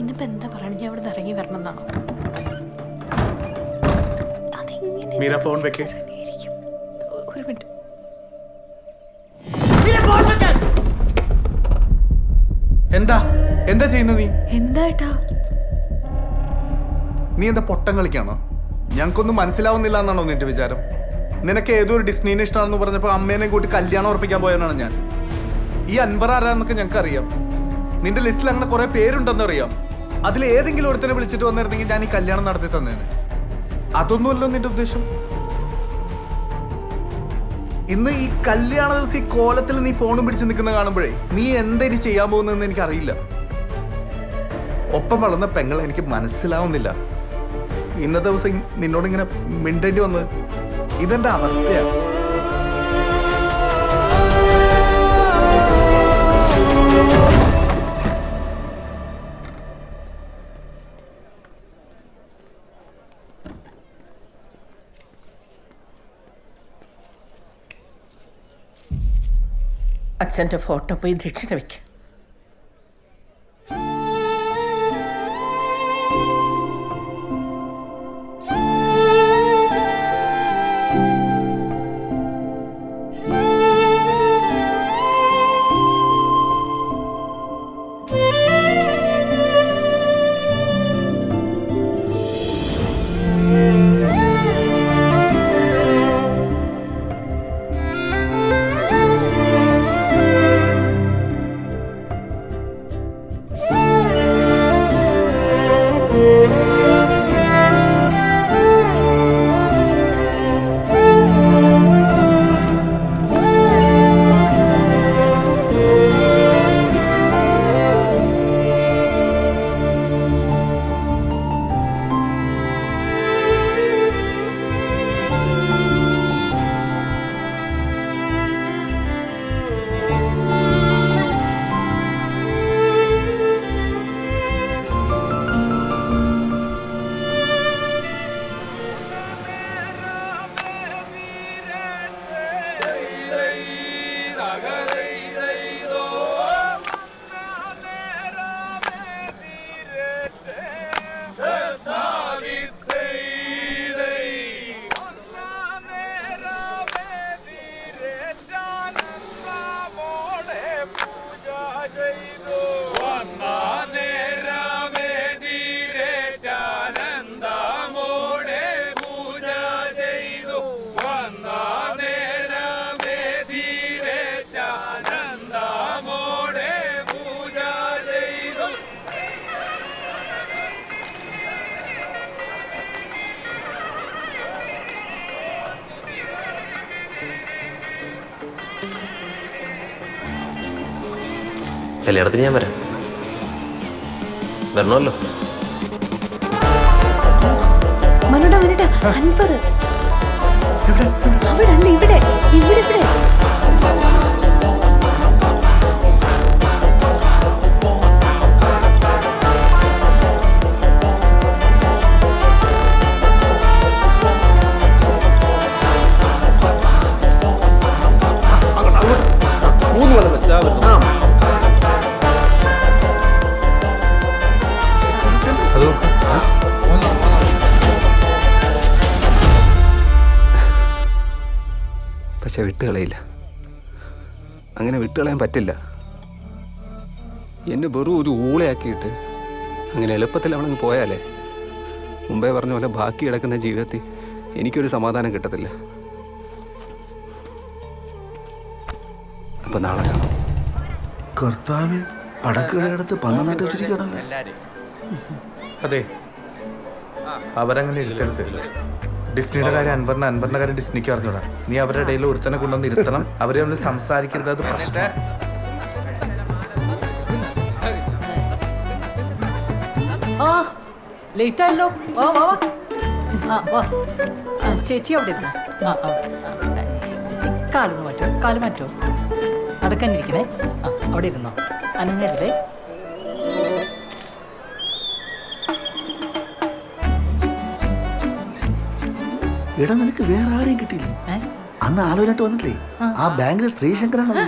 ഇന്നിപ്പോ എന്താ പറയണ, ഞാൻ അവിടെ ഇറങ്ങി വരണം എന്നാണോ? മീര ഫോൺ വെക്കേ. ഒരു മിനിറ്റ്. എന്താ ചെയ്യുന്നത് നീ? എന്താ നീ എന്താ പൊട്ടം കളിക്കാണോ? ഞങ്ങൾക്കൊന്നും മനസ്സിലാവുന്നില്ല എന്നാണോ നിന്റെ വിചാരം? നിനക്ക് ഏതോ ഒരു ഡിസ്നീനെ ഇഷ്ടമാണെന്ന് പറഞ്ഞപ്പോൾ അമ്മേനെ കൂട്ടി കല്യാണം ഉറപ്പിക്കാൻ പോയവനാണ് ഞാൻ. ഈ അൻവർ ആരാന്നൊക്കെ ഞങ്ങൾക്ക് അറിയാം. നിന്റെ ലിസ്റ്റിൽ അങ്ങനെ കുറെ പേരുണ്ടെന്ന് അറിയാം. അതിൽ ഏതെങ്കിലും ഒരുത്തനെ വിളിച്ചിട്ട് വന്നിരുന്നെങ്കിൽ ഞാൻ ഈ കല്യാണം നടത്തി തന്നേനെ. അതൊന്നുമല്ലോ നിന്റെ ഉദ്ദേശം. ഇന്ന് ഈ കല്യാണ ദിവസം ഈ കോലത്തിൽ നീ ഫോണും പിടിച്ച് നിൽക്കുന്ന കാണുമ്പോഴേ നീ എന്താ ഇനി ചെയ്യാൻ പോകുന്നതെന്ന് എനിക്കറിയില്ല. ഒപ്പം വളർന്ന പെങ്ങളെ എനിക്ക് മനസ്സിലാവുന്നില്ല. ഇന്നത്തെ ദിവസം നിന്നോടിങ്ങനെ മിണ്ടേണ്ടി വന്നത് ഇതെന്റെ അവസ്ഥയാണ്. അച്ഛൻ്റെ ഫോട്ടോ പോയി ദക്ഷിണ വയ്ക്കുക. കല്യാണത്തിന് ഞാൻ വരാം. വരണമല്ലോ. മനുടാ മനുടാ അൻവർ അവിടെ അല്ല ഇവിടെ ഇവിടെ ഇവിടെ പക്ഷെ വിട്ടുകളയില്ല. അങ്ങനെ വിട്ടുകളയാൻ പറ്റില്ല. എന്നെ വെറും ഒരു ഊളയാക്കിയിട്ട് അങ്ങനെ എളുപ്പത്തിൽ അവളങ്ങ് പോയാലേ മുമ്പേ പറഞ്ഞ പോലെ ബാക്കി കിടക്കുന്ന ജീവിതത്തിൽ എനിക്കൊരു സമാധാനം കിട്ടത്തില്ല. അപ്പൊ നാളെ കാണാം. കർത്താവ് പടക്കുകളെടുത്ത് പണം നട്ട് വെച്ചിരിക്കണല്ലോ. അതെ, അവരങ്ങനെ ഇരുത്തരുത്. ഡിസ്നിയുടെ കാര്യം അൻവറിന്റെ കാര്യം ഡിസ്നിക്ക് അറിഞ്ഞൂടാ. നീ അവരുടെ ഇടയിൽ ഒരുത്തനെ കൊണ്ടുവന്ന് ഇരുത്തണം. അവരെ ഒന്ന് സംസാരിക്കരുത്, അത് പ്രശ്നം. ആ ലേറ്റ് ആയല്ലോ. വാ വാ വാ. ആ വാ. ചേച്ചി അവിടെ ഇരുന്നു. ആ അവിടെ കാലൊന്ന് മാറ്റോ, കാല് മാറ്റോ. അടക്കാനിരിക്കണേ. ആ അവിടെ ഇരുന്നോ, അനങ്ങരുതേ. എടാ നിനക്ക് വേറെ ആരെയും കിട്ടിയില്ല? അന്ന് ആലോചനട്ട് വന്നില്ലേ ആ ബാങ്കിലെ ശ്രീശങ്കരാണ്.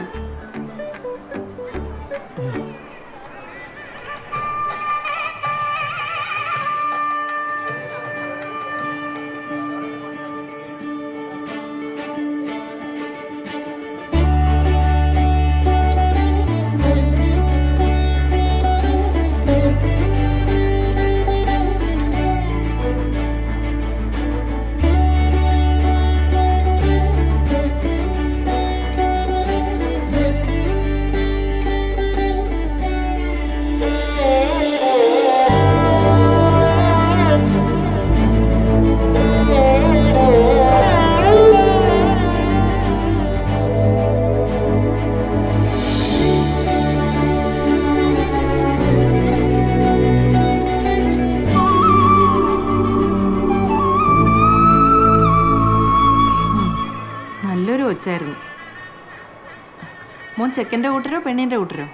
വെച്ചായിരുന്നു. മോൻ ചെക്കൻ്റെ കൂട്ടരോ പെണ്ണിൻ്റെ കൂട്ടരോ?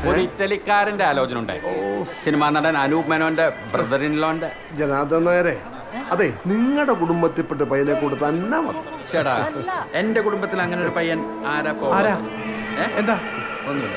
ഒരു ഇറ്റലിക്കാരന്റെ ആലോചന ഉണ്ടായി. സിനിമാ നടൻ അനൂപ് മേനോന്റെ ബ്രദർ ഇൻ ലോന്റെ. ജനാർദ്ദൻ നായരെ, അതെ, നിങ്ങളുടെ കുടുംബത്തിൽപ്പെട്ട പയ്യനെ കൂടെ തന്നെ മതി. ചേട്ടാ, എന്റെ കുടുംബത്തിൽ അങ്ങനെ ഒരു പയ്യൻ ആരാ? എന്താ? ഒന്നുമില്ല.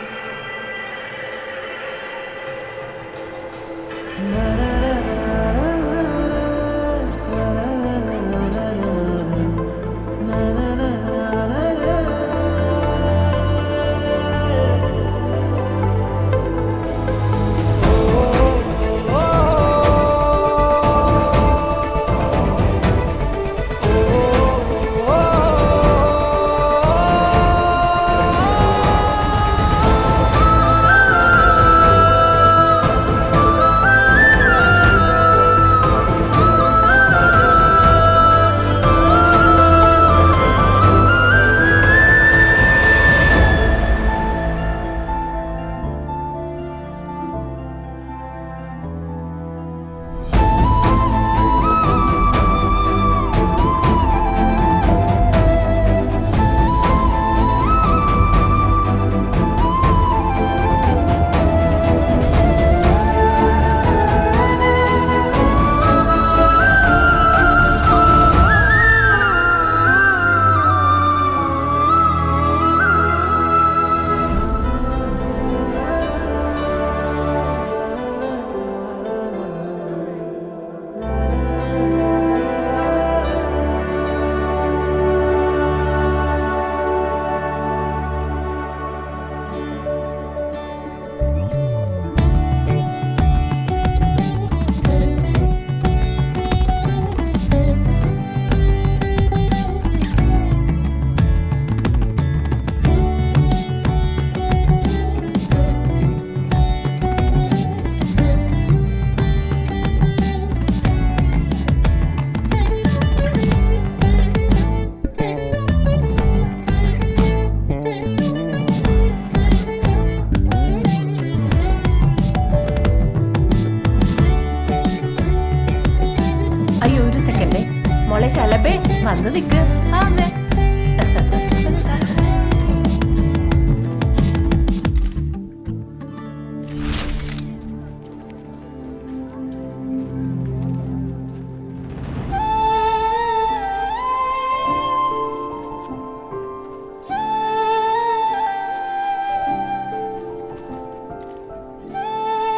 മോളെ ശലഭേ വന്ന് നിക്ക്.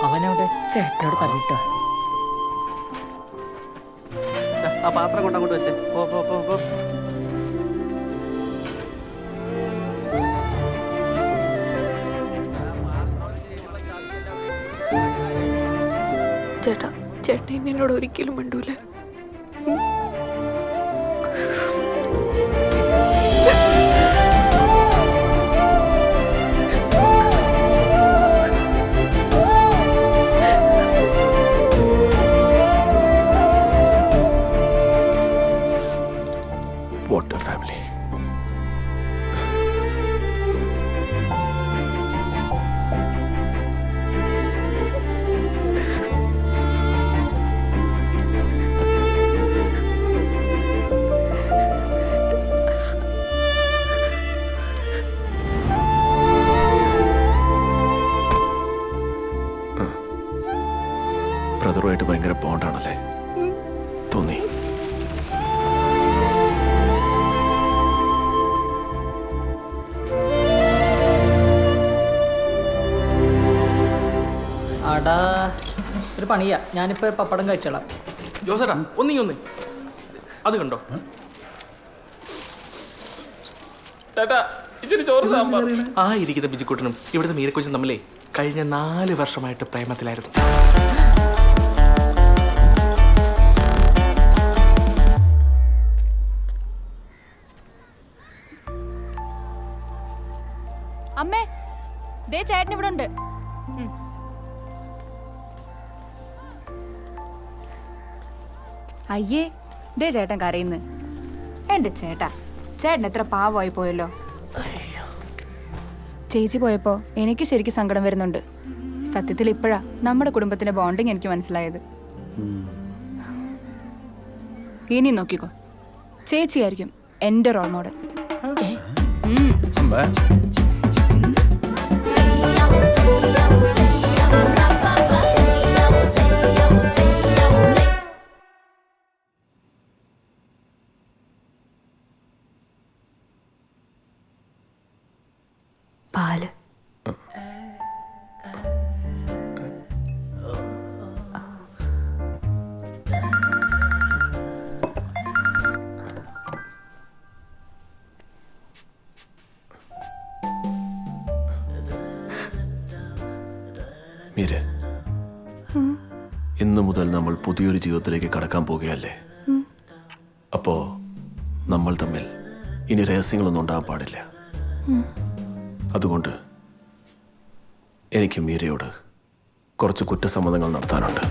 അവനവിടെ ചേട്ടനോട് പറഞ്ഞിട്ടോ. ആ പാത്രം കൊണ്ടങ്ങോട്ട് വെച്ചേ. പോ പോ പോ പോ. ചേട്ടാ ചേട്ടൻ എന്നോട് ഒരിക്കലും മിണ്ടൂല. What a family. ബ്രദറുമായിട്ട് ഭയങ്കര ബോണ്ടാണല്ലേ തോന്നി? അടാ ഒരു പണിയാ, ഞാനിപ്പോ പപ്പടം കഴിച്ചോളാം. ജോസേട്ടാ ഒന്നേ അത് കണ്ടോ ചേട്ടാ, ഇച്ചിരി ചോറ് സാമ്പാർ. ആ ഇരിക്കുന്ന ബിജിക്കുട്ടനും ഇവിടുത്തെ മീരക്കൊച്ചും തമ്മിലേ കഴിഞ്ഞ 4 വർഷമായിട്ട് പ്രേമത്തിലായിരുന്നു. അമ്മേ ദേ ചേട്ടൻ ഇവിടെ ഉണ്ട്. അയ്യേ ദേ ചേട്ടൻ കരയുന്നു. എന്റെ ചേട്ടാ, ചേട്ടൻ എത്ര പാവമായി പോയല്ലോ. ചേച്ചി പോയപ്പോ എനിക്ക് ശരിക്കും സങ്കടം വരുന്നുണ്ട്. സത്യത്തിൽ ഇപ്പോഴാ നമ്മുടെ കുടുംബത്തിന്റെ ബോണ്ടിങ് എനിക്ക് മനസ്സിലായത്. ഇനി നോക്കിക്കോ, ചേച്ചിയായിരിക്കും എന്റെ റോൾ മോഡൽ. പാല് മീര, ഇന്നു മുതൽ നമ്മൾ പുതിയൊരു ജീവിതത്തിലേക്ക് കടക്കാൻ പോകുകയല്ലേ? അപ്പോ നമ്മൾ തമ്മിൽ ഇനി രഹസ്യങ്ങളൊന്നും ഉണ്ടാകാൻ പാടില്ല. അതുകൊണ്ട് എനിക്ക് മീരയോട് കുറച്ച് കുറ്റസമ്മതങ്ങൾ നടത്താനുണ്ട്.